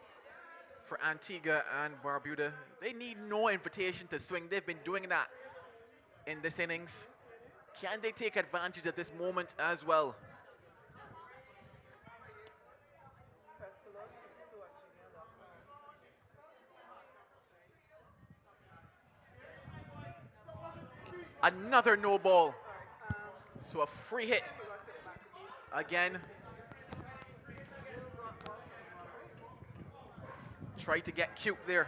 for Antigua and Barbuda. They need no invitation to swing. They've been doing that in this innings. Can they take advantage of this moment as well? Another no ball. So a free hit again. Tried to get cute there.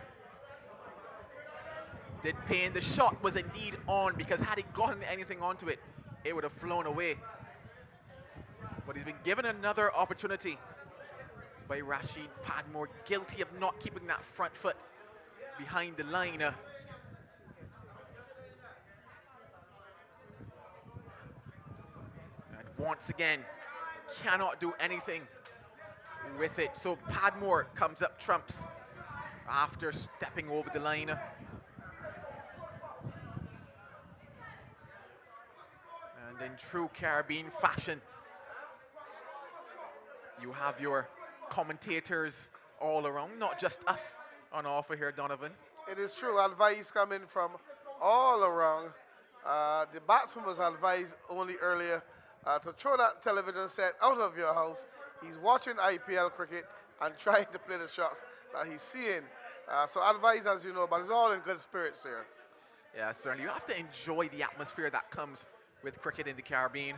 Did Payne. The shot was indeed on, because had he gotten anything onto it, it would have flown away. But he's been given another opportunity by Rashid Padmore, guilty of not keeping that front foot behind the line. once again, cannot do anything with it. So Padmore comes up trumps after stepping over the line. And in true Caribbean fashion, you have your commentators all around, not just us on offer here, Donovan. It is true. Advice coming from all around. The batsman was advised only earlier to throw that television set out of your house. He's watching IPL cricket and trying to play the shots that he's seeing. So advice, as you know, but it's all in good spirits here. Yeah, certainly. You have to enjoy the atmosphere that comes with cricket in the Caribbean.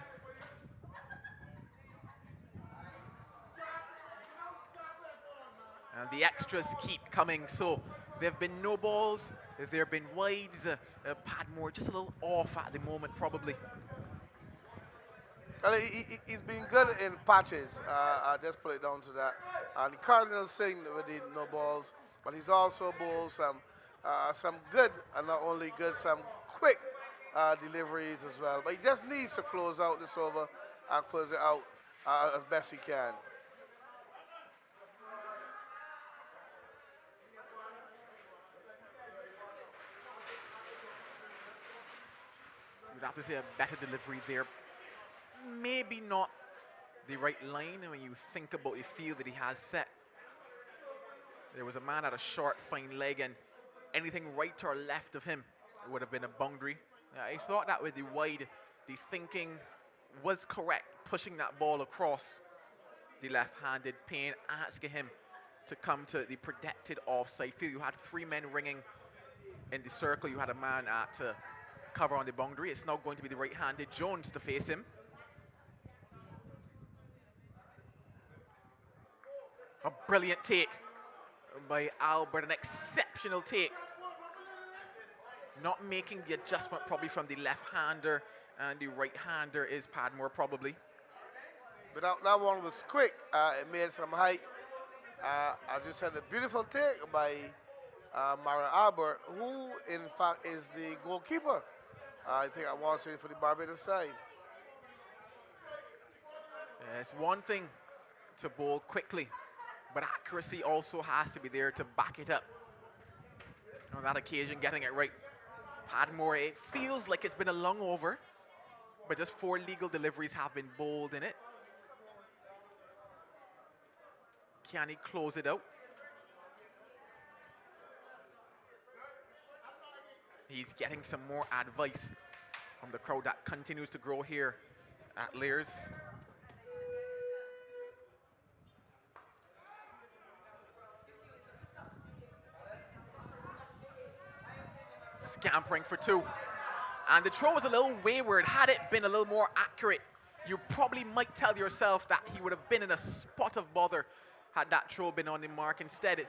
And the extras keep coming, so there have been no balls, there have been wides. Padmore just a little off at the moment, probably. Well, he's been good in patches. I just put it down to that. The Cardinals sing with the no balls, but he's also bowled some good, and not only good, some quick deliveries as well. But he just needs to close out this over and close it out as best he can. You'd have to say a better delivery there. Maybe not the right line when you think about the field that he has set. There was a man at a short, fine leg, and anything right or left of him would have been a boundary. I thought that with the wide, the thinking was correct, pushing that ball across the left-handed Payne, asking him to come to the protected offside field. You had three men ringing in the circle. You had a man to cover on the boundary. It's now going to be the right-handed Jones to face him. A brilliant take by Albert, an exceptional take. Not making the adjustment probably from the left-hander, and the right-hander is Padmore probably. But that one was quick. It made some height. I just had a beautiful take by Mara Albert, who in fact is the goalkeeper. I think I want to say for the Barbados side. It's one thing to bowl quickly, but accuracy also has to be there to back it up. On that occasion, getting it right. Padmore, it feels like it's been a long over, but just 4 legal deliveries have been bowled in it. Can he close it out? He's getting some more advice from the crowd that continues to grow here at Lears. Scampering for 2. And the throw was a little wayward. Had it been a little more accurate, you probably might tell yourself that he would have been in a spot of bother had that throw been on the mark. Instead,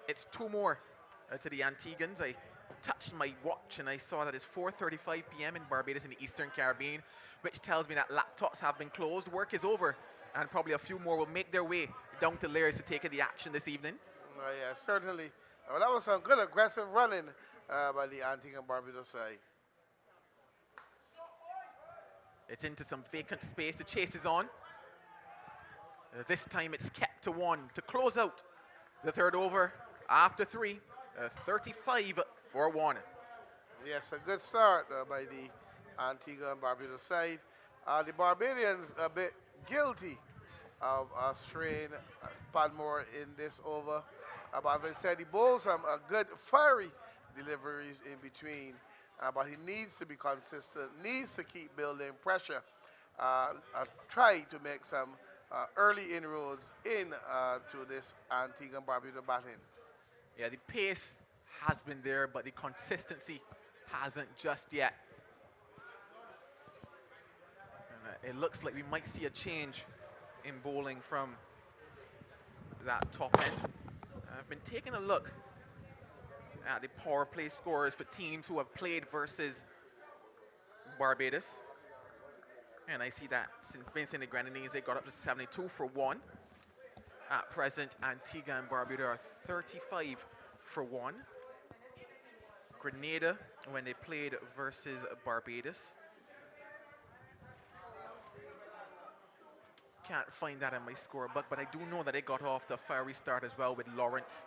it's 2 more to the Antiguans. I touched my watch and I saw that it's 4:35 p.m. in Barbados in the Eastern Caribbean, which tells me that laptops have been closed, work is over, and probably a few more will make their way down to Lears to take the action this evening. Yeah, certainly. Well, that was some good aggressive running by the Antigua and Barbados side. It's into some vacant space. The chase is on. This time it's kept to 1 to close out the third over after 3. 35 for 1. Yes, a good start by the Antigua and Barbados side. The Barbadians a bit guilty of straying Padmore in this over. But as I said, he bowls some good fiery deliveries in between. But he needs to be consistent, needs to keep building pressure, try to make some early inroads to this Antigua and Barbuda batting. Yeah, the pace has been there, but the consistency hasn't just yet. And it looks like we might see a change in bowling from that top end. I've been taking a look at the power play scores for teams who have played versus Barbados. And I see that St. Vincent and the Grenadines, they got up to 72 for 1. At present, Antigua and Barbuda are 35 for 1. Grenada, when they played versus Barbados, Can't find that in my scorebook, but I do know that they got off the fiery start as well with Lawrence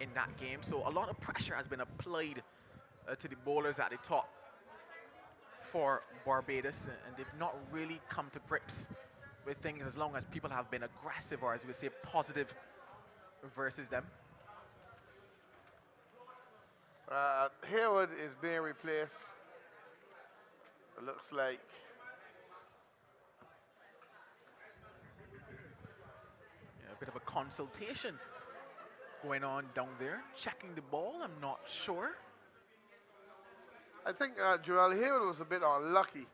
in that game. So a lot of pressure has been applied to the bowlers at the top for Barbados, and they've not really come to grips with things as long as people have been aggressive, or as we would say, positive versus them. Hayward is being replaced. It looks like. Yeah, a bit of a consultation going on down there, checking the ball. I'm not sure. I think Joel Hayward was a bit unlucky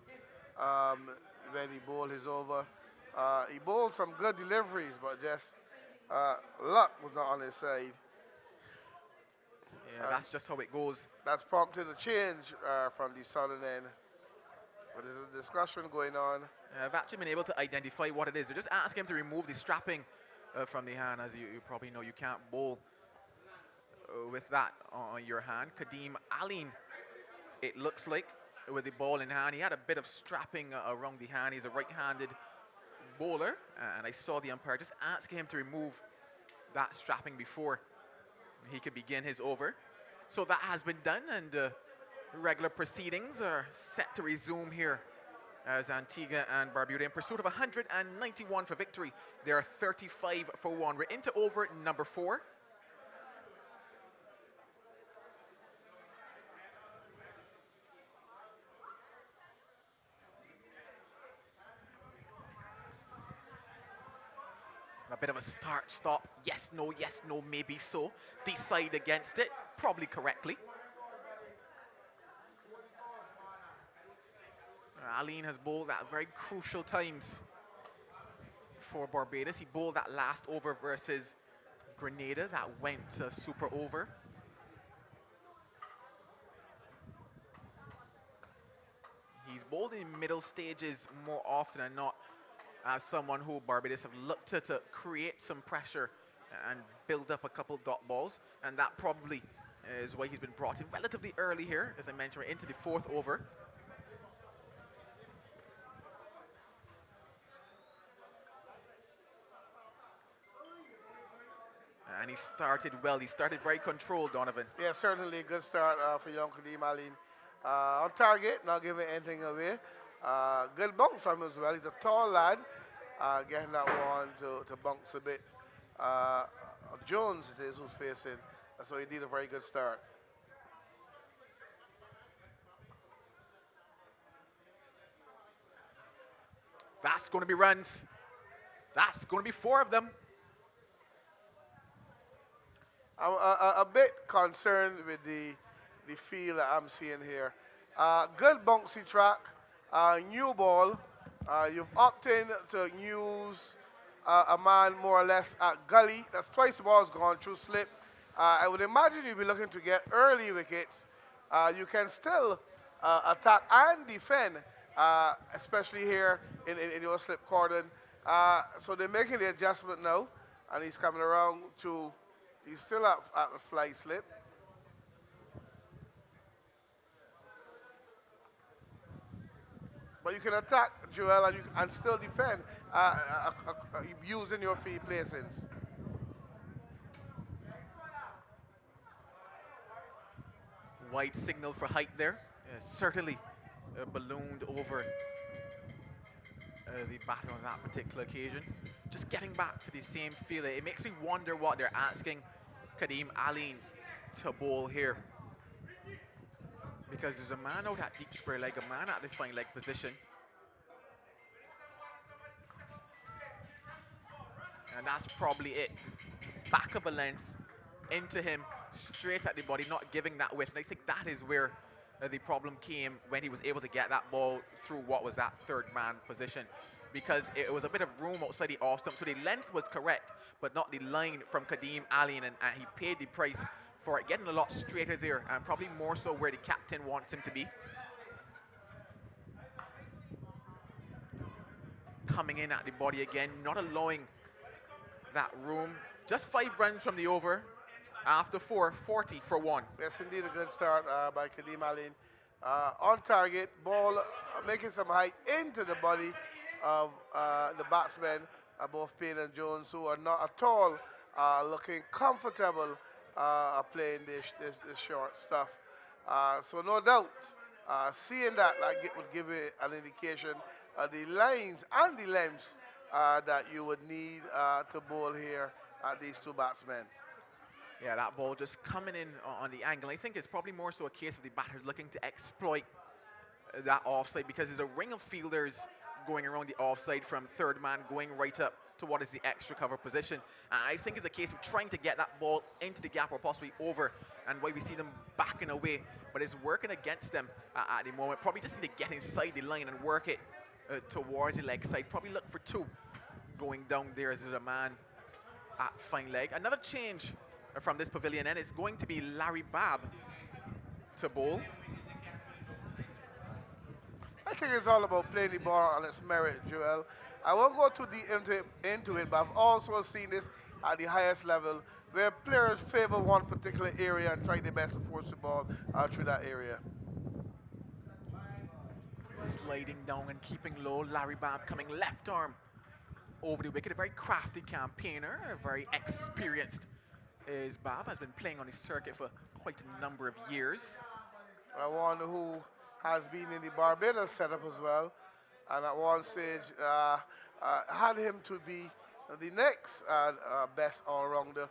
when he bowled his over. He bowled some good deliveries, but just luck was not on his side. Yeah, that's just how it goes. That's prompted a change from the southern end. But there's a discussion going on. I've actually been able to identify what it is. They're just asking him to remove the strapping from the hand. As you probably know, you can't bowl with that on your hand. Kadeem Aline, it looks like, with the ball in hand. He had a bit of strapping around the hand. He's a right-handed bowler, and I saw the umpire just asking him to remove that strapping before he could begin his over. So that has been done, and regular proceedings are set to resume here as Antigua and Barbuda in pursuit of 191 for victory. They are 35 for 1. We're into over number 4. A bit of a start-stop. Yes, no, maybe so. Decide against it, probably correctly. Aline has bowled at very crucial times for Barbados. He bowled that last over versus Grenada that went super over. He's bowled in middle stages more often than not, as someone who Barbados have looked to create some pressure and build up a couple dot balls, and that probably is why he's been brought in relatively early here. As I mentioned, we're into the 4th over. And he started well. He started very controlled, Donovan. Yeah, certainly a good start for young Kadeem Aline. On target, not giving anything away. Good bounce from him as well. He's a tall lad. Getting that one to bounce a bit. Jones it is who's facing, so he did a very good start. That's going to be runs. That's going to be 4 of them. I'm a bit concerned with the feel that I'm seeing here. Good bouncy track, new ball. You've opted to use a man more or less at gully. That's twice the ball's gone through slip. I would imagine you'd be looking to get early wickets. You can still attack and defend, especially here in your slip cordon. So they're making the adjustment now, and he's coming around to, he's still at fly slip. But you can attack, Joel, and still defend using your field placings. Wide signal for height there. Certainly ballooned over the batter on that particular occasion. Just getting back to the same feel. It makes me wonder what they're asking Kadeem Aline to bowl here. Because there's a man out at deep square leg, a man at the fine leg position. And that's probably it. Back of a length into him, straight at the body, not giving that width. And I think that is where the problem came when he was able to get that ball through what was that 3rd man position. Because it was a bit of room outside the off stump. So the length was correct, but not the line from Kadeem Aline. And he paid the price for it, getting a lot straighter there, and probably more so where the captain wants him to be. Coming in at the body again, not allowing that room. Just 5 runs from the over. After 4, 40 for 1. Yes, indeed, a good start by Kadeem Aline. On target, ball making some height into the body. of the batsmen, both Payne and Jones, who are not at all looking comfortable playing this short stuff. So no doubt, seeing that, would give you an indication of the lines and the lengths that you would need to bowl here at these two batsmen. Yeah, that ball just coming in on the angle. I think it's probably more so a case of the batter looking to exploit that offside, because there's a ring of fielders going around the offside from third man going right up to what is the extra cover position. And I think it's a case of trying to get that ball into the gap or possibly over, and why we see them backing away. But it's working against them at the moment. Probably just need to get inside the line and work it towards the leg side. Probably look for two going down there as a man at fine leg. Another change from this pavilion end is going to be Larry Babb to bowl. I think it's all about playing the ball on its merit, Joel. I won't go too deep into it, but I've also seen this at the highest level, where players favor one particular area and try their best to force the ball through that area. Sliding down and keeping low, Larry Babb coming left arm over the wicket. A very crafty campaigner, very experienced is Babb, has been playing on the circuit for quite a number of years. One who has been in the Barbados setup as well, and at one stage had him to be the next best all-rounder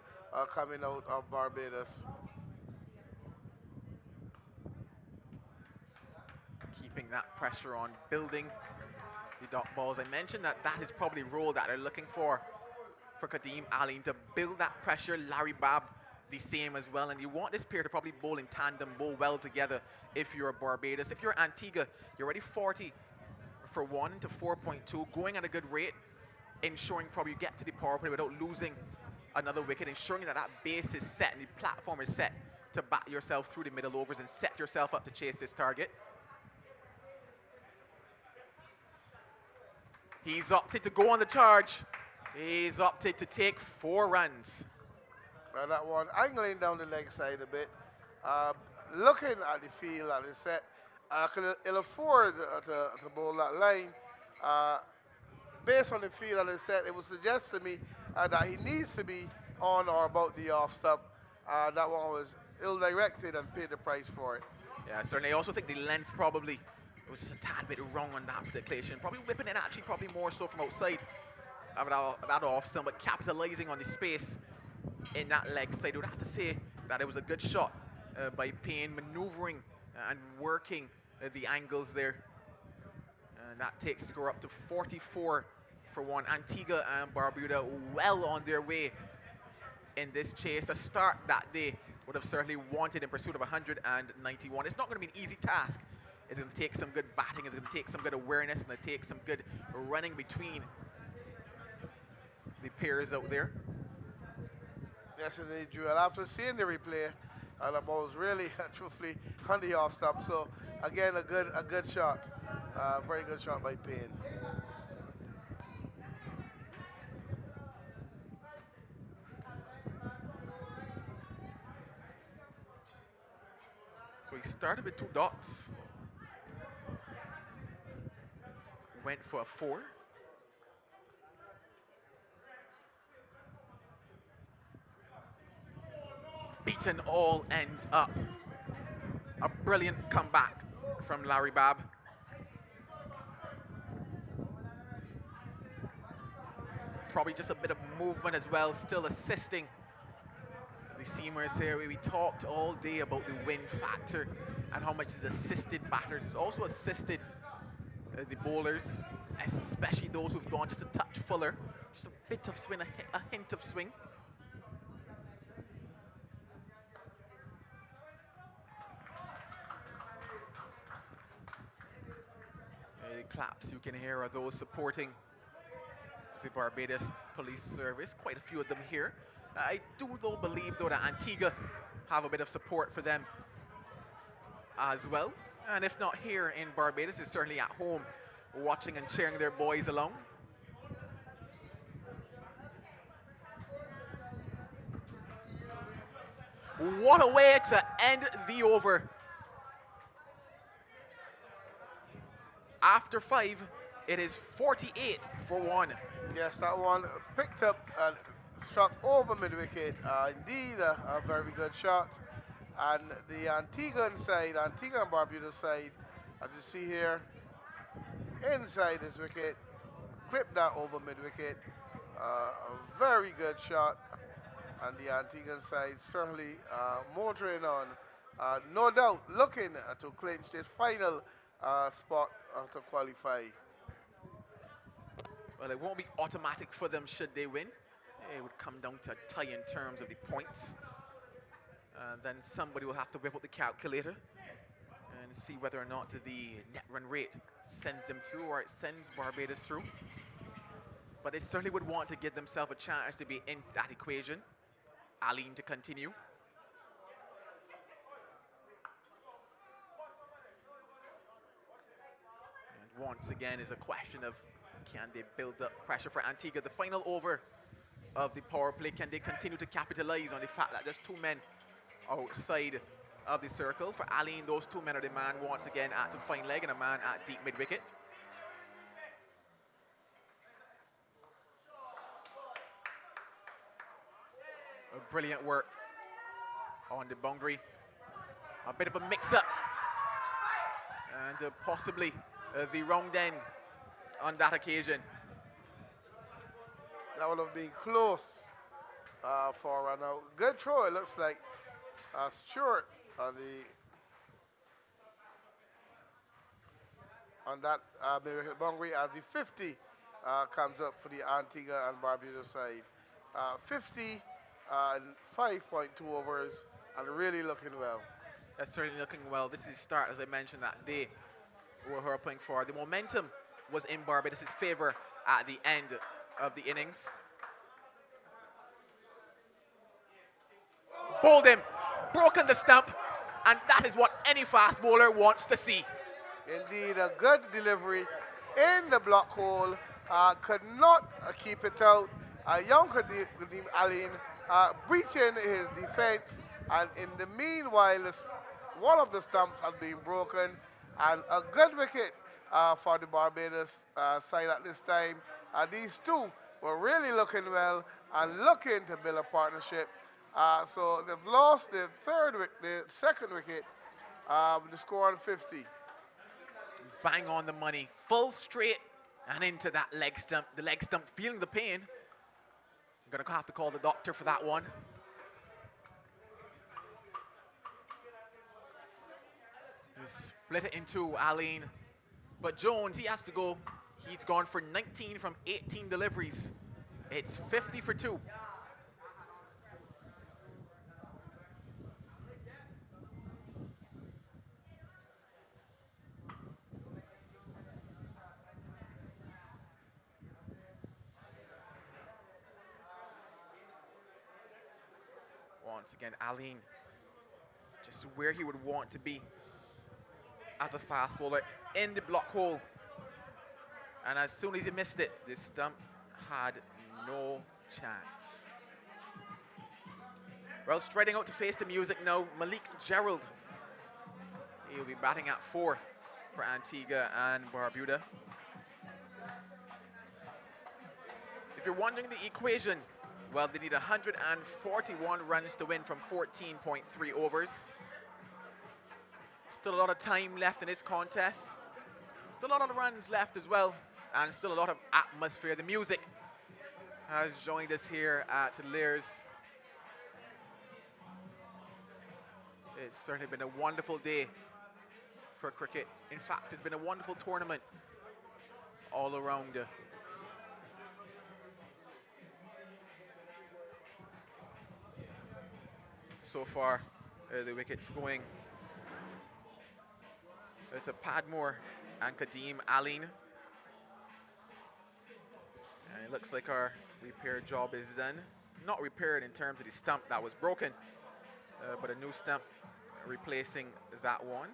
coming out of Barbados. Keeping that pressure on, building the dot balls. I mentioned that is probably the role that they're looking for Kadeem Ali, to build that pressure. Larry Babb the same as well, and you want this pair to probably bowl in tandem, bowl well together if you're Barbados. If you're Antigua, you're already 40 for 1 to 4.2, going at a good rate, ensuring probably you get to the power play without losing another wicket, ensuring that that base is set and the platform is set to bat yourself through the middle overs and set yourself up to chase this target. He's opted to go on the charge. He's opted to take 4 runs. That one angling down the leg side a bit, looking at the field and the set, he'll afford to bowl that line. Based on the field and the set, it would suggest to me that he needs to be on or about the off stump. That one was ill-directed and paid the price for it. Yeah, certainly. I also think the length probably was just a tad bit wrong on that particular. Probably whipping it actually probably more so from outside of that off stump, but capitalizing on the space in that leg side. I would have to say that it was a good shot by Payne, maneuvering and working the angles there. And that takes the score up to 44 for 1. Antigua and Barbuda well on their way in this chase. A start that they would have certainly wanted in pursuit of 191. It's not going to be an easy task. It's going to take some good batting. It's going to take some good awareness. It's going to take some good running between the pairs out there. Yes, indeed, Joel. After seeing the replay, the ball was really, truthfully, on the off stump. So, again, a good shot. Very good shot by Payne. So he started with 2 dots. Went for a 4. Beaten all ends up. A brilliant comeback from Larry Babb. Probably just a bit of movement as well, still assisting the seamers here. We talked all day about the win factor and how much is assisted batters. It's also assisted the bowlers, especially those who've gone just a touch fuller. Just a bit of swing, a hint of swing. The claps you can hear are those supporting the Barbados Police Service. Quite a few of them here. I do though believe though that Antigua have a bit of support for them as well. And if not here in Barbados, they're certainly at home watching and cheering their boys along. What a way to end the over. After 5, It is 48 for 1. Yes, that one picked up and struck over mid-wicket. Indeed, a very good shot. And the Antigua and Barbuda side, as you see here, inside this wicket, clipped that over mid-wicket. A very good shot. And the Antiguan side certainly motoring on. No doubt looking to clinch this final spot to qualify. Well, it won't be automatic for them should they win. It would come down to a tie in terms of the points. Then somebody will have to whip out the calculator and see whether or not the net run rate sends them through or it sends Barbados through. But they certainly would want to give themselves a chance to be in that equation. Aline to continue. And once again is a question of, can they build up pressure for Antigua? The final over of the power play, can they continue to capitalize on the fact that there's 2 men outside of the circle? For Aline, those 2 men are the man once again at the fine leg and a man at deep mid-wicket. Brilliant work on the boundary. A bit of a mix-up. And possibly the wrong end on that occasion. That would have been close for a run out. Good throw, it looks like. Stewart on that boundary as the 50 comes up for the Antigua and Barbuda side. 50 and 5.2 overs and really looking well. That's certainly looking well. This is the start, as I mentioned, that they were hoping for. The momentum was in Barbados' favor at the end of the innings. Bowled him, broken the stump, and that is what any fast bowler wants to see. Indeed, a good delivery in the block hole. Could not keep it out. Young Kadeem Aline breaching his defense, and in the meanwhile, one of the stumps had been broken, and a good wicket for the Barbados side at this time. These two were really looking well and looking to build a partnership. So they've lost the second wicket with the score on 50. Bang on the money, full straight and into that leg stump. The leg stump feeling the pain. I'm gonna have to call the doctor for that one. Split it into Aline, but Jones, he has to go. He's gone for 19 from 18 deliveries. It's 50 for 2. Once again, Aline, just where he would want to be as a fast bowler in the block hole. And as soon as he missed it, the stump had no chance. Well, striding out to face the music now, Malik Gerald. He'll be batting at 4 for Antigua and Barbuda. If you're wondering the equation, well, they need 141 runs to win from 14.3 overs. Still a lot of time left in this contest. Still a lot of runs left as well. And still a lot of atmosphere. The music has joined us here at Lears. It's certainly been a wonderful day for cricket. In fact, it's been a wonderful tournament all around. So far, the wickets going to Padmore and Kadeem Aline. And it looks like our repair job is done. Not repaired in terms of the stump that was broken, but a new stump replacing that one.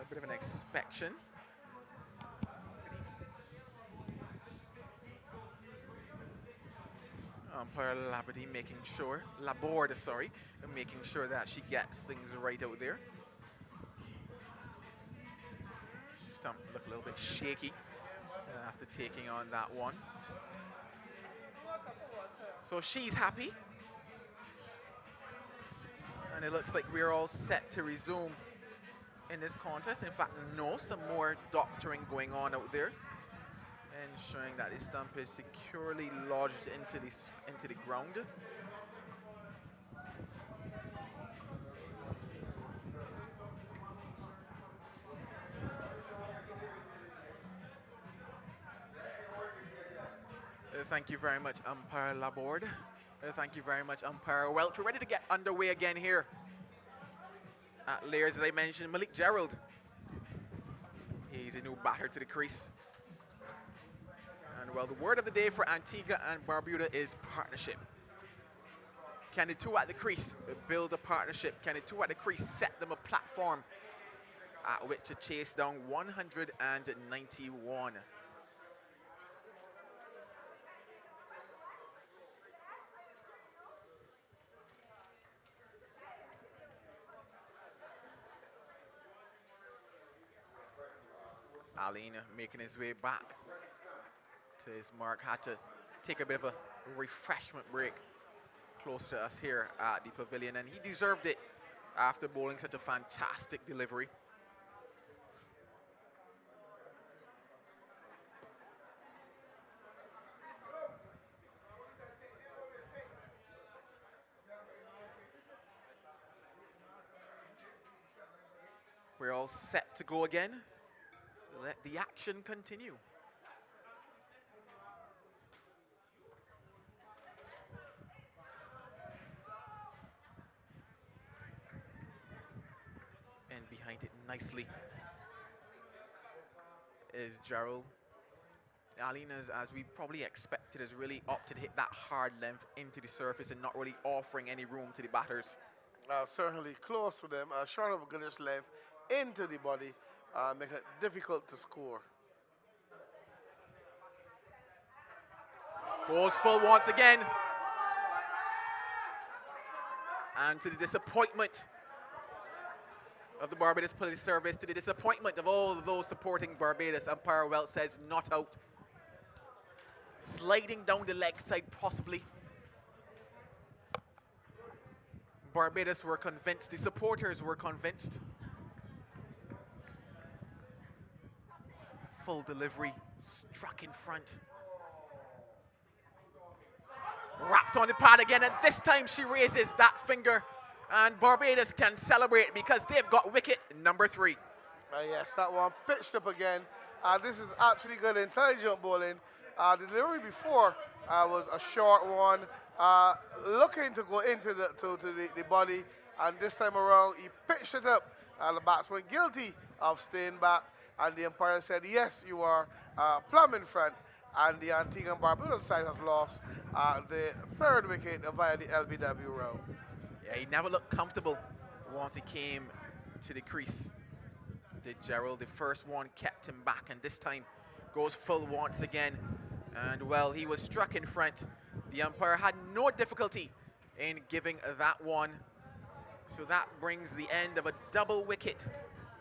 A bit of an inspection. Umpire Laborde, sorry, making sure that she gets things right out there. Stump look a little bit shaky after taking on that one. So she's happy. And it looks like we're all set to resume in this contest. In fact, no, some more doctoring going on out there. Ensuring that the stump is securely lodged into the ground. Thank you very much, Umpire Laborde. Thank you very much, Umpire Welch. We're ready to get underway again here at Layers, as I mentioned. Malik Gerald. He's a new batter to the crease. And well, the word of the day for Antigua and Barbuda is partnership. Can the two at the crease build a partnership? Can the two at the crease set them a platform at which to chase down 191? Aline making his way back to his mark. Had to take a bit of a refreshment break close to us here at the pavilion, and he deserved it after bowling such a fantastic delivery. We're all set to go again. Let the action continue. And behind it nicely is Gerald. Aline, as we probably expected, has really opted to hit that hard length into the surface and not really offering any room to the batters. Certainly close to them, short of a goodish length into the body, making it difficult to score. Goes full once again. And to the disappointment of the Barbados Police Service, to the disappointment of all of those supporting Barbados, Umpire Welch says not out. Sliding down the leg side possibly. Barbados were convinced, the supporters were convinced. Full delivery, struck in front. Wrapped on the pad again, and this time she raises that finger, and Barbados can celebrate because they've got wicket number 3. Yes, that one pitched up again. This is actually good intelligent bowling. The delivery before was a short one, looking to go into the body, and this time around he pitched it up. The batsman guilty of staying back, and the umpire said, yes, you are plumb in front. And the Antigua and Barbuda side has lost the 3rd wicket via the LBW round. Yeah, he never looked comfortable once he came to the crease. Did Gerald. The first one kept him back, and this time goes full once again. And well, he was struck in front. The umpire had no difficulty in giving that one. So that brings the end of a double wicket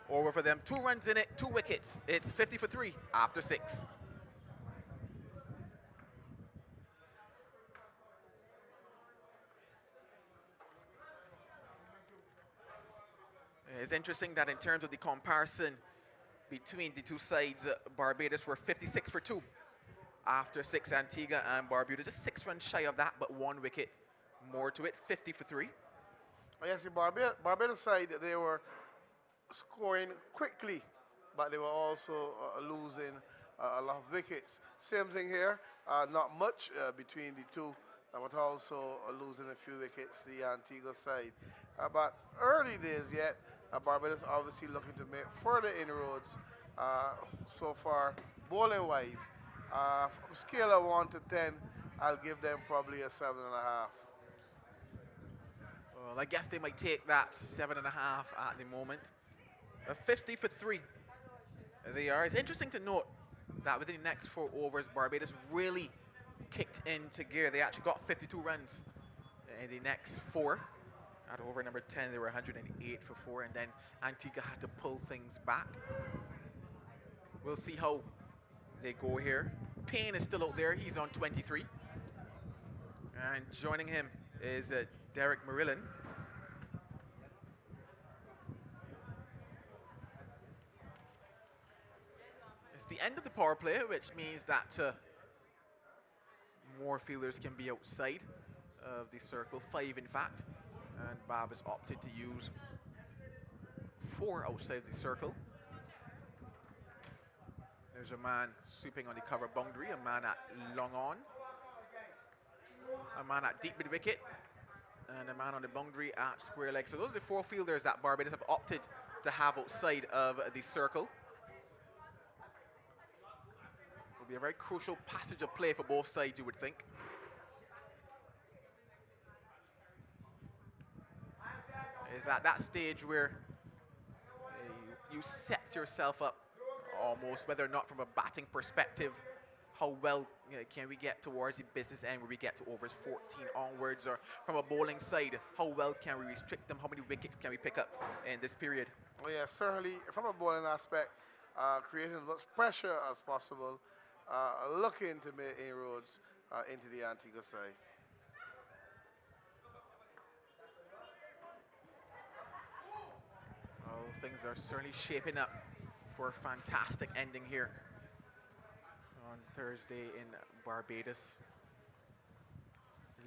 over for them. 2 runs in it, 2 wickets. It's 50 for 3 after 6. It's interesting that in terms of the comparison between the two sides, Barbados were 56 for 2 after 6. Antigua and Barbuda just 6 runs shy of that, but 1 wicket more to it, 50 for 3. Yes, the Barbados side, they were scoring quickly, but they were also losing a lot of wickets. Same thing here, not much between the two, but also losing a few wickets, the Antigua side. But early days yet, Barbados obviously looking to make further inroads so far, bowling-wise. From a scale of 1 to 10, I'll give them probably a 7.5. Well, I guess they might take that 7.5 at the moment. 50 for 3 they are. It's interesting to note that within the next 4 overs, Barbados really kicked into gear. They actually got 52 runs in the next 4. At over number 10, they were 108 for 4, and then Antigua had to pull things back. We'll see how they go here. Payne is still out there. He's on 23. And joining him is Derek Marillin. It's the end of the power play, which means that more fielders can be outside of the circle, 5 in fact. And Bob has opted to use 4 outside the circle. There's a man sweeping on the cover boundary, a man at long on, a man at deep mid wicket, and a man on the boundary at square leg. So those are the 4 fielders that Barbados have opted to have outside of the circle. Will be a very crucial passage of play for both sides, you would think. Is at that stage where you set yourself up almost, whether or not from a batting perspective, how well can we get towards the business end where we get to overs 14 onwards, or from a bowling side, how well can we restrict them, how many wickets can we pick up in this period? Well, yeah, certainly from a bowling aspect, creating as much pressure as possible, looking to make inroads into the Antigua side. Oh, things are certainly shaping up for a fantastic ending here on Thursday in Barbados.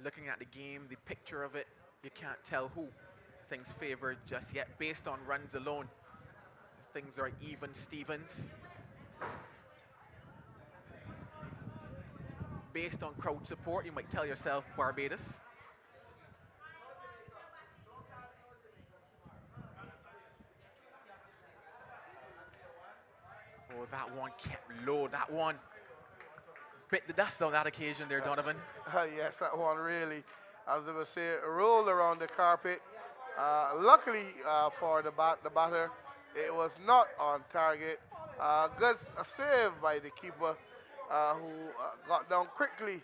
Looking at the game, the picture of it, you can't tell who things favor just yet. Based on runs alone, things are even Stevens. Based on crowd support, you might tell yourself Barbados. Oh, that one kept low. That one bit the dust on that occasion there, Donovan. Yes, that one really, as they would say, rolled around the carpet. Luckily for the batter, it was not on target. Good save by the keeper, who got down quickly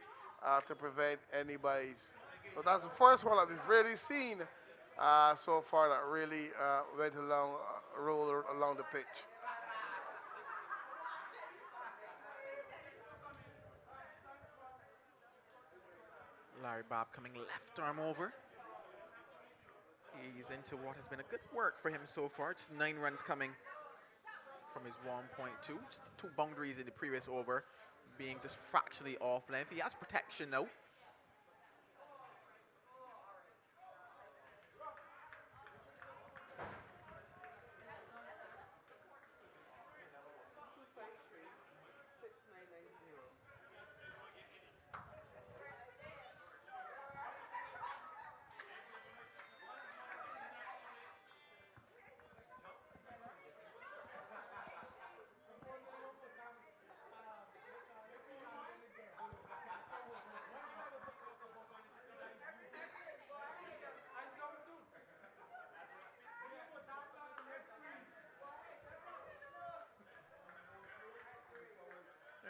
to prevent anybody's. So that's the first one that we've really seen so far that really went along, rolled along the pitch. Larry Bob coming left arm over. He's into what has been a good work for him so far. Just 9 runs coming from his 1.2. Just 2 boundaries in the previous over, being just fractionally off length. He has protection now.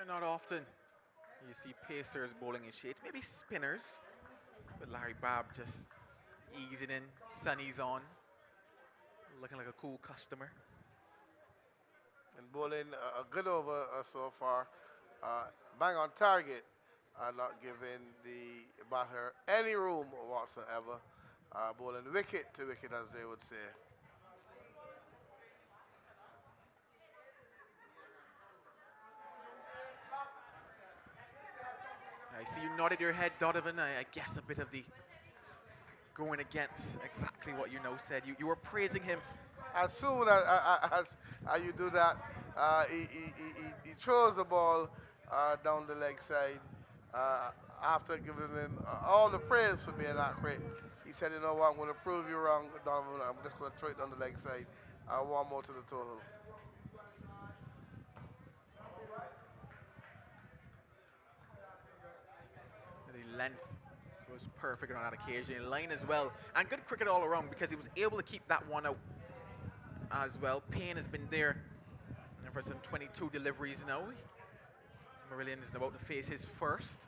Not often you see pacers bowling in shades, maybe spinners, but Larry Bob just easing in, sunnies on, looking like a cool customer. And bowling a good over so far, bang on target, not giving the batter any room whatsoever, bowling wicket to wicket as they would say. I see you nodded your head, Donovan. I guess a bit of the going against exactly what you know said. You were praising him. As soon as you do that, he throws the ball down the leg side. After giving him all the praise for being accurate, he said, you know what, I'm going to prove you wrong, Donovan. I'm just going to throw it down the leg side. 1 more to the total. The length was perfect on that occasion. In line as well. And good cricket all around because he was able to keep that one out as well. Payne has been there for some 22 deliveries now. Marillion is about to face his first.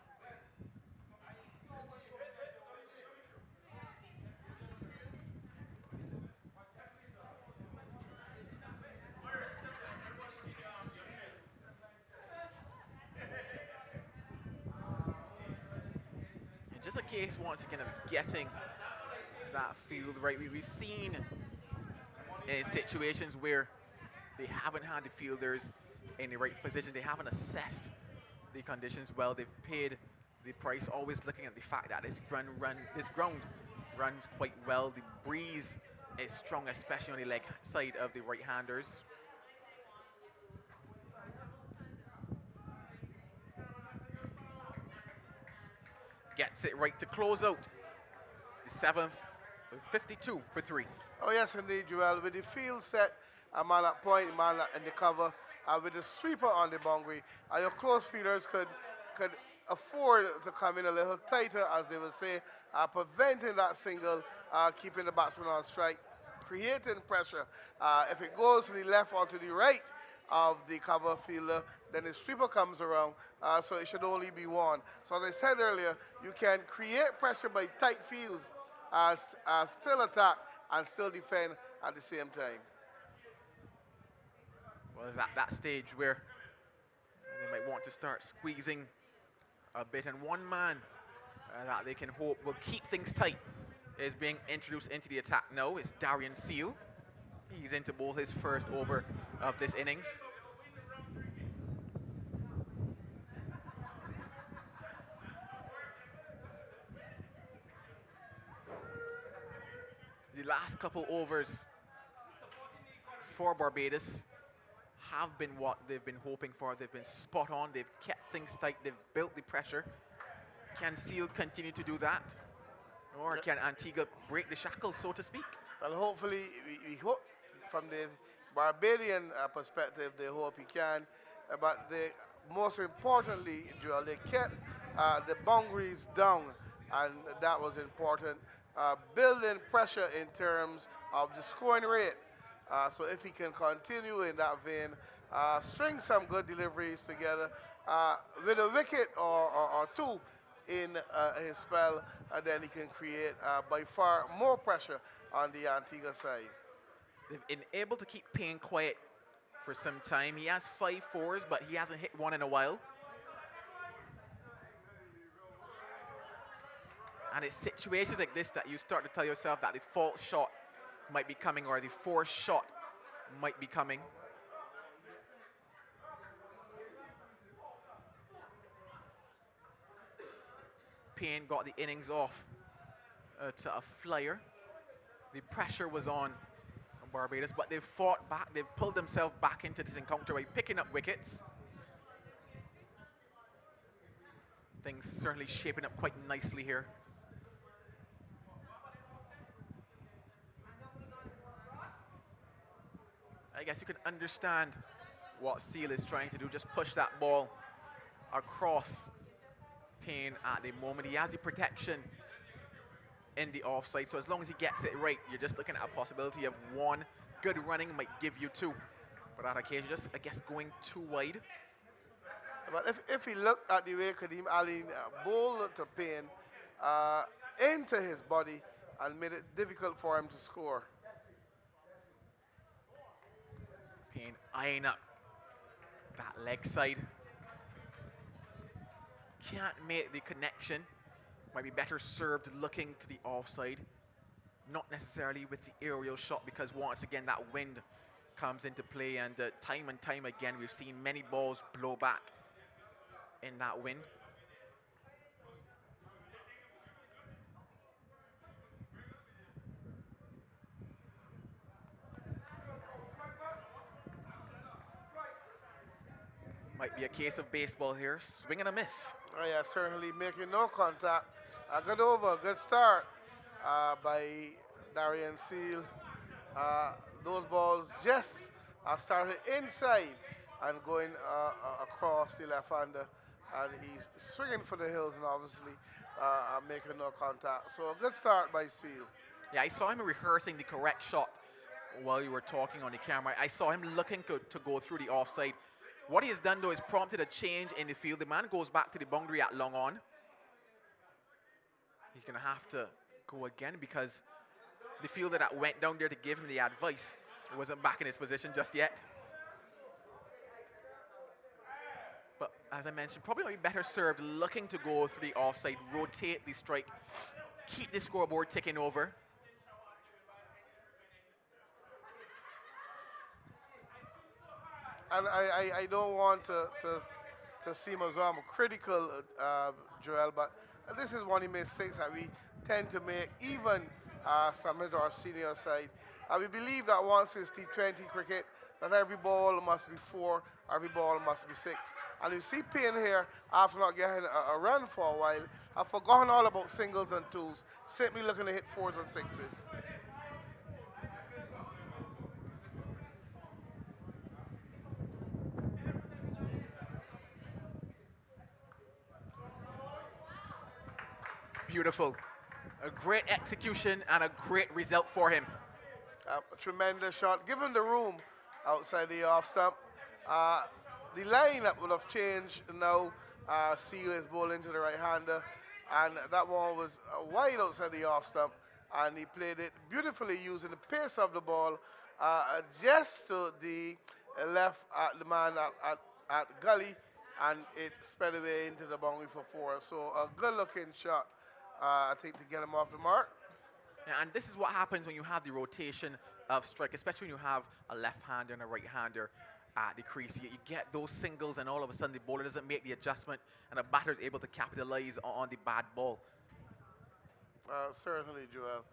just a case once again of getting that field right. We've seen situations where they haven't had the fielders in the right position. They haven't assessed the conditions well. They've paid the price, always looking at the fact that this ground runs quite well. The breeze is strong, especially on the leg side of the right-handers. Gets it right to close out the 7th, 52 for 3. Oh, yes, indeed, Joel. With the field set, a man at point, man in the cover, with the sweeper on the boundary, your close fielders could afford to come in a little tighter, as they would say, preventing that single, keeping the batsman on strike, creating pressure. If it goes to the left or to the right of the cover fielder, then the sweeper comes around, so it should only be one. So as I said earlier, you can create pressure by tight fields, still attack and still defend at the same time. Well, it's at that stage where they might want to start squeezing a bit, and one man that they can hope will keep things tight is being introduced into the attack now. It's Darian Seal. He's in to bowl his first over of this innings. The last couple overs for Barbados have been what they've been hoping for. They've been spot on. They've kept things tight. They've built the pressure. Can Seal continue to do that? Or can Antigua break the shackles, so to speak? Well, hopefully, we hope from the Barbadian perspective, they hope he can. But most importantly, Joel, they kept the boundaries down, and that was important. Building pressure in terms of the scoring rate. So if he can continue in that vein, string some good deliveries together with a wicket or two in his spell, and then he can create by far more pressure on the Antigua side. They've been able to keep Payne quiet for some time. He has 5 fours, but he hasn't hit one in a while. And it's situations like this that you start to tell yourself that the fault shot might be coming, or the forced shot might be coming. Payne got the innings off to a flyer. The pressure was on Barbados, but they've fought back. They've pulled themselves back into this encounter by picking up wickets. Things certainly shaping up quite nicely here. I guess you can understand what Seal is trying to do, just push that ball across Payne at the moment. He has the protection in the offside, so as long as he gets it right, you're just looking at a possibility of one. Good running might give you 2. But on occasion, just, I guess, going too wide. But if he looked at the way Kadeem Ali bowled to Payne into his body and made it difficult for him to score. Payne eyeing up that leg side. Can't make the connection. Might be better served looking to the offside. Not necessarily with the aerial shot, because once again that wind comes into play, and time and time again we've seen many balls blow back in that wind. Might be a case of baseball here. Swing and a miss. Oh yeah, certainly making no contact. A good over, good start by Darian Seal. Those balls just started inside and going across the left-hander, and he's swinging for the hills and obviously making no contact. So a good start by Seal. Yeah, I saw him rehearsing the correct shot while you were talking on the camera. I saw him looking to go through the offside. What he has done, though, is prompted a change in the field. The man goes back to the boundary at long on. He's going to have to go again, because the fielder that went down there to give him the advice wasn't back in his position just yet. But as I mentioned, probably might be better served looking to go through the offside, rotate the strike, keep the scoreboard ticking over. And I don't want to seem as though I'm critical, Joel, but this is one of the mistakes that we tend to make, even some of our senior side. We believe that once it's T20 cricket, that every ball must be 4, every ball must be 6. And you see Payne here, after not getting a run for a while, have forgotten all about singles and twos, simply looking to hit 4s and 6s. Beautiful. A great execution and a great result for him. A tremendous shot. Given the room outside the off stump, the lineup would have changed now. Seal is bowling to the right-hander, and that one was wide outside the off stump, and he played it beautifully using the pace of the ball just to the left at the man at gully, and it sped away into the boundary for 4. So a good-looking shot, I think, to get him off the mark. Yeah, and this is what happens when you have the rotation of strike, especially when you have a left-hander and a right-hander at the crease. You get those singles, and all of a sudden the bowler doesn't make the adjustment, and the batter is able to capitalize on the bad ball. Certainly, Joel.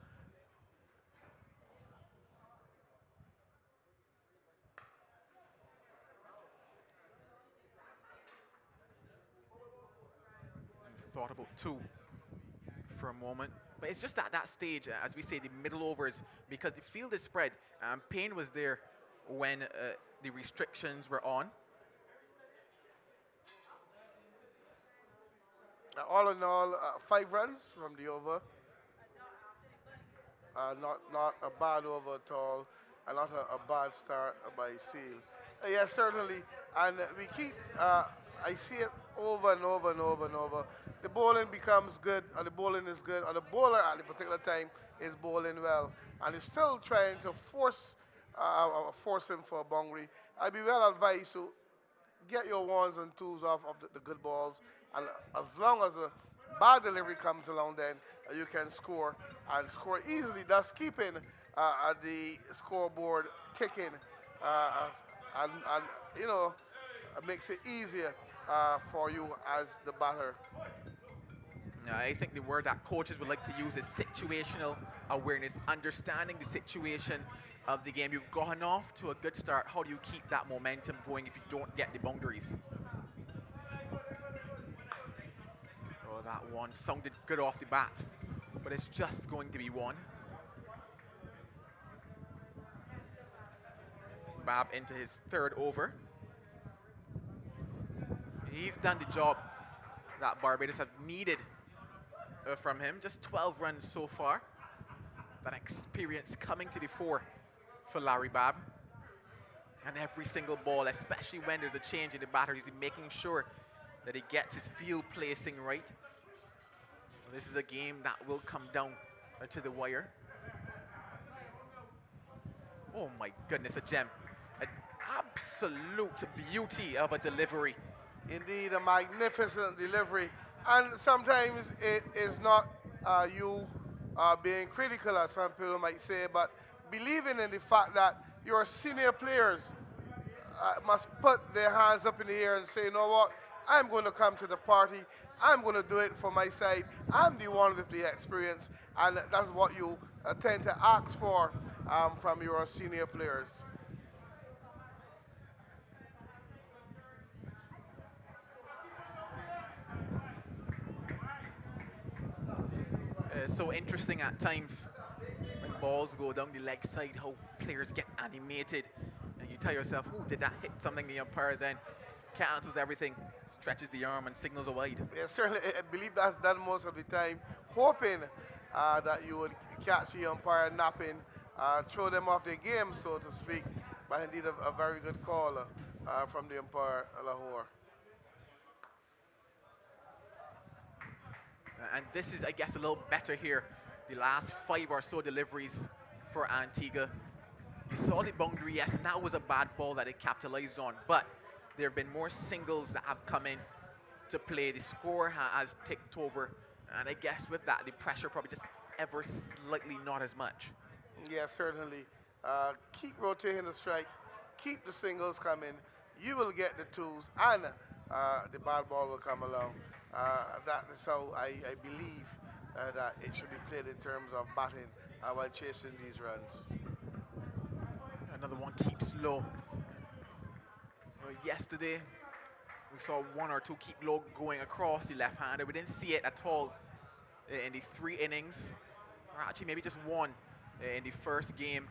Thought about 2 for a moment. But it's just at that stage, as we say, the middle overs, because the field is spread. Payne was there when the restrictions were on. All in all, 5 runs from the over. Not a bad over at all, and not a bad start by Seal. Yes, certainly, and we keep, I see it over and over and over and over. The bowling becomes good, or the bowling is good, or the bowler at the particular time is bowling well, and he's still trying to force him for a boundary. I'd be well advised to get your 1s and 2s off of the good balls, and as long as a bad delivery comes along, then you can score, and score easily, thus keeping the scoreboard ticking, and you know, makes it easier for you as the batter. I think the word that coaches would like to use is situational awareness, understanding the situation of the game. You've gone off to a good start. How do you keep that momentum going if you don't get the boundaries? Oh, that one sounded good off the bat, but it's just going to be 1. Bab into his 3rd over. He's done the job that Barbados have needed from him. Just 12 runs so far. That experience coming to the fore for Larry Babb. And every single ball, especially when there's a change in the batter, he's making sure that he gets his field placing right. This is a game that will come down to the wire. Oh my goodness, a gem. An absolute beauty of a delivery. Indeed, a magnificent delivery. And sometimes it is not you being critical, as some people might say, but believing in the fact that your senior players must put their hands up in the air and say, you know what, I'm going to come to the party. I'm going to do it for my side. I'm the one with the experience. And that's what you tend to ask for from your senior players. So interesting at times when balls go down the leg side, how players get animated. And you tell yourself, oh, did that hit something? The umpire then cancels everything, stretches the arm and signals a wide. Yeah, certainly, I believe that's done most of the time, hoping that you would catch the umpire napping, throw them off their game, so to speak. But indeed, a very good call from the umpire, Lahore. And this is, I guess, a little better here. The last 5 or so deliveries for Antigua. You saw the boundary, yes, and that was a bad ball that it capitalized on. But there have been more singles that have come in to play. The score has ticked over, and I guess with that, the pressure probably just ever slightly not as much. Yeah, certainly. Keep rotating the strike, keep the singles coming. You will get the twos, and the bad ball will come along. That is how I believe that it should be played in terms of batting while chasing these runs. Another one keeps low. Yesterday, we saw one or two keep low going across the left-hander. We didn't see it at all in the 3 innings, or actually maybe just one in the first game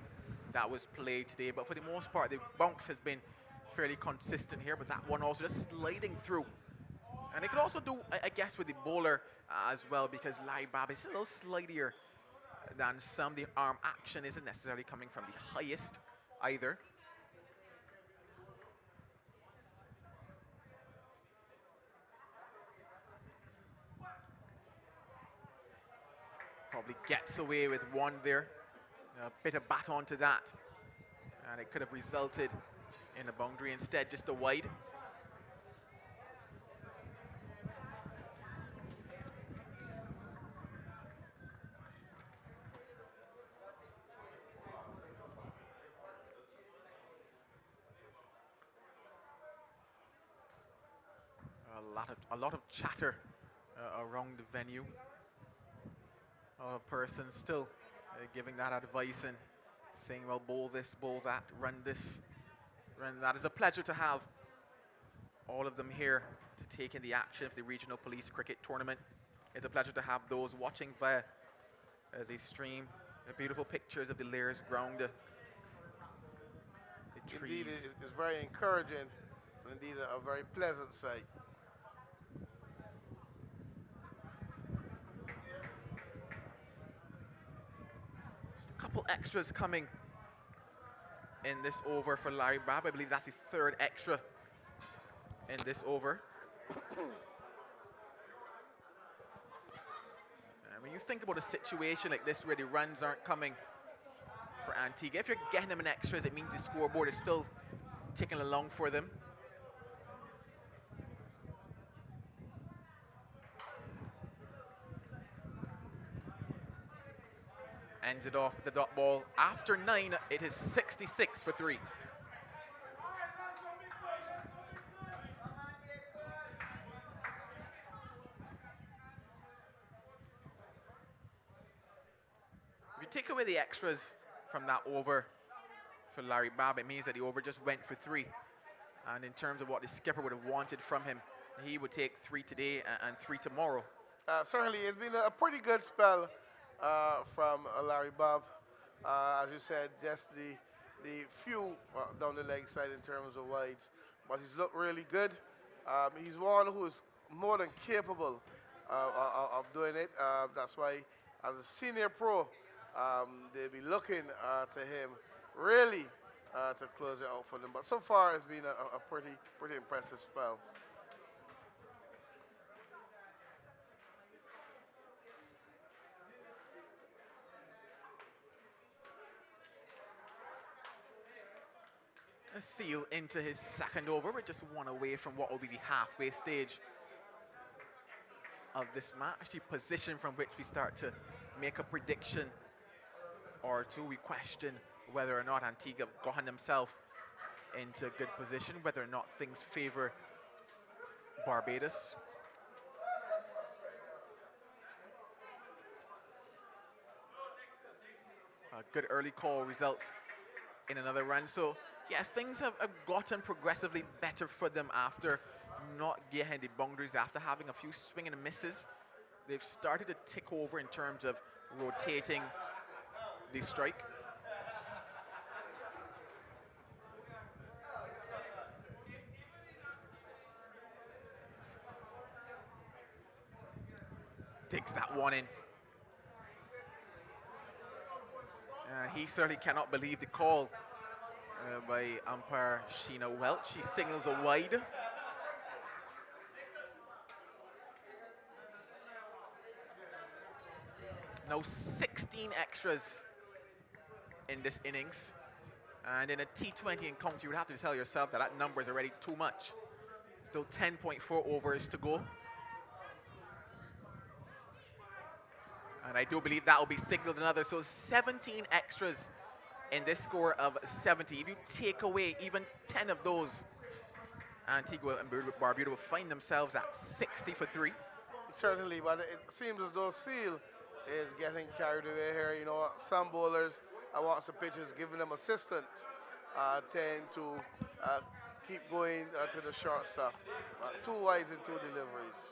that was played today. But for the most part, the bounce has been fairly consistent here, but that one also just sliding through. And it could also do, I guess, with the bowler as well, because Larry Babb is a little slidier than some. The arm action isn't necessarily coming from the highest either. Probably gets away with one there. A bit of bat onto that. And it could have resulted in a boundary. Instead, just a wide. A lot of chatter around the venue. A lot of persons still giving that advice and saying, well, bowl this, bowl that, run this, run that. It's a pleasure to have all of them here to take in the action of the Regional Police Cricket Tournament. It's a pleasure to have those watching via the stream. Beautiful pictures of the Layers ground. The trees. Indeed, it's very encouraging, and indeed a very pleasant sight. Just a couple extras coming in this over for Larry Babb. I believe that's his 3rd extra in this over. And when you think about a situation like this where the runs aren't coming for Antigua, if you're getting them in extras, it means the scoreboard is still ticking along for them. Ends it off with the dot ball. After 9, it is 66 for 3. If you take away the extras from that over for Larry Babb, it means that the over just went for 3. And in terms of what the skipper would have wanted from him, he would take 3 today and 3 tomorrow. Certainly, it's been a pretty good spell from Larry Babb. As you said, just the few down the leg side in terms of wides, but he's looked really good. He's one who's more than capable of doing it. That's why, as a senior pro, they'll be looking to him really to close it out for them. But so far, it's been a pretty impressive spell. A seal into his 2nd over. We're just 1 away from what will be the halfway stage of this match, the position from which we start to make a prediction or two. We question whether or not Antigua have gotten themselves into good position, whether or not things favor Barbados. A good early call results in another run. So, yeah, things have gotten progressively better for them after not getting the boundaries, after having a few swing and misses. They've started to tick over in terms of rotating the strike. Digs that one in. He certainly cannot believe the call by umpire Sheena Welch. She signals a wide. Now 16 extras in this innings. And in a T20 encounter, you would have to tell yourself that that number is already too much. Still 10.4 overs to go. And I do believe that will be signaled another. So 17 extras in this score of 70. If you take away even 10 of those, Antigua and Barbuda will find themselves at 60 for 3. Certainly, but it seems as though Seal is getting carried away here. You know, some bowlers, once the pitch is giving them assistance, tend to keep going to the short stuff. 2 wides and 2 deliveries.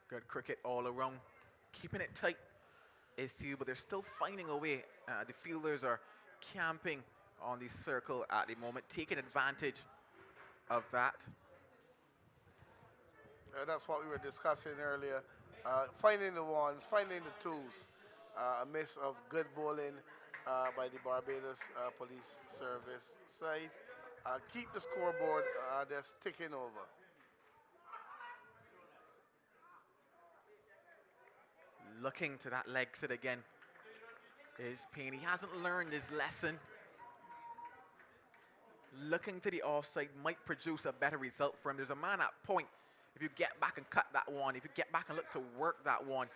Good cricket all around. Keeping it tight is Seal, but they're still finding a way. The fielders are camping on the circle at the moment, taking advantage of that. That's what we were discussing earlier. Finding the ones, finding the twos. A miss of good bowling by the Barbados Police Service side. Keep the scoreboard just ticking over. Looking to that leg sit again is Payne. He hasn't learned his lesson. Looking to the offside might produce a better result for him. There's a man at point. If you get back and cut that one, if you get back and look to work that one,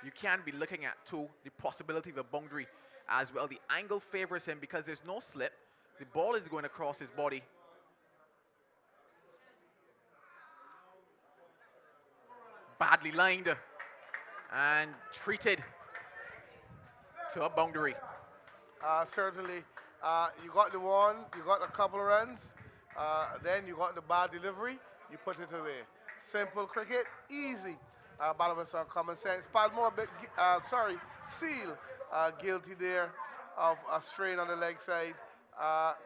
you can be looking at the possibility of a boundary as well. The angle favors him because there's no slip. The ball is going across his body. Badly lined and treated to a boundary. Certainly, you got the one, you got a couple of runs, then you got the bad delivery, you put it away. Simple cricket, easy. Bottom of some common sense. Padmore, Seal, guilty there of a strain on the leg side.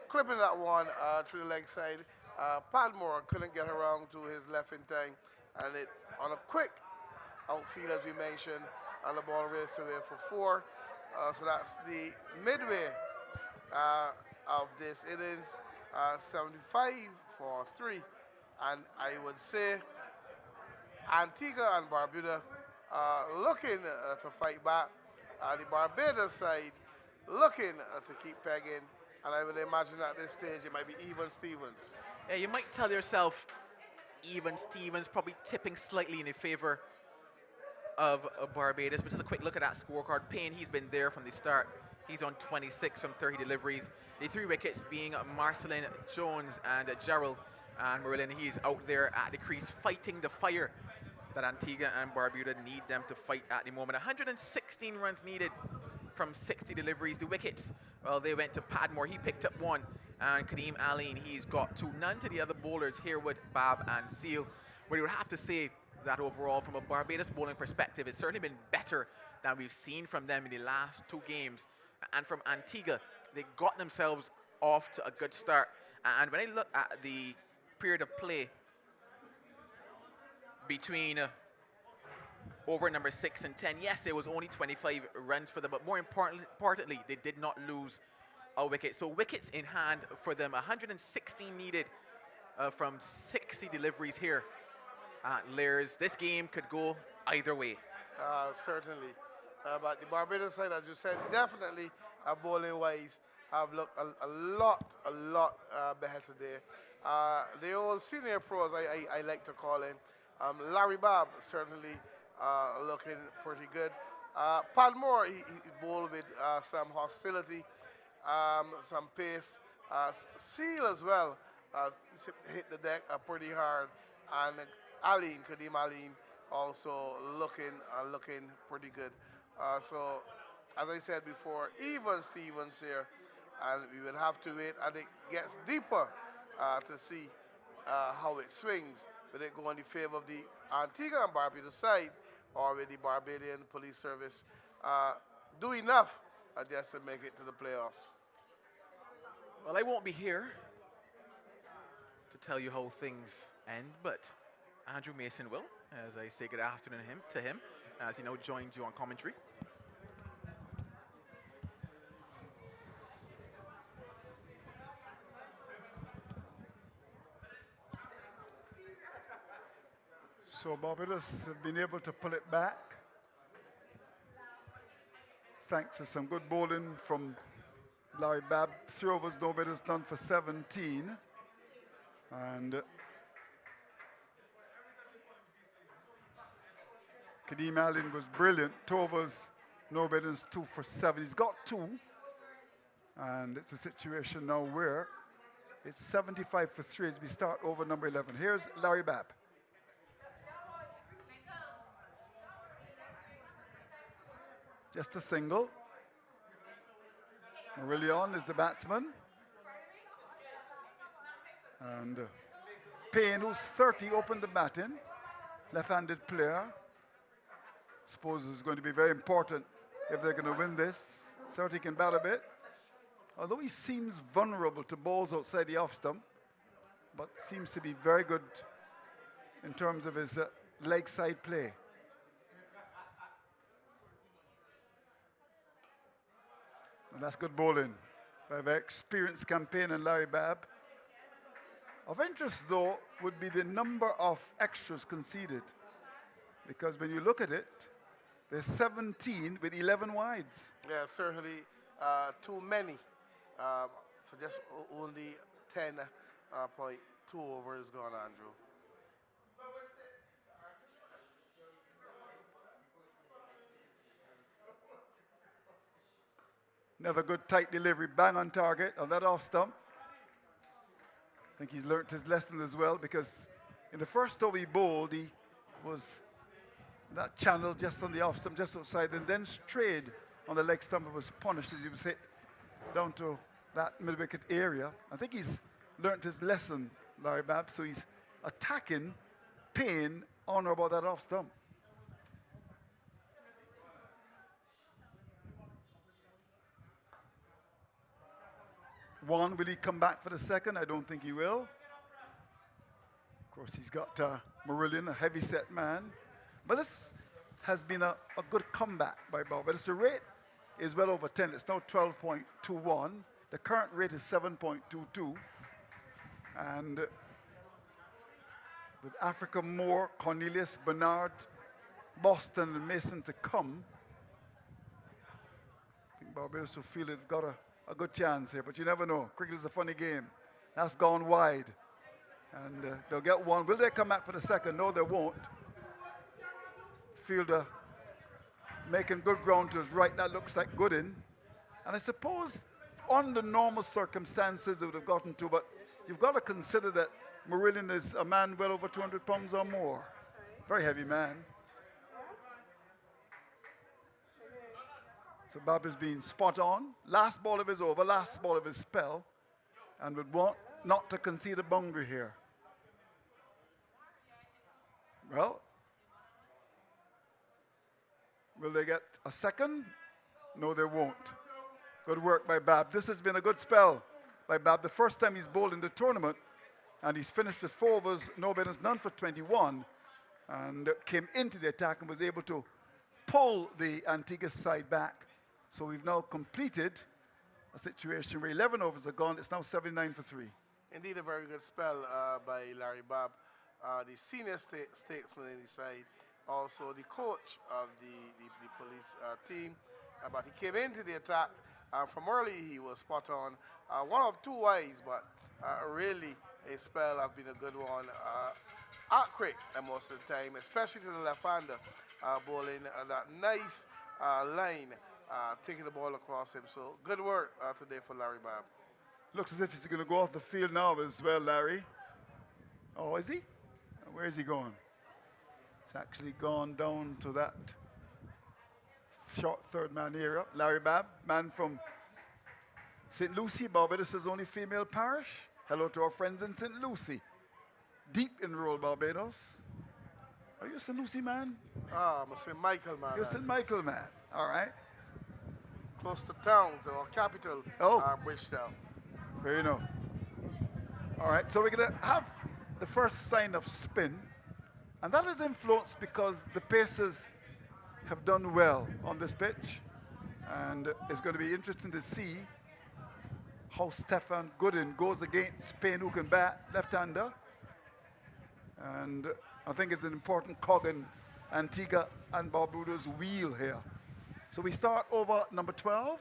Clipping that one through the leg side. Padmore couldn't get around to his left in time, and it on a quick outfield, as we mentioned, and the ball raced away for 4. So that's the midway of this innings, 75 for 3. And I would say Antigua and Barbuda looking to fight back. The Barbados side looking to keep pegging. And I would imagine at this stage it might be even Stevens. Yeah, you might tell yourself even Stevens, probably tipping slightly in the favor of Barbados. But just a quick look at that scorecard. Payne, he's been there from the start. He's on 26 from 30 deliveries. The 3 wickets being Marcelin, Jones, and Gerald. And Merlin, he's out there at the crease fighting the fire that Antigua and Barbuda need them to fight at the moment. 116 runs needed from 60 deliveries. The wickets, well, they went to Padmore. He picked up 1. And Kadeem Aline, he's got 2. None to the other bowlers, Harewood, Bab, and Seal. But you would have to say that overall, from a Barbados bowling perspective, it's certainly been better than we've seen from them in the last 2 games. And from Antigua, they got themselves off to a good start. And when I look at the period of play between over number 6 and 10, yes, there was only 25 runs for them, but more importantly, they did not lose a wicket. So wickets in hand for them, 116 needed from 60 deliveries here at Lairs. This game could go either way. Certainly. But the Barbados side, as you said, definitely bowling-wise have looked a lot better today. The old senior pros, I like to call him. Larry Babb certainly looking pretty good. Padmore, he bowled with some hostility, some pace. Seal as well hit the deck pretty hard. And Kadeem Aline also looking pretty good. So, as I said before, even Stevens here, and we will have to wait, and it gets deeper to see how it swings. Will it go in the favor of the Antigua and Barbuda side, or will the Barbadian Police Service do enough just to make it to the playoffs? Well, I won't be here tell you how things end, but Andrew Mason will, as I say good afternoon to him, as he now joins you on commentary. So Barbados have been able to pull it back thanks to some good bowling from Larry Babb. 3 overs, no better done for 17. And Kadeem Allen was brilliant. 2 overs, no better than 2 for 7. He's got 2. And it's a situation now where it's 75 for 3 as we start over number 11. Here's Larry Babb. Just a single. Marillion is the batsman. And Payne, who's 30, opened the batting. Left-handed player. Suppose it's going to be very important if they're going to win this. 30 can bat a bit. Although he seems vulnerable to balls outside the off stump, but seems to be very good in terms of his leg side play. And that's good bowling by a very experienced campaigner Larry Babb. Of interest, though, would be the number of extras conceded. Because when you look at it, there's 17 with 11 wides. Yeah, certainly too many for just only 10.2 overs gone, Andrew. Another good tight delivery, bang on target on that off stump. I think he's learnt his lesson as well, because in the first over he bowled, he was that channel just on the off stump, just outside, and then strayed on the leg stump and was punished as he was hit down to that mid-wicket area. I think he's learnt his lesson, Larry Babb, so he's attacking Payne on or about that off stump. One, will he come back for the second? I don't think he will. Of course, he's got Marillion, a heavy-set man. But this has been a good comeback by Barbados. The rate is well over 10. It's now 12.21. The current rate is 7.22. And with Africa Moore, Cornelius, Bernard, Boston, and Mason to come, I think Barbados will feel they've got a good chance here, but you never know. Cricket is a funny game. That's gone wide. And they'll get one. Will they come back for the second? No, they won't. Fielder making good ground to his right. That looks like good in. And I suppose under normal circumstances they would have gotten two, but you've got to consider that Marillion is a man well over 200 pounds or more. Very heavy man. So Babb has been spot on. Last ball of his over, last ball of his spell, and would want not to concede a boundary here. Well, will they get a second? No, they won't. Good work by Babb. This has been a good spell by Babb. The first time he's bowled in the tournament, and he's finished with 4 overs, no better than none for 21, and came into the attack and was able to pull the Antigua side back. So we've now completed a situation where 11 overs are gone. It's now 79 for 3. Indeed, a very good spell by Larry Babb, the senior statesman in the side, also the coach of the police team. But he came into the attack. From early, he was spot on. One of 2 wides, but really a spell has been a good one. Accurate most of the time, especially to the left-hander, bowling that nice line, taking the ball across him. So good work today for Larry Babb. Looks as if he's going to go off the field now as well, Larry. Oh, is he? Where is he going? He's actually gone down to that short third man area. Larry Babb, man from St. Lucie, Barbados' only female parish. Hello to our friends in St. Lucie. Deep in rural Barbados. Are you a St. Lucie man? I'm a St. Michael man. You're a St. Michael man. All right. Close to town, our capital, Bridgetown. Fair enough. All right, so we're going to have the first sign of spin, and that is influenced because the Pacers have done well on this pitch, and it's going to be interesting to see how Stefan Gooden goes against Payne, who can bat left-hander, and I think it's an important cog in Antigua and Barbuda's wheel here. So we start over number 12.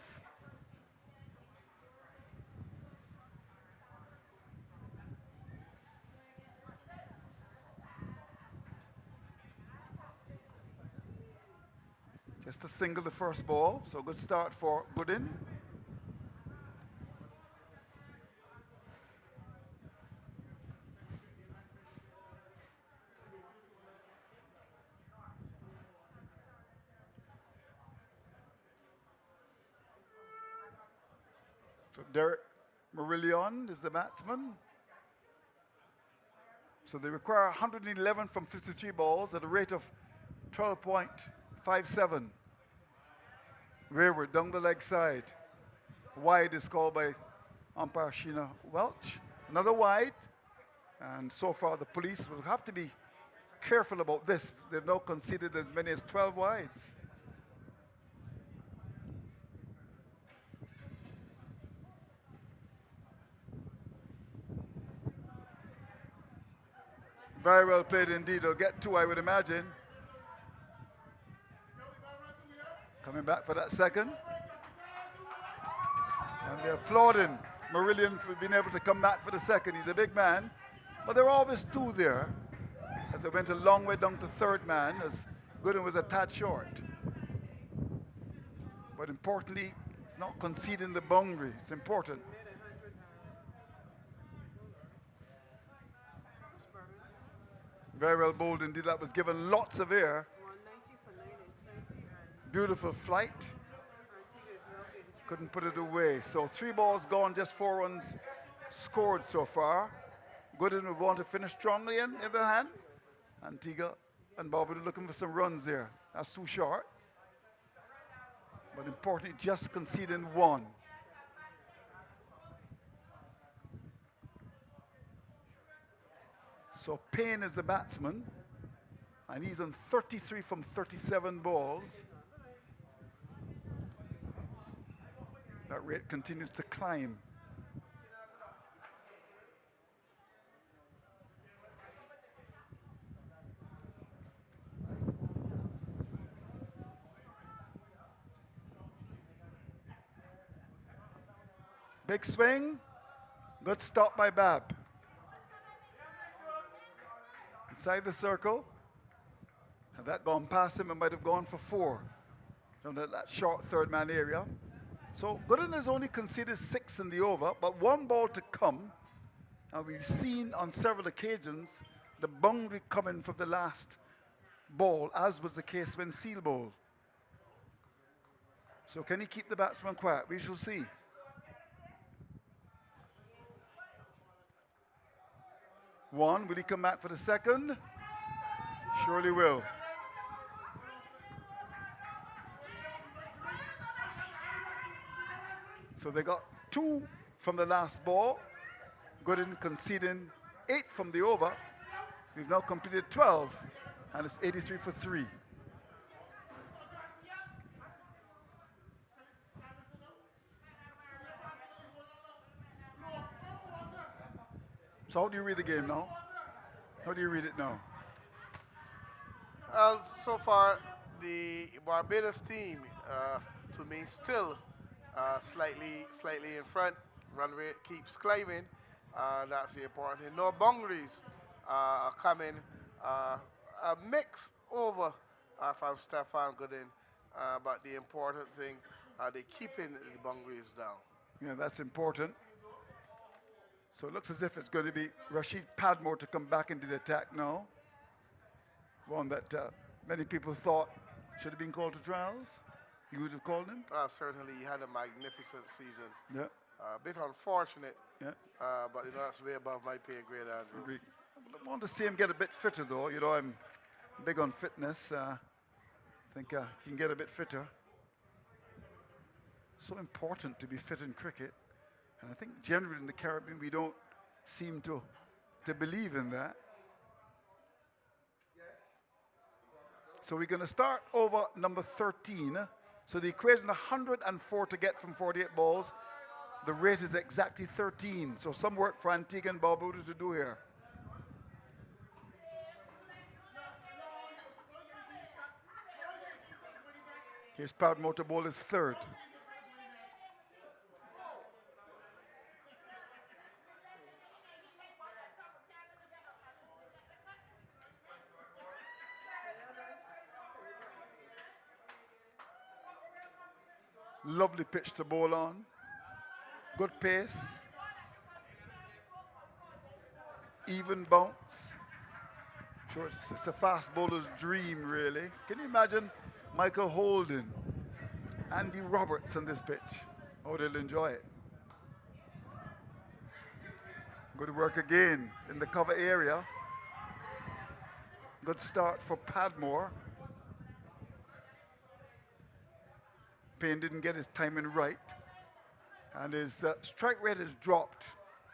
Just a single the first ball, so good start for Gooden. So Derek Marillion is the batsman. So they require 111 from 53 balls at a rate of 12.57. Wayward down the leg side. Wide is called by umpire Sheena Welch. Another wide. And so far the police will have to be careful about this. They've now conceded as many as 12 wides. Very well played indeed. They'll get two, I would imagine. Coming back for that second. And they're applauding Marillion for being able to come back for the second. He's a big man. But there were always two there, as they went a long way down to third man, as Gooden was a tad short. But importantly, it's not conceding the boundary. It's important. Very well bowled indeed. That was given lots of air. Beautiful flight. Couldn't put it away. So 3 balls gone, just 4 runs scored so far. Gooden would want to finish strongly in the other hand. Antigua and Barbuda looking for some runs there. That's too short. But importantly, just conceding 1. So Payne is the batsman, and he's on 33 from 37 balls. That rate continues to climb. Big swing, good stop by Babb. Inside the circle. Had that gone past him, it might have gone for 4 down that short third man area. So Gooden has only conceded 6 in the over, but 1 ball to come. And we've seen on several occasions the boundary coming from the last ball, as was the case when Seal bowled. So can he keep the batsman quiet? We shall see. One, will he come back for the second? Surely will. So they got 2 from the last ball. Gooden conceding 8 from the over. We've now completed 12, and it's 83 for 3. So how do you read the game now? How do you read it now? So far, the Barbados team, to me, still slightly in front. Run rate keeps climbing. That's the important thing. No boundaries are coming. A mix over from Stefan Gooden, but the important thing, they're keeping the boundaries down. Yeah, that's important. So it looks as if it's going to be Rashid Padmore to come back into the attack now. One that many people thought should have been called to trials. You would have called him? Certainly, he had a magnificent season. Yeah. A bit unfortunate, Yeah. but that's way above my pay grade, Andrew. Agreed. I want to see him get a bit fitter, though. You know, I'm big on fitness. I think he can get a bit fitter. So important to be fit in cricket. And I think generally in the Caribbean, we don't seem to believe in that. So we're going to start over number 13. So the equation 104 to get from 48 balls. The rate is exactly 13. So some work for Antigua and Barbuda to do here. Here's Padmore to bowl his third. Lovely pitch to bowl on. Good pace. Even bounce. Sure, it's a fast bowler's dream, really. Can you imagine Michael Holden, Andy Roberts on this pitch? Oh, they'll enjoy it. Good work again in the cover area. Good start for Padmore. Payne didn't get his timing right. And his strike rate has dropped.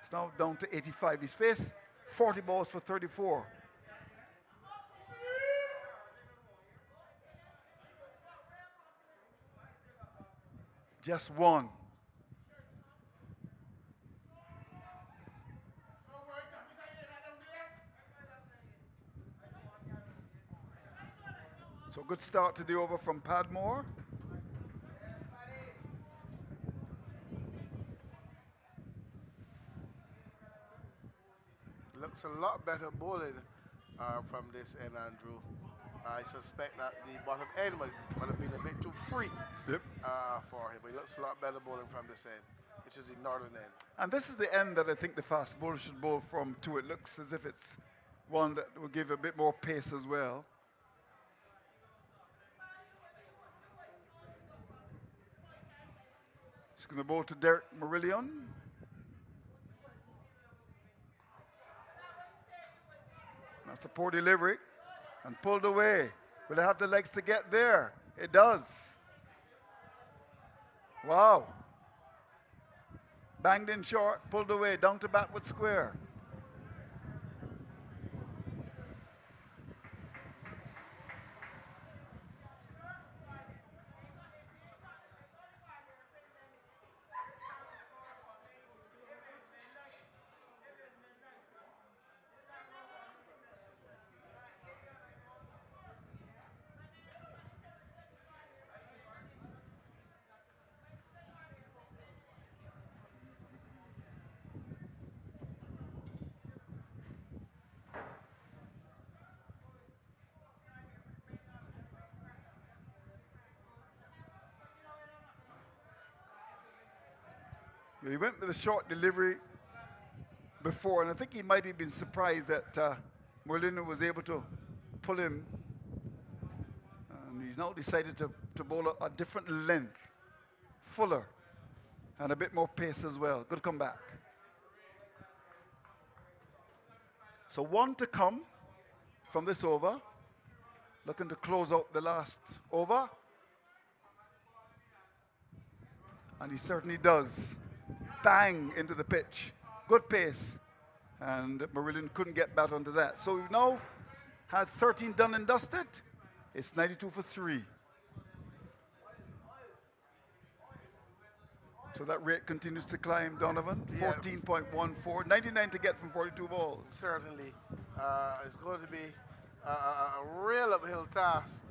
It's now down to 85. He's faced 40 balls for 34. Just one. So good start to the over from Padmore. Looks a lot better bowling from this end, Andrew. I suspect that the bottom end would have been a bit too free for him. But he looks a lot better bowling from this end, which is the northern end. And this is the end that I think the fast bowler should bowl from too. It looks as if it's one that will give a bit more pace as well. He's going to bowl to Derek Marillion. That's a poor delivery and pulled away. Will it have the legs to get there? It does. Wow. Banged in short, pulled away, down to backward square. He went with a short delivery before, and I think he might have been surprised that Merlino was able to pull him. And he's now decided to bowl a different length, fuller, and a bit more pace as well. Good comeback. So one to come from this over. Looking to close out the last over. And he certainly does. Bang into the pitch. Good pace. And Marillion couldn't get back onto that. So we've now had 13 done and dusted. It's 92 for 3. So that rate continues to climb, Donovan. 14.14. 99 to get from 42 balls. Certainly. It's going to be a real uphill task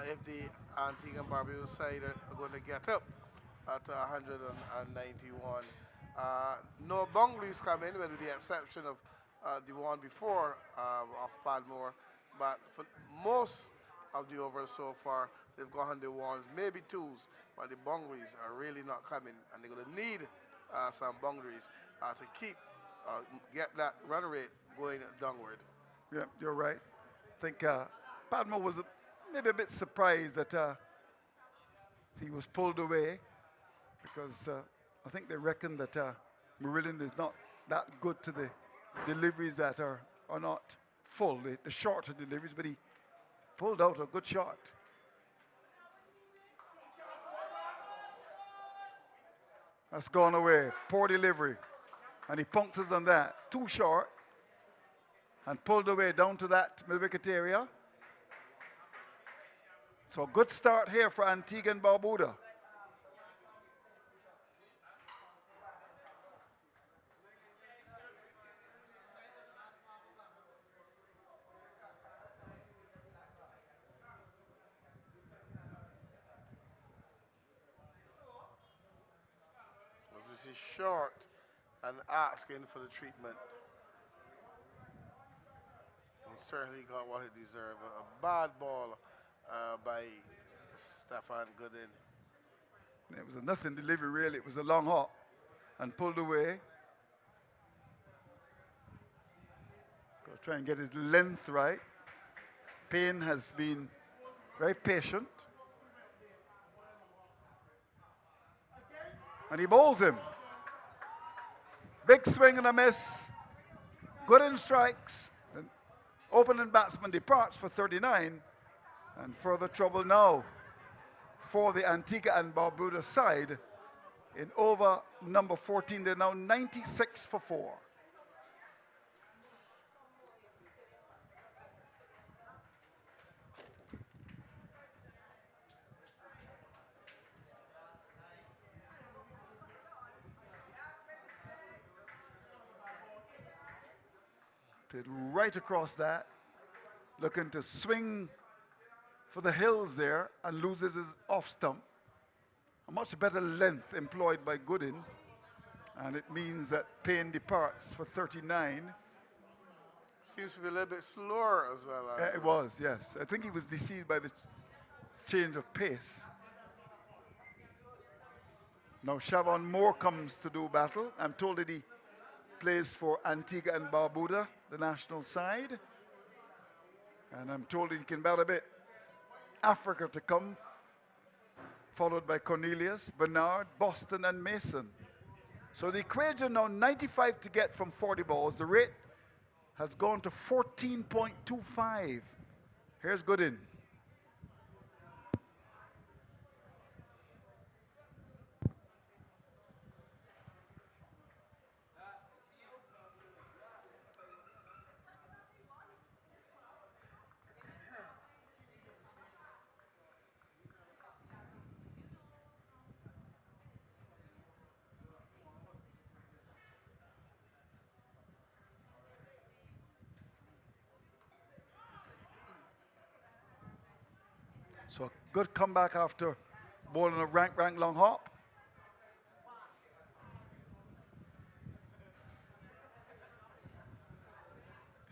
if the Antigua and Barbuda side are going to get up at 191. No boundaries come in, with the exception of the one before of Padmore. But for most of the overs so far, they've gone on the ones, maybe twos, but the boundaries are really not coming, and they're going to need some boundaries to keep get that run rate going downward. Yeah, you're right. I think Padmore was maybe a bit surprised that he was pulled away, because I think they reckon that Marillion is not that good to the deliveries that are not full, the shorter deliveries, but he pulled out a good shot. That's gone away. Poor delivery. And he punctures on that. Too short. And pulled away down to that mid-wicket area. So a good start here for Antigua and Barbuda. This is short and asking for the treatment. And certainly got what he deserved. A bad ball by Stefan Gooden. It was a nothing delivery, really. It was a long hop and pulled away. Got to try and get his length right. Payne has been very patient. And he bowls him. Big swing and a miss. Gooden strikes. The opening batsman departs for 39. And further trouble now for the Antigua and Barbuda side. In over number 14, they're now 96 for 4. Played right across that, looking to swing for the hills there and loses his off stump. A much better length employed by Gooden, and it means that Payne departs for 39. Seems to be a little bit slower as well. It was, yes. I think he was deceived by the change of pace. Now Shavon Moore comes to do battle. I'm told that he plays for Antigua and Barbuda, the national side. And I'm told that he can bat a bit. Africa to come, followed by Cornelius, Bernard, Boston, and Mason. So the equation now 95 to get from 40 balls. The rate has gone to 14.25. Here's Gooden. So a good comeback after bowling a rank long hop.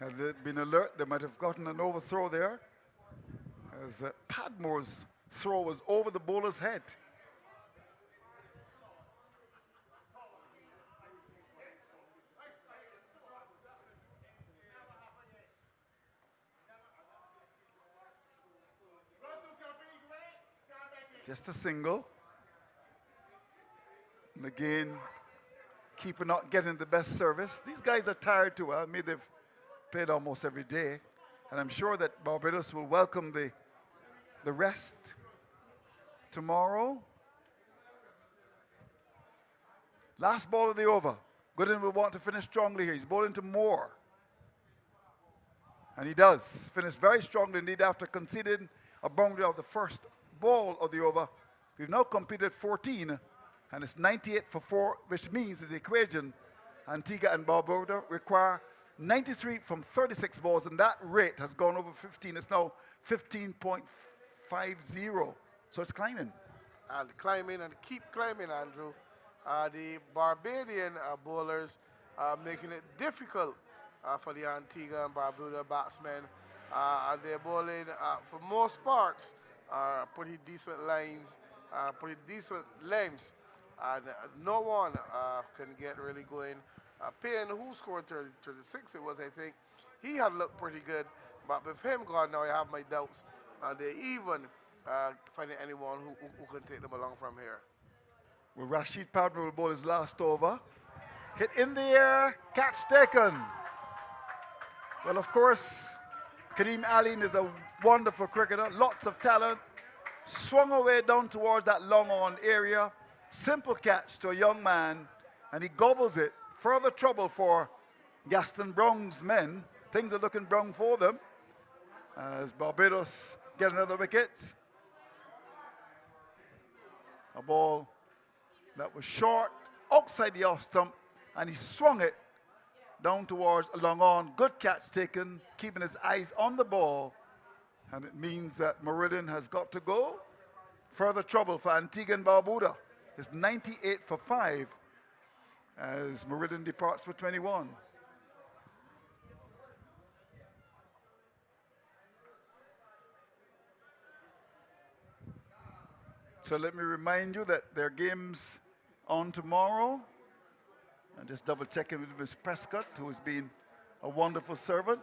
Had they been alert, they might have gotten an overthrow there, as Padmore's throw was over the bowler's head. Just a single. And again, keeper not getting the best service. These guys are tired too. I mean, they've played almost every day. And I'm sure that Barbados will welcome the rest tomorrow. Last ball of the over. Gooden will want to finish strongly here. He's bowling to Moore. And he does. Finish very strongly indeed after conceding a boundary of the first ball of the over. We've now completed 14, and it's 98 for 4, which means that the equation, Antigua and Barbuda, require 93 from 36 balls, and that rate has gone over 15. It's now 15.50, so it's climbing. And climbing and keep climbing, Andrew. The Barbadian bowlers are making it difficult for the Antigua and Barbuda batsmen. And they're bowling, for most parts, pretty decent lines, pretty decent lengths, and no one can get really going. Payne, who scored 36, it was, I think, he had looked pretty good, but with him gone now, I have my doubts. They're even finding anyone who can take them along from here. Well, Rashid Padmore will bowl his last over. Hit in the air, catch taken. Well, of course, Kadeem Aline is a wonderful cricketer, lots of talent. Swung away down towards that long on area. Simple catch to a young man, and he gobbles it further trouble for Gaston Brown's men. Things are looking brown for them as Barbados get another wicket. A ball that was short outside the off stump, and he swung it down towards long on. Good catch taken, keeping his eyes on the ball, and it means that Meridian has got to go. Further trouble for Antigua and Barbuda. It's 98 for 5 as Meridian departs for 21. So let me remind you that there are games on tomorrow. And just double checking with Ms. Prescott, who has been a wonderful servant.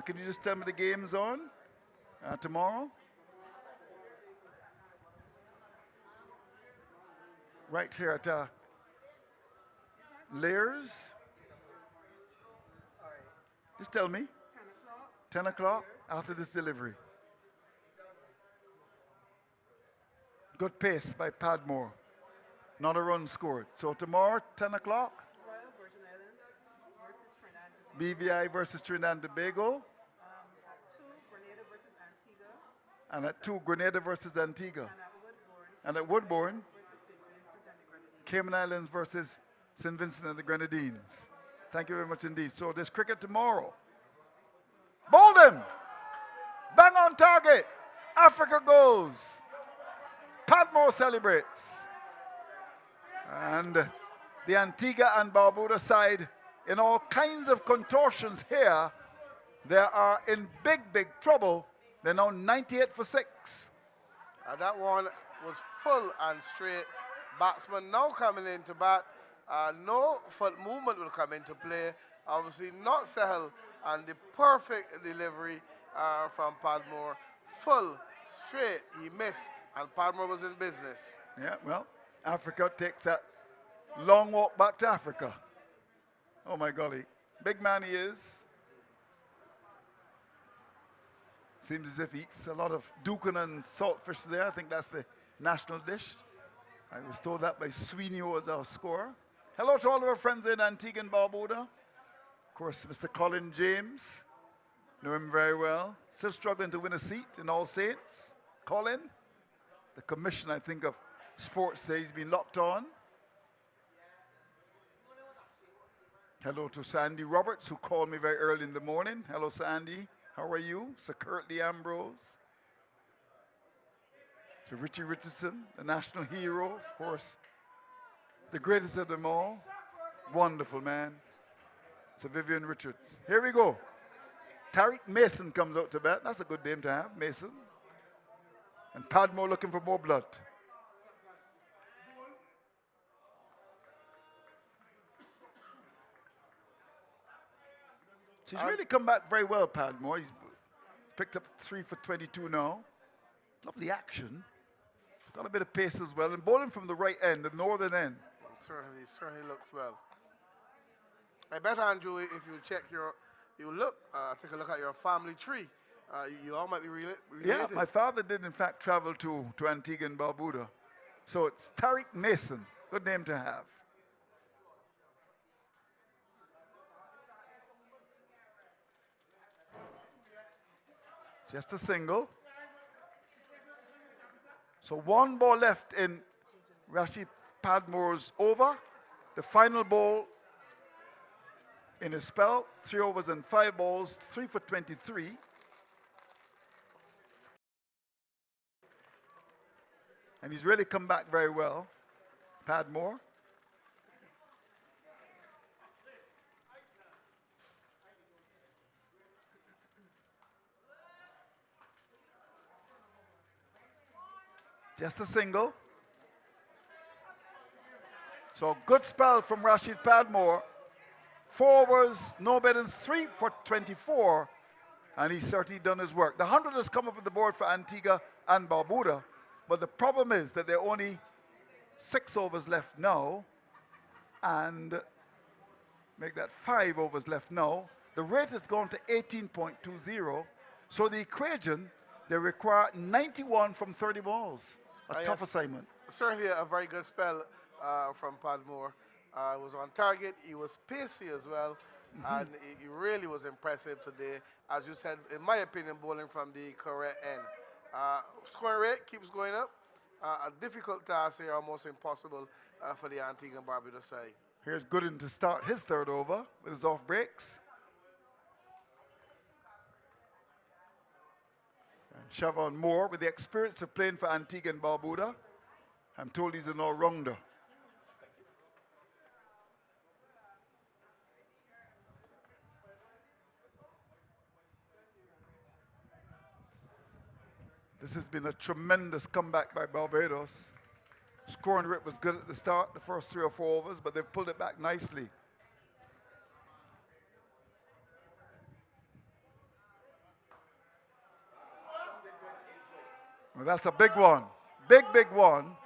Can you just tell me the games on tomorrow? Right here at Lair's. Just tell me. 10 o'clock after this delivery. Good pace by Padmore. Not a run scored. So tomorrow, 10 o'clock. BVI versus Trinidad and Tobago. And at 2, Grenada versus Antigua. And at Woodbourne, Cayman Islands versus St. Vincent and the Grenadines. Thank you very much indeed. So there's cricket tomorrow. Bolden! Bang on target. Africa goes. Padmore celebrates. And the Antigua and Barbuda side in all kinds of contortions here. They are in big, big trouble. They're now 98 for 6. And that one was full and straight. Batsman now coming into bat. No foot movement will come into play. Obviously not Sahel, and the perfect delivery from Padmore. Full, straight, he missed, and Padmore was in business. Yeah, well, Africa takes that long walk back to Africa. Oh my golly, big man he is. Seems as if he eats a lot of dukan and saltfish there. I think that's the national dish. I was told that by Sweeney, who was our scorer. Hello to all of our friends in Antigua and Barbuda. Of course, Mr. Colin James. Know him very well. Still struggling to win a seat in All Saints. Colin, the commissioner, I think, of sports there, he's been locked on. Hello to Sandy Roberts, who called me very early in the morning. Hello, Sandy. How are you? Sir Curtly Ambrose. Sir Richie Richardson, the national hero, of course. The greatest of them all. Wonderful man. Sir Vivian Richards. Here we go. Tariq Mason comes out to bat. That's a good name to have, Mason. And Padmore looking for more blood. So he's really come back very well, Padmore. He's picked up 3 for 22 now. Lovely action. He's got a bit of pace as well. And bowling from the right end, the northern end. Certainly looks well. I bet, Andrew, if you check take a look at your family tree, you all might be related. Yeah, my father did, in fact, travel to Antigua and Barbuda. So it's Tariq Mason. Good name to have. Just a single. So 1 ball left in Rashid Padmore's over. The final ball in his spell. 3 overs and 5 balls. 3 for 23. And he's really come back very well, Padmore. Just a single. So good spell from Rashid Padmore. 4 overs, no better than 3 for 24. And he's certainly done his work. The 100 has come up on the board for Antigua and Barbuda. But the problem is that there are only 6 overs left now. And make that 5 overs left now. The rate has gone to 18.20. So the equation, they require 91 from 30 balls. A tough assignment. Certainly a very good spell from Padmore. Was on target. He was pacey as well, and he really was impressive today. As you said, in my opinion, bowling from the correct end. Scoring rate keeps going up. A difficult task here, almost impossible for the Antigua and Barbuda side. Here's Gooden to start his third over with his off breaks. And Siobhan Moore, with the experience of playing for Antigua and Barbuda, I'm told he's an all-rounder. This has been a tremendous comeback by Barbados. Scoring rate was good at the start, the first 3 or 4 overs, but they've pulled it back nicely. Well, that's a big one. Big, big one.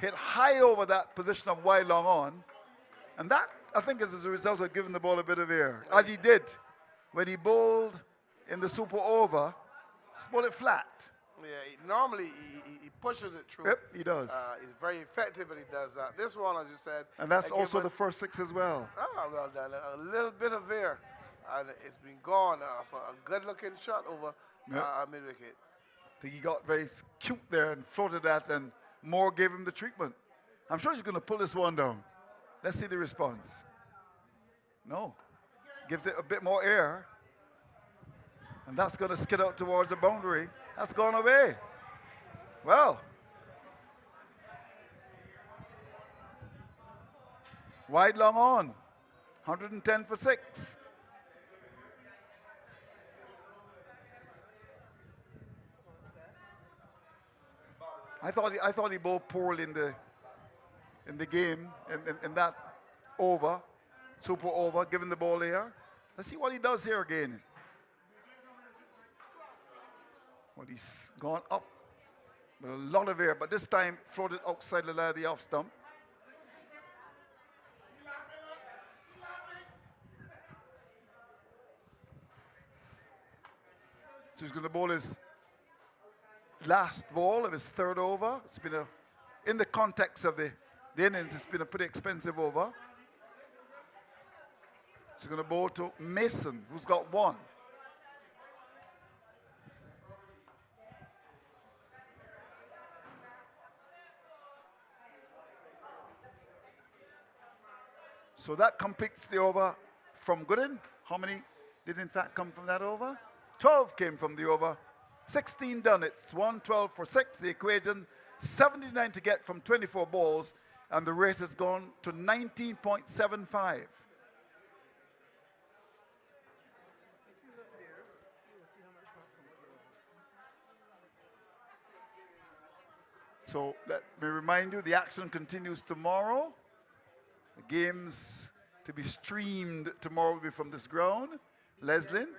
Hit high over that position of wide long on. And that, I think, is as a result of giving the ball a bit of air, as he did when he bowled in the super over. Just bowled it flat. Yeah, normally he pushes it through. Yep, he does. He's very effective when he does that. This one, as you said. And that's again, also the first 6 as well. Ah, well done. A little bit of air. And it's been gone for a good-looking shot over mid-wicket. I think he got very cute there and floated that, and Moore gave him the treatment. I'm sure he's going to pull this one down. Let's see the response. No. Gives it a bit more air. And that's going to skid out towards the boundary. That's gone away. Well. Wide long on. 110 for 6. I thought he bowled poorly in the game, in that over, super over, giving the ball here. Let's see what he does here again. Well, he's gone up with a lot of air, but this time floated outside the line of the off stump. So he's going to bowl his last ball of his third over. It's been in the context of the innings, it's been a pretty expensive over. He's going to bowl to Mason, who's got 1. So that completes the over from Gooden. How many did in fact come from that over? 12 came from the over. 16 done. It's 112 for 6. The equation, 79 to get from 24 balls, and the rate has gone to 19.75. So let me remind you, the action continues tomorrow. The games to be streamed tomorrow will be from this ground. Leslin,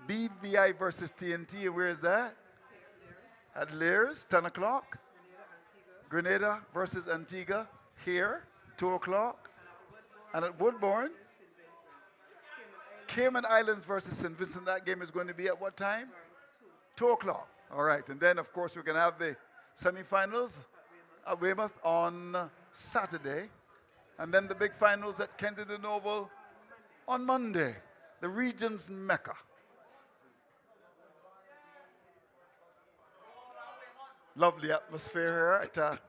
BVI versus TNT, and where is that? At Lears, 10 o'clock. Grenada versus Antigua, here, 2 o'clock. And at Woodbourne, Cayman Islands versus St. Vincent, that game is going to be at what time? 2 o'clock. All right, and then, of course, we're going to have the semifinals at Weymouth on Saturday. And then the big finals at Kensington Oval on Monday, the region's Mecca. Lovely atmosphere here at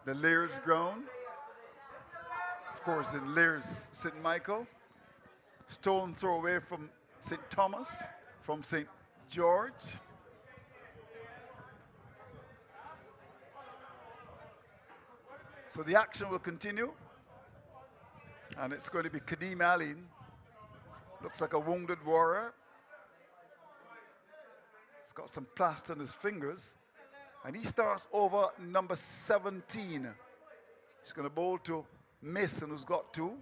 the Lears ground. Of course, in Lears, St. Michael. Stone throw away from St. Thomas, from St. George. So the action will continue. And it's going to be Kadeem Aline. Looks like a wounded warrior. He's got some plaster on his fingers. And he starts over number 17. He's going to bowl to Mason, who's got 2.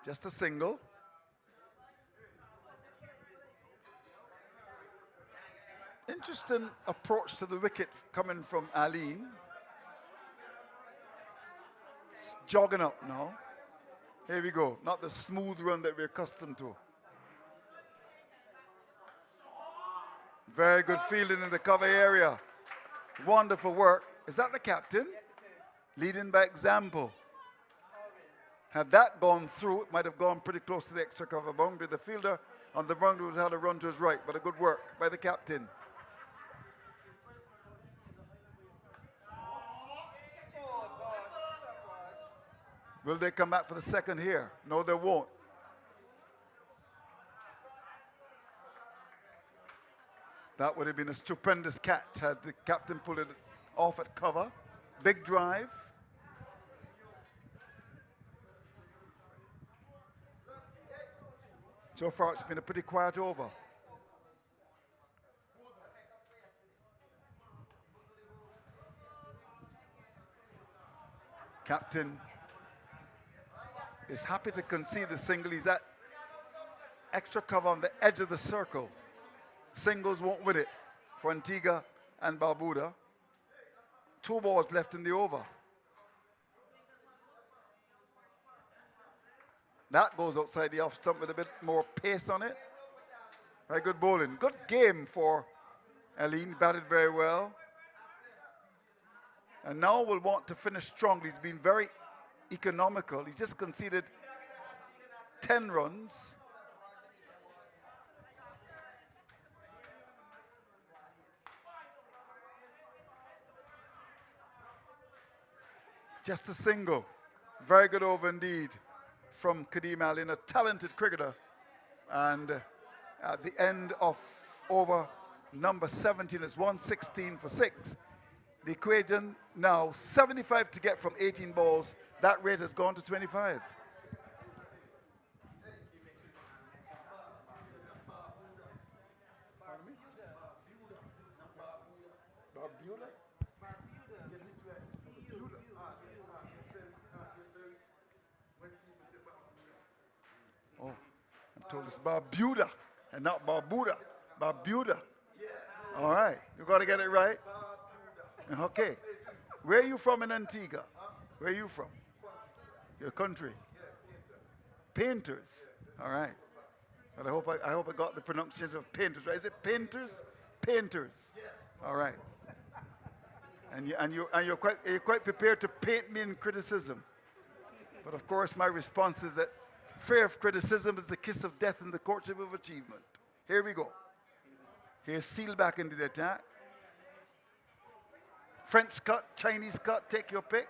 Just a single. Interesting approach to the wicket coming from Aline. jogging up now. Here we go. Not the smooth run that we're accustomed to. Very good fielding in the cover area. Wonderful work. Is that the captain? Yes, it is. Leading by example. Had that gone through, it might have gone pretty close to the extra cover boundary. The fielder on the boundary would have had a run to his right, but a good work by the captain. Oh, gosh. Tough watch. Will they come back for the second here? No, they won't. That would have been a stupendous catch had the captain pulled it off at cover. Big drive. So far, it's been a pretty quiet over. Captain is happy to concede the single. He's at extra cover on the edge of the circle. Singles won't win it for Antigua and Barbuda. 2 balls left in the over. That goes outside the off stump with a bit more pace on it. Very good bowling. Good game for Aline. Batted very well. And now will want to finish strongly. He's been very economical. He's just conceded 10 runs. Just a single. Very good over indeed from Kadeem Allen, a talented cricketer. And at the end of over number 17, it's 116 for 6. The equation now 75 to get from 18 balls. That rate has gone to 25. Oh, I'm told it's Barbuda and not Barbuda. Barbuda. All right, you got to get it right. Okay. Where are you from in Antigua? Where are you from? Your country? Painters. All right. But I hope I got the pronunciation of painters right. Is it painters? Painters. All right. And you're quite prepared to paint me in criticism. But of course, my response is that fear of criticism is the kiss of death in the courtship of achievement. Here we go. Here's Seal back into the attack. French cut, Chinese cut, take your pick.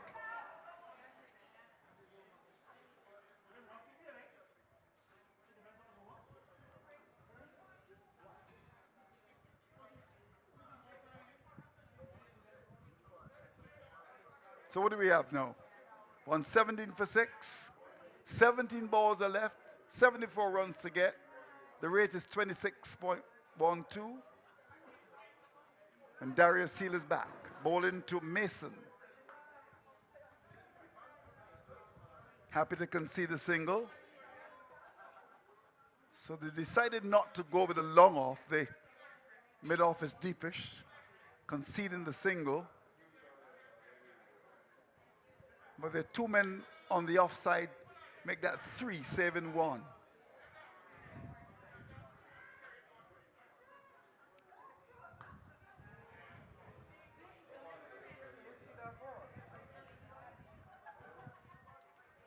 So what do we have now? 117 for 6. 17 balls are left. 74 runs to get. The rate is 26.12. And Darius Seal is back. Bowling to Mason. Happy to concede the single. So they decided not to go with the long off. They mid off is deepish, conceding the single. But there are 2 men on the offside, make that 3, saving 1.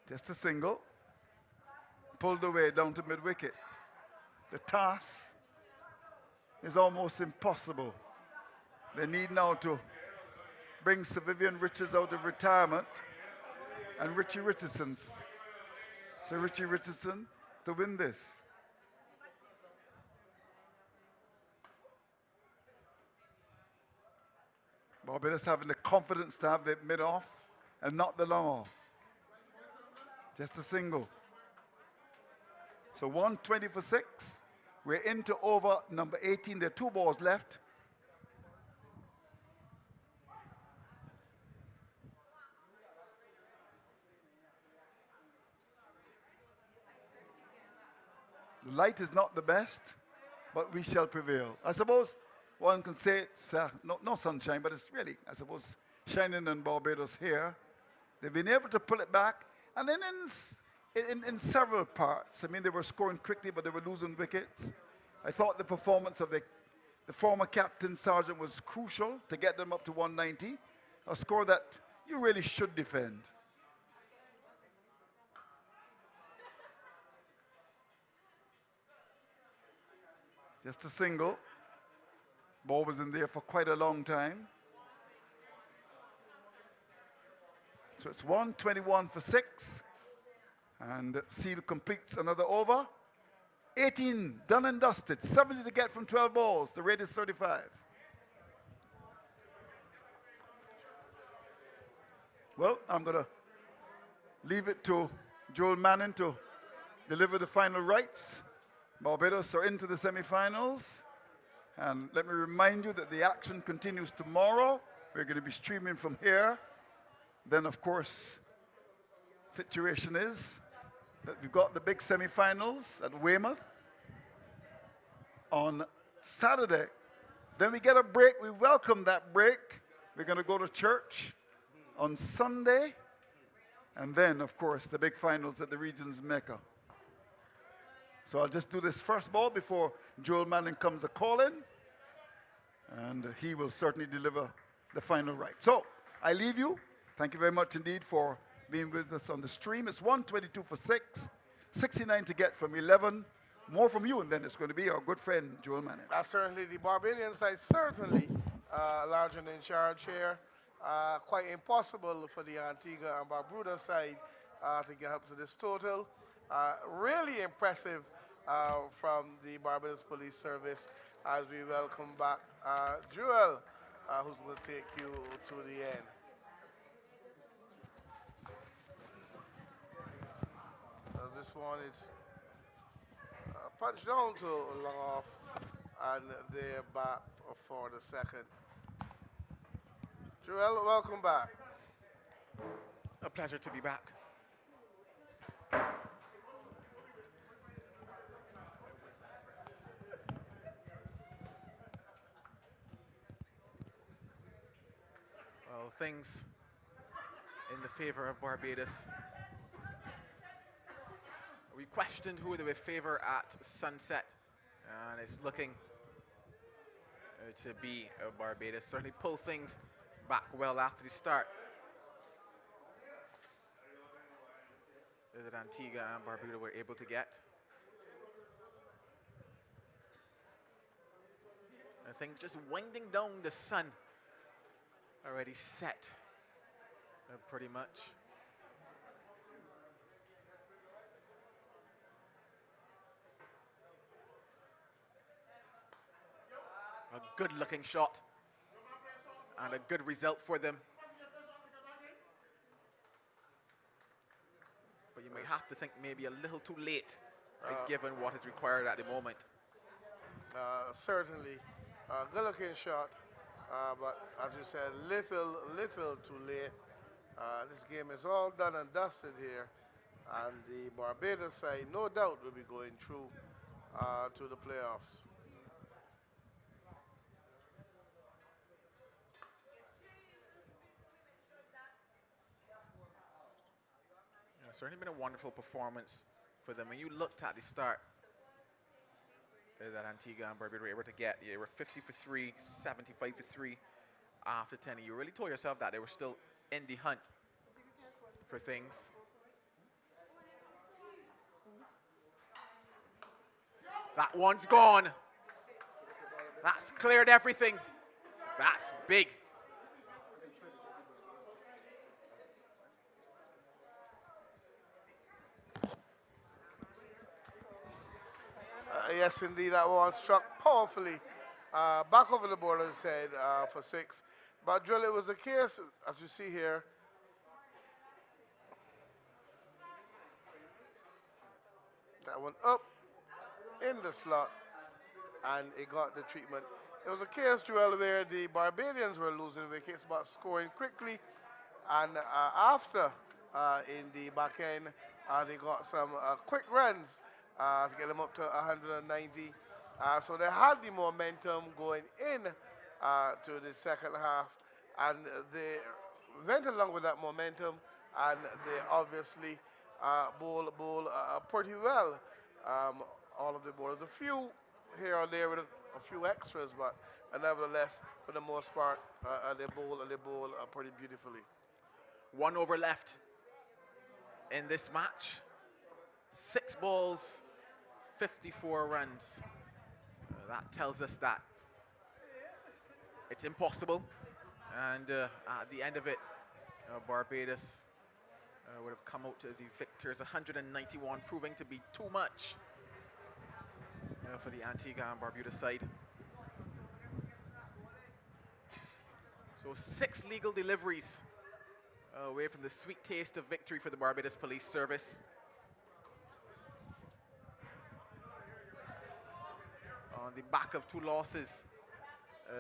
Just a single. Pulled away down to mid-wicket. The task is almost impossible. They need now to bring Sir Vivian Richards out of retirement and Richie Richardson. Sir Richie Richardson to win this. Barbados having the confidence to have the mid-off and not the long-off. Just a single. So 120 for 6. We're into over number 18. There are 2 balls left. The light is not the best, but we shall prevail. I suppose one can say it's no sunshine, but it's really, I suppose, shining in Barbados here. They've been able to pull it back. And then in several parts, I mean, they were scoring quickly, but they were losing wickets. I thought the performance of the former captain, Sargent, was crucial to get them up to 190, a score that you really should defend. Just a single. Ball was in there for quite a long time. So it's 121 for 6. And Seal completes another over. 18 done and dusted. 70 to get from 12 balls. The rate is 35. Well, I'm going to leave it to Joel Manning to deliver the final rights. Barbados are into the semifinals. And let me remind you that the action continues tomorrow. We're going to be streaming from here. Then, of course, situation is that we've got the big semifinals at Weymouth on Saturday. Then we get a break. We welcome that break. We're going to go to church on Sunday. And then, of course, the big finals at the region's Mecca. So I'll just do this first ball before Joel Manning comes a call-in. And he will certainly deliver the final right. So I leave you. Thank you very much indeed for being with us on the stream. It's 122 for 6, 69 to get from 11. More from you, and then it's going to be our good friend, Joel Manning. Certainly, the Barbadian side certainly large and in charge here. Quite impossible for the Antigua and Barbuda side to get up to this total. Really impressive from the Barbados Police Service as we welcome back Joel, who's going to take you to the end. This one is punched down to long off, and they're back for the second. Joel, welcome back. A pleasure to be back. Well, things in the favor of Barbados. We questioned who they would favor at sunset, and it's looking to be Barbados. Certainly pull things back well after the start. That Antigua and Barbuda were able to get. I think just winding down, the sun already set pretty much. A good-looking shot and a good result for them. But you may have to think maybe a little too late, given what is required at the moment. Certainly, good-looking shot, but as you said, little too late. This game is all done and dusted here, and the Barbados side, no doubt, will be going through to the playoffs. Certainly been a wonderful performance for them. When you looked at the start that Antigua and Barbuda were able to get, they were 50 for 3, 75 for 3 after 10. You really told yourself that they were still in the hunt for things. That one's gone. That's cleared everything. That's big. Yes, indeed, that one struck powerfully back over the bowler's head for 6. But Drill, it was a case, as you see here, that one up in the slot, and it got the treatment. It was a case, Drill, where the Barbadians were losing wickets but scoring quickly, and after in the back end, they got some quick runs to get them up to 190. So they had the momentum going in to the second half, and they went along with that momentum and they obviously bowl pretty well. All of the bowlers, a few here or there with a few extras, but nevertheless, for the most part, they bowl pretty beautifully. 1 over left in this match. 6 balls, 54 runs. That tells us that it's impossible. And at the end of it, Barbados would have come out to the victors, 191, proving to be too much for the Antigua and Barbuda side. So 6 legal deliveries away from the sweet taste of victory for the Barbados Police Service. On the back of 2 losses,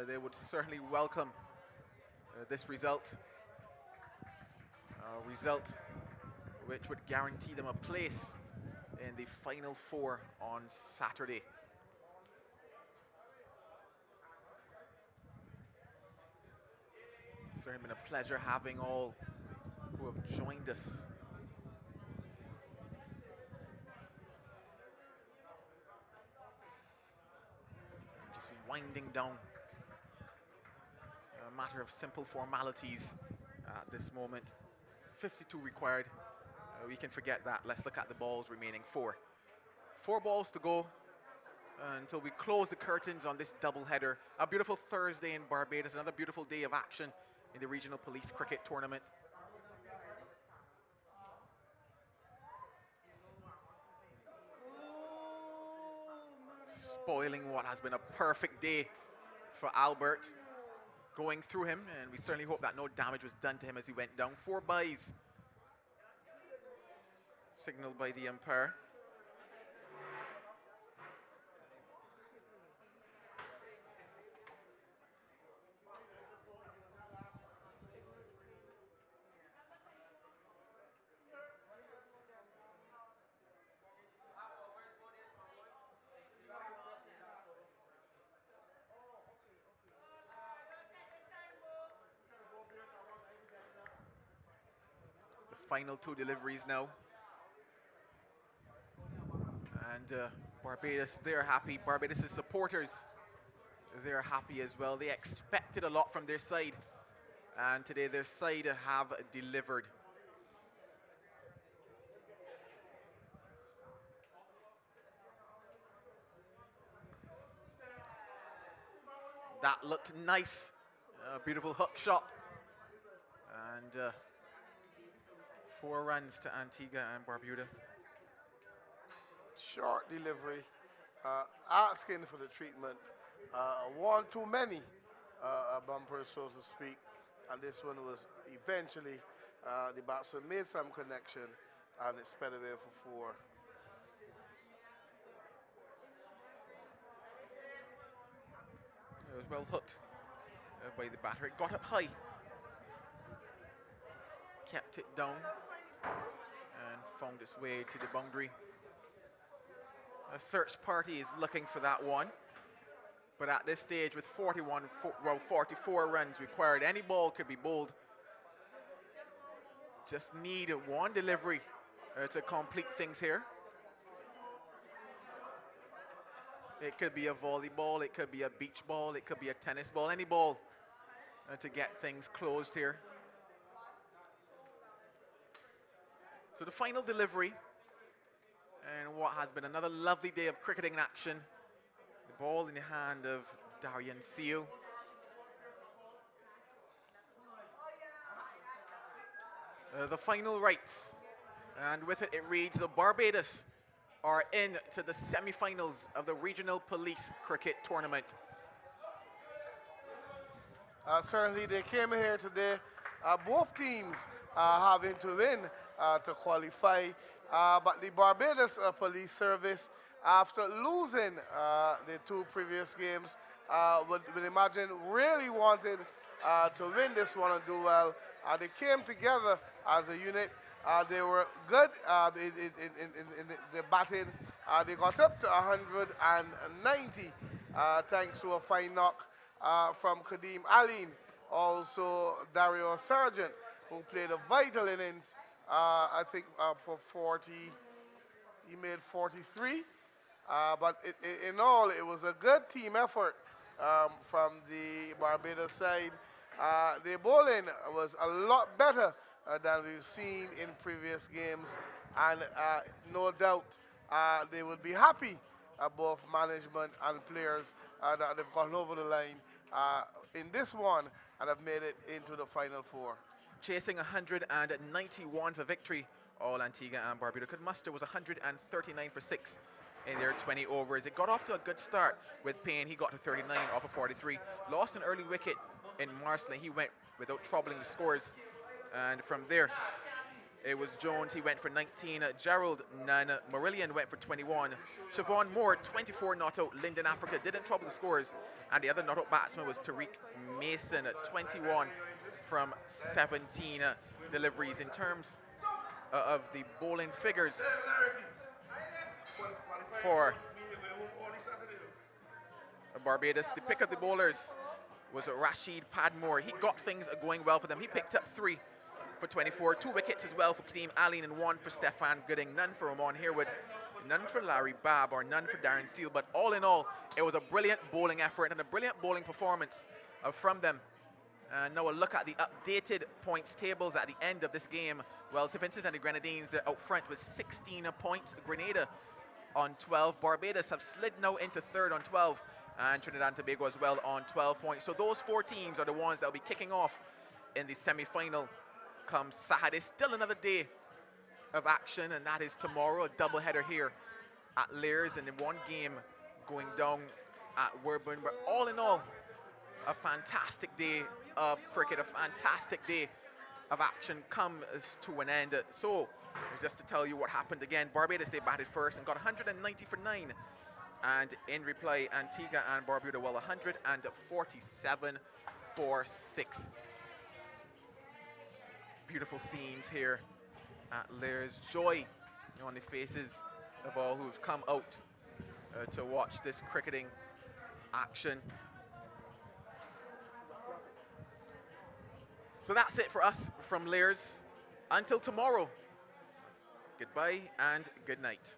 they would certainly welcome this result. A result which would guarantee them a place in the Final 4 on Saturday. It's certainly been a pleasure having all who have joined us. Just winding down. A matter of simple formalities at this moment. 52 required. We can forget that. Let's look at the balls remaining. 4 balls to go until we close the curtains on this doubleheader. A beautiful Thursday in Barbados, another beautiful day of action in the Regional Police Cricket Tournament. Spoiling what has been a perfect day for Albert. Going through him, and we certainly hope that no damage was done to him as he went down. 4 byes signaled by the umpire. Final 2 deliveries now. And Barbados, they're happy. Barbados' supporters, they're happy as well. They expected a lot from their side. And today their side have delivered. That looked nice. A beautiful hook shot. And 4 runs to Antigua and Barbuda. Short delivery, asking for the treatment. One too many bumpers, so to speak. And this one was eventually, the batsman made some connection and it sped away for 4. It was well hooked by the batter. It got up high. Kept it down and found its way to the boundary. A search party is looking for that one. But at this stage, with 44 runs required, any ball could be bowled. Just need 1 delivery to complete things here. It could be a volleyball, it could be a beach ball, it could be a tennis ball, any ball to get things closed here. So the final delivery, and what has been another lovely day of cricketing in action. The ball in the hand of Darian Seal. The final rights, and with it, it reads the Barbados are in to the semi-finals of the Regional Police Cricket Tournament. Certainly they came here today, both teams having to win to qualify, but the Barbados Police Service, after losing the 2 previous games, would imagine really wanted to win this one and do well. They came together as a unit. They were good in the batting. They got up to 190 thanks to a fine knock from Kadeem Aline. Also Dario Sargent, who played a vital innings I think for 40, he made 43. But in all, it was a good team effort from the Barbados side. The bowling was a lot better than we've seen in previous games, and no doubt they will be happy, both management and players, that they've gone over the line in this one and have made it into the final four. Chasing 191 for victory, all Antigua and Barbuda could muster was 139 for 6 in their 20 overs. It got off to a good start with Payne. He got to 39 off of 43. Lost an early wicket in Marsley. He went without troubling the scores. And from there, it was Jones. He went for 19. Gerald, none. Marillion went for 21. Siobhan Moore, 24 not out. Linden Africa didn't trouble the scores. And the other not out batsman was Tariq Mason, 21 from 17 deliveries. In terms of the bowling figures for Barbados, the pick of the bowlers was Rashid Padmore. He got things going well for them. He picked up 3 for 24, 2 wickets as well for Kadeem Aline and 1 for Stefan Gooding, none for Ramon Harewood, none for Larry Babb, or none for Darren Seal. But all in all, it was a brilliant bowling effort and a brilliant bowling performance from them. And now a look at the updated points tables at the end of this game. Well, St. Vincent and the Grenadines are out front with 16 points. Grenada on 12. Barbados have slid now into third on 12. And Trinidad and Tobago as well on 12 points. So those 4 teams are the ones that will be kicking off in the semi-final come Saturday. Still another day of action, and that is tomorrow. A doubleheader here at Lears, and then 1 game going down at Werburn. But all in all, a fantastic day of cricket, a fantastic day of action comes to an end. So, just to tell you what happened again, Barbados, they batted first and got 190 for 9. And in reply, Antigua and Barbuda, well, 147 for 6. Beautiful scenes here at Lears. Joy on the faces of all who've come out to watch this cricketing action. So that's it for us from Lears. Until tomorrow, goodbye and good night.